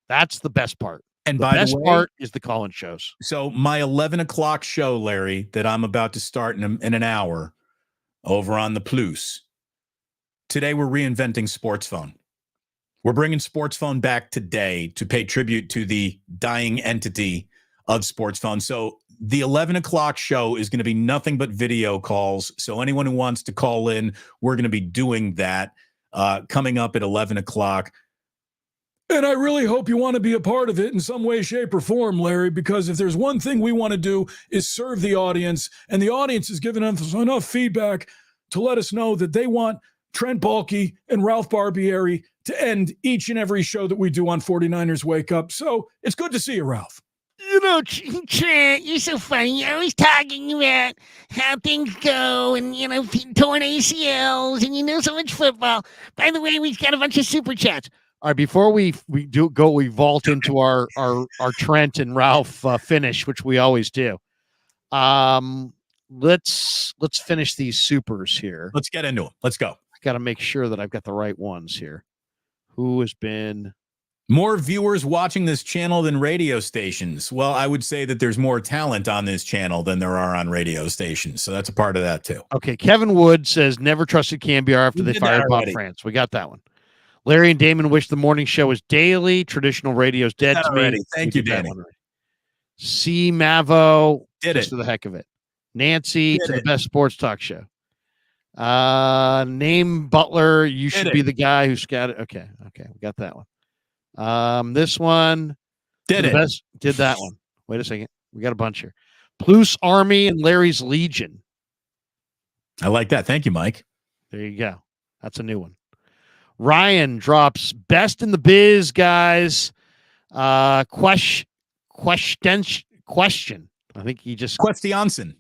That's the best part. And the best part is the call-in shows. So my 11 o'clock show, Larry, that I'm about to start in an hour over on the Plus. Today, we're reinventing Sports Phone. We're bringing Sports Phone back today to pay tribute to the dying entity of Sports Phone. So the 11 o'clock show is going to be nothing but video calls. So anyone who wants to call in, we're going to be doing that coming up at 11 o'clock. And I really hope you want to be a part of it in some way, shape, or form, Larry, because if there's one thing we want to do is serve the audience, and the audience has given us enough feedback to let us know that they want Trent Baalke and Ralph Barbieri to end each and every show that we do on 49ers Wake Up. So it's good to see you, Ralph. Trent, you're so funny. You're always talking about how things go and, torn ACLs and, so much football. By the way, we've got a bunch of super chats. All right, before we vault into our Trent and Ralph finish, which we always do. Let's finish these supers here. Let's get into them. Let's go. I got to make sure that I've got the right ones here. Who has been more viewers watching this channel than radio stations? Well, I would say that there's more talent on this channel than there are on radio stations. So that's a part of that too. Okay. Kevin Wood says never trusted Cambiar after they fired Bob France. We got that one. Larry and Damon wish the morning show was daily. Traditional radio's dead to me. Thank you, Danny. C. Mavo did it for the heck of it. Nancy to the best sports talk show. Name Butler. You should be the guy who scouted. Okay. We got that one. This one did that one. Wait a second. We got a bunch here. Plus Army and Larry's Legion. I like that. Thank you, Mike. There you go. That's a new one. Ryan drops best in the biz, guys. Question. I think he just Questionson.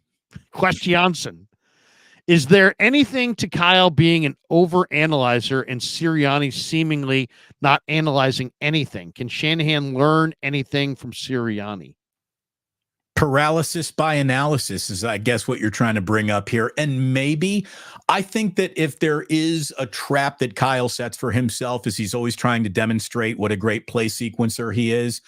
Is there anything to Kyle being an over-analyzer and Sirianni seemingly not analyzing anything? Can Shanahan learn anything from Sirianni? Paralysis by analysis is, I guess, what you're trying to bring up here. And maybe I think that if there is a trap that Kyle sets for himself, is he's always trying to demonstrate what a great play sequencer he is,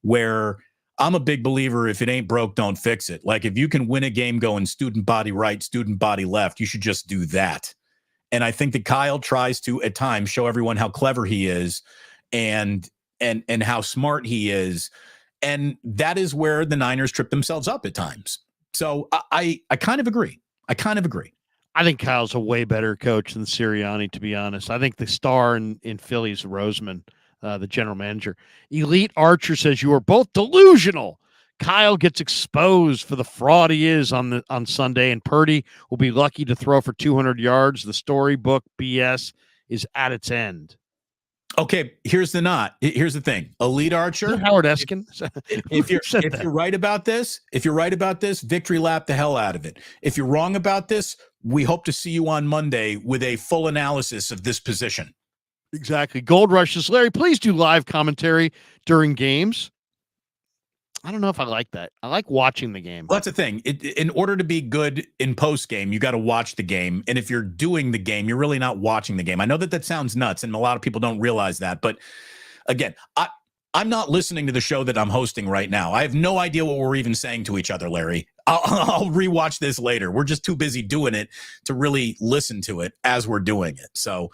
where I'm a big believer, if it ain't broke, don't fix it. Like if you can win a game going student body right, student body left, you should just do that. And I think that Kyle tries to at times show everyone how clever he is and how smart he is. And that is where the Niners trip themselves up at times. So I kind of agree. I think Kyle's a way better coach than Sirianni, to be honest. I think the star in Philly's Roseman, the general manager. Elite Archer says you are both delusional. Kyle gets exposed for the fraud he is on Sunday, and Purdy will be lucky to throw for 200 yards. The storybook BS is at its end. Okay, here's the thing. Elite Archer, Howard Eskin. If you're right about this, victory lap the hell out of it. If you're wrong about this, we hope to see you on Monday with a full analysis of this position. Exactly. Gold Rush says, Larry, please do live commentary during games. I don't know if I like that. I like watching the game. Well, that's the thing. In order to be good in post game, you got to watch the game. And if you're doing the game, you're really not watching the game. I know that sounds nuts, and a lot of people don't realize that. But again, I'm not listening to the show that I'm hosting right now. I have no idea what we're even saying to each other, Larry. I'll rewatch this later. We're just too busy doing it to really listen to it as we're doing it. So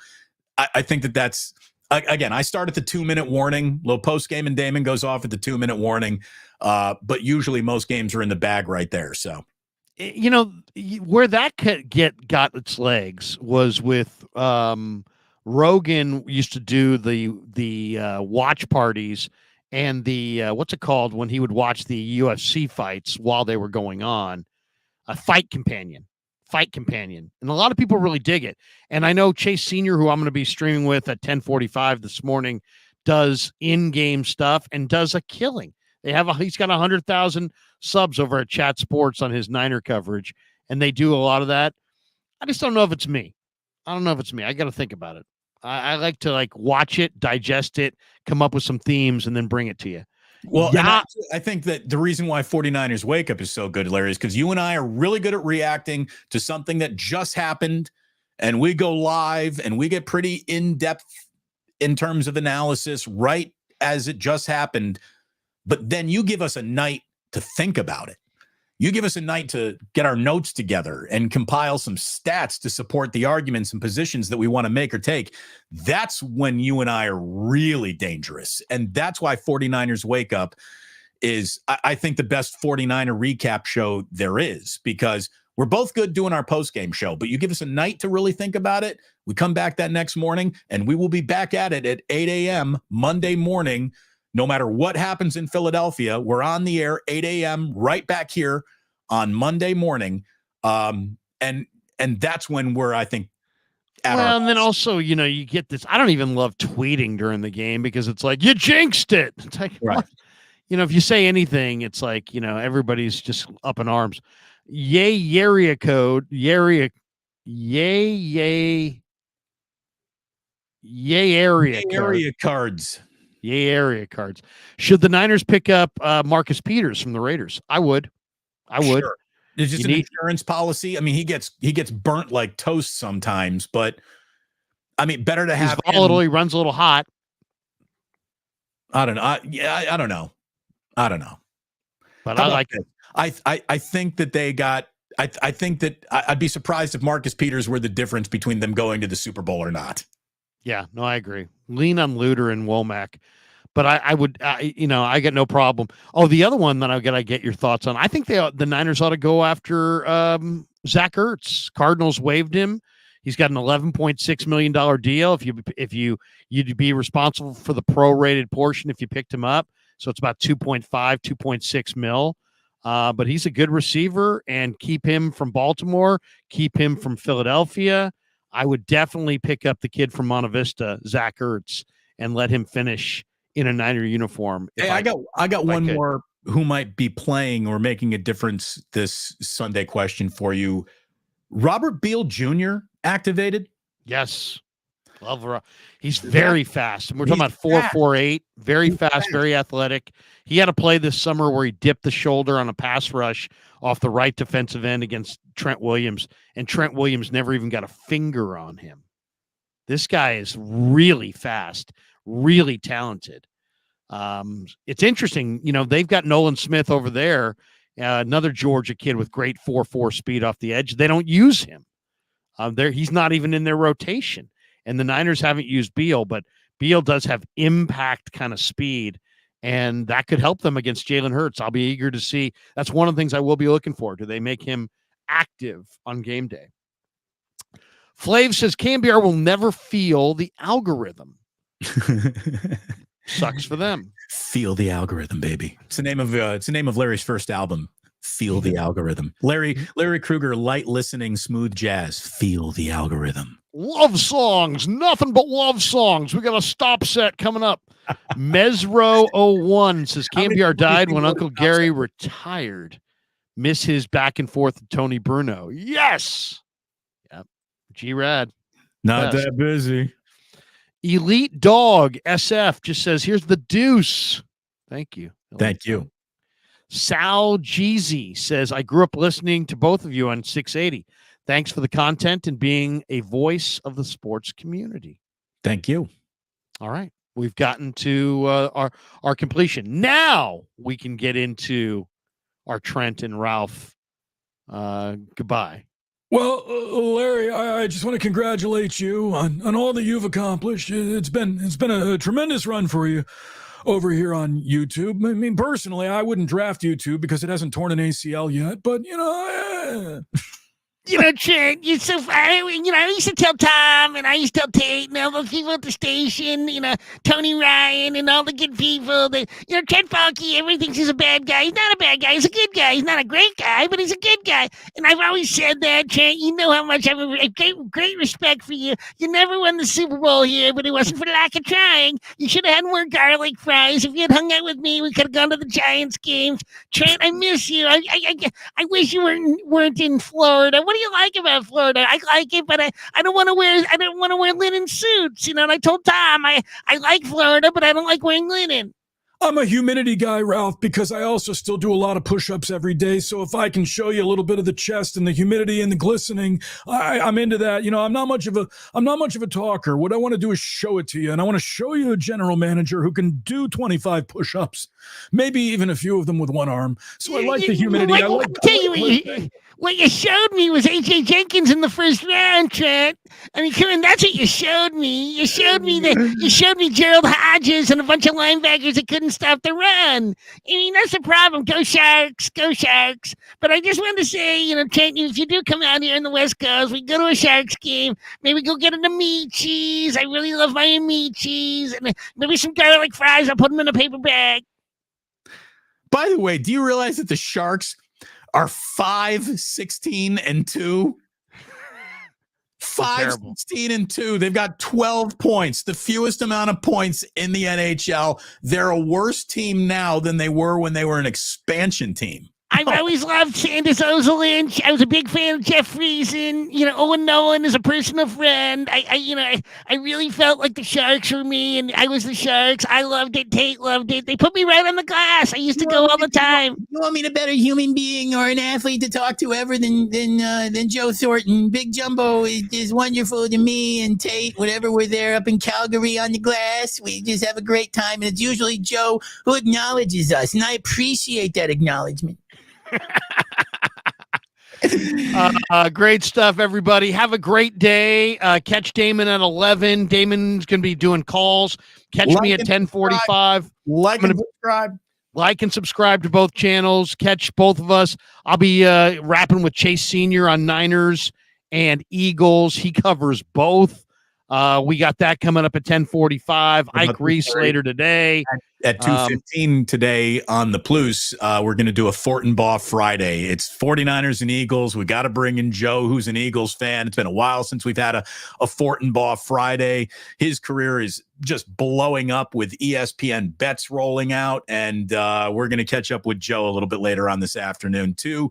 I think that's, again, I start at the 2-minute warning. Little post game and Damon goes off at the 2-minute warning. But usually most games are in the bag right there. So, where that got its legs was with Rogan used to do the watch parties and the what's it called when he would watch the UFC fights while they were going on, a fight companion. And a lot of people really dig it. And I know Chase Sr., who I'm going to be streaming with at 10:45 this morning, does in-game stuff and does a killing. He's got 100,000 subs over at Chat Sports on his Niner coverage, and they do a lot of that. I just don't know if it's me. I got to think about it. I like to watch it, digest it, come up with some themes, and then bring it to you. Well, yeah. I think that the reason why 49ers Wake Up is so good, Larry, is because you and I are really good at reacting to something that just happened, and we go live, and we get pretty in-depth in terms of analysis right as it just happened. But then you give us a night to think about it. You give us a night to get our notes together and compile some stats to support the arguments and positions that we want to make or take. That's when you and I are really dangerous. And that's why 49ers Wake Up is, I think, the best 49er recap show there is, because we're both good doing our post-game show, but you give us a night to really think about it. We come back that next morning, and we will be back at it at 8 a.m. Monday morning. No matter what happens in Philadelphia, we're on the air 8 a.m. right back here on Monday morning. And that's when we're, I think, and then also, you get this. I don't even love tweeting during the game because it's like, you jinxed it. It's like, right. if you say anything, it's like, everybody's just up in arms. Yay area code. Yay area Area cards. Yay area cards. Should the Niners pick up Marcus Peters from the Raiders? I would. Sure. It's just insurance policy. I mean, he gets burnt like toast sometimes, but I mean, better to have he's volatile. He runs a little hot. I don't know. I don't know. But I like it. I think that they got. I think that I'd be surprised if Marcus Peters were the difference between them going to the Super Bowl or not. Yeah, no, I agree. Lean on Luter and Womack. But I would, I got no problem. Oh, the other one that I got to get your thoughts on. I think the Niners ought to go after Zach Ertz. Cardinals waived him. He's got an $11.6 million deal. You'd be responsible for the prorated portion if you picked him up. So it's about 2.6 mil. But he's a good receiver, and keep him from Baltimore, keep him from Philadelphia. I would definitely pick up the kid from Monte Vista, Zach Ertz, and let him finish in a Niner uniform. Hey, I got one more who might be playing or making a difference this Sunday question for you. Robert Beal Jr. activated? Yes. Love. He's very fast. And we're talking about 4.48, very fast, very athletic. He had a play this summer where he dipped the shoulder on a pass rush off the right defensive end against Trent Williams, and Trent Williams never even got a finger on him. This guy is really fast, really talented. It's interesting. They've got Nolan Smith over there, another Georgia kid with great 4.4 speed off the edge. They don't use him. He's not even in their rotation. And the Niners haven't used Beal, but Beal does have impact kind of speed, and that could help them against Jalen Hurts. I'll be eager to see. That's one of the things I will be looking for. Do they make him active on game day? Flav says KMBR will never feel the algorithm. Sucks for them. Feel the algorithm, baby. It's the name of Larry's first album. Feel the algorithm. Larry Krueger, light listening, smooth jazz. Feel the algorithm. Love songs, nothing but love songs. We got a stop set coming up. Mesro01 says KMBR died when Uncle Gary retired. Miss his back and forth with Tony Bruno. Yes. Yep. G-Rad. Not that busy. Elite Dog SF just says, here's the deuce. Thank you. Thank you. Sal Jeezy says, I grew up listening to both of you on 680. Thanks for the content and being a voice of the sports community. Thank you. All right. We've gotten to our completion. Now we can get into our Trent and Ralph goodbye. Well, Larry, I just want to congratulate you on all that you've accomplished. It's been a tremendous run for you over here on YouTube. I mean, personally, I wouldn't draft YouTube because it hasn't torn an ACL yet, but Trent, you're so funny. I used to tell Tom and I used to tell Tate and all those people at the station, Tony Ryan and all the good people that, Trent Falke, everyone thinks he's a bad guy. He's not a bad guy. He's a good guy. He's not a great guy, but he's a good guy. And I've always said that, Trent. You know how much I have a great respect for you. You never won the Super Bowl here, but it wasn't for lack of trying. You should have had more garlic fries. If you had hung out with me, we could have gone to the Giants games. Trent, I miss you. I wish you weren't in Florida. What do you like about Florida? I like it, but I don't want to wear linen suits. And I told Tom I like Florida, but I don't like wearing linen. I'm a humidity guy, Ralph, because I also still do a lot of push-ups every day. So if I can show you a little bit of the chest and the humidity and the glistening, I'm into that. I'm not much of a talker. What I want to do is show it to you, and I want to show you a general manager who can do 25 push-ups, maybe even a few of them with one arm. So I like the humidity. What you showed me was A.J. Jenkins in the first round, Trent. I mean, come on, that's what you showed me. You showed me Gerald Hodges and a bunch of linebackers that couldn't stop the run. I mean, that's the problem. Go Sharks, go Sharks. But I just wanted to say, Trent, if you do come out here in the West Coast, we go to a Sharks game. Maybe go get an Amicis. I really love my Amicis. And maybe some garlic fries. I'll put them in a paper bag. By the way, do you realize that the Sharks are 5-16-2? terrible. 5-16-2. They've got 12 points, the fewest amount of points in the NHL. They're a worse team now than they were when they were an expansion team. I've always loved Sanders Ozolinch. I was a big fan of Jeff Friesen. Owen Nolan is a personal friend. I really felt like the Sharks were me, and I was the Sharks. I loved it. Tate loved it. They put me right on the glass. I used to go all the time. You want me a better human being or an athlete to talk to ever than Joe Thornton? Big Jumbo is wonderful to me, and Tate, whenever we're there up in Calgary on the glass, we just have a great time. And it's usually Joe who acknowledges us, and I appreciate that acknowledgement. Great stuff, everybody. Have a great day. Catch Damon at 11. Damon's going to be doing calls. Catch me at 10:45. Like and subscribe. Like and subscribe to both channels. Catch both of us. I'll be rapping with Chase Sr. on Niners and Eagles. He covers both. We got that coming up at 10:45. Ike Reese later today. At 2:15 today on the Plus, we're going to do a Fortinbaugh Friday. It's 49ers and Eagles. We got to bring in Joe, who's an Eagles fan. It's been a while since we've had a Fortinbaugh Friday. His career is just blowing up with ESPN bets rolling out, and we're going to catch up with Joe a little bit later on this afternoon, too.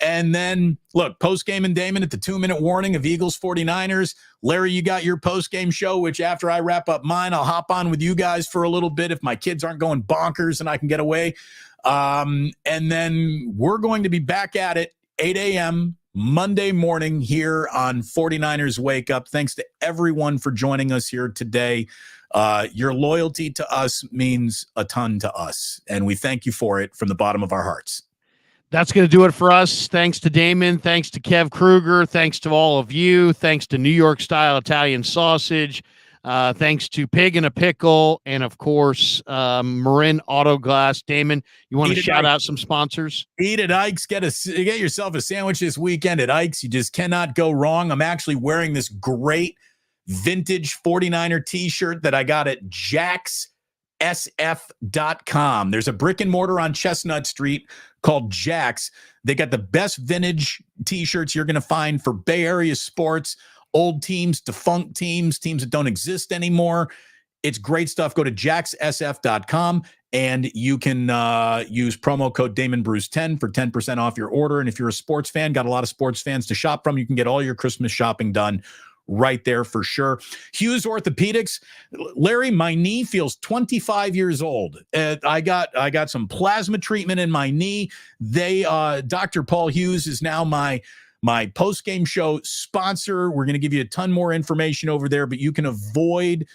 And then, look, post-game and Damon at the 2-minute warning of Eagles 49ers. Larry, you got your post-game show, which after I wrap up mine, I'll hop on with you guys for a little bit if my kids aren't going bonkers and I can get away. And then we're going to be back at it 8 a.m. Monday morning here on 49ers Wake Up. Thanks to everyone for joining us here today. Your loyalty to us means a ton to us, and we thank you for it from the bottom of our hearts. That's going to do it for us. Thanks to Damon. Thanks to Kev Kruger. Thanks to all of you. Thanks to New York Style Italian Sausage. Thanks to Pig in a Pickle. And, of course, Marin Auto Glass. Damon, you want to shout out some sponsors? Eat at Ike's. Get yourself a sandwich this weekend at Ike's. You just cannot go wrong. I'm actually wearing this great vintage 49er t-shirt that I got at jacksf.com. There's a brick and mortar on Chestnut Street called Jack's. They got the best vintage t-shirts you're going to find for Bay Area sports, old teams, defunct teams that don't exist anymore. It's great stuff. Go to jacksf.com and you can use promo code DamonBruce10 for 10% off your order. And if you're a sports fan, got a lot of sports fans to shop from, you can get all your Christmas shopping done right there for sure. Hughes Orthopedics. Larry, my knee feels 25 years old. I got some plasma treatment in my knee. Dr. Paul Hughes is now my post-game show sponsor. We're going to give you a ton more information over there, but you can avoid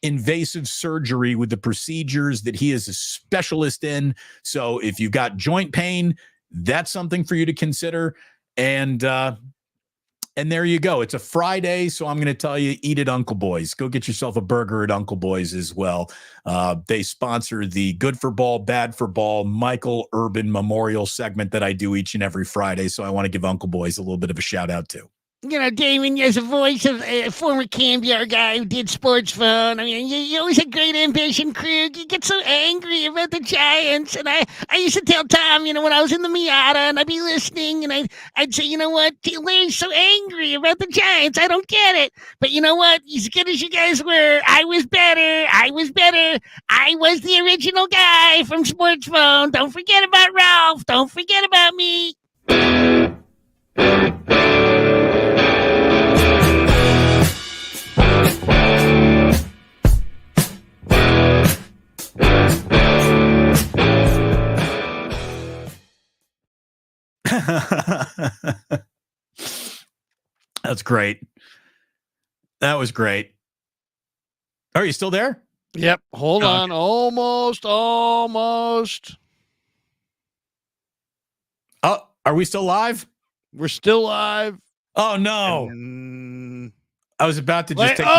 invasive surgery with the procedures that he is a specialist in. So if you've got joint pain, that's something for you to consider. And there you go. It's a Friday, so I'm going to tell you, eat at Uncle Boy's. Go get yourself a burger at Uncle Boy's as well. They sponsor the Good for Ball, Bad for Ball, Michael Urban Memorial segment that I do each and every Friday, so I want to give Uncle Boy's a little bit of a shout-out too. Damon, as a voice of a former Cambiar guy who did sports phone, I mean, you always had great ambition, Krug. You get so angry about the Giants. And I used to tell Tom, when I was in the Miata and I'd be listening and I'd say, you know what, Larry's so angry about the Giants. I don't get it. But you know what? As good as you guys were, I was better. I was the original guy from sports phone. Don't forget about Ralph. Don't forget about me. That's great. That was great. Are you still there? Yep. Hold on. Almost. Oh, are we still live? We're still live. Oh no. I was about to just take my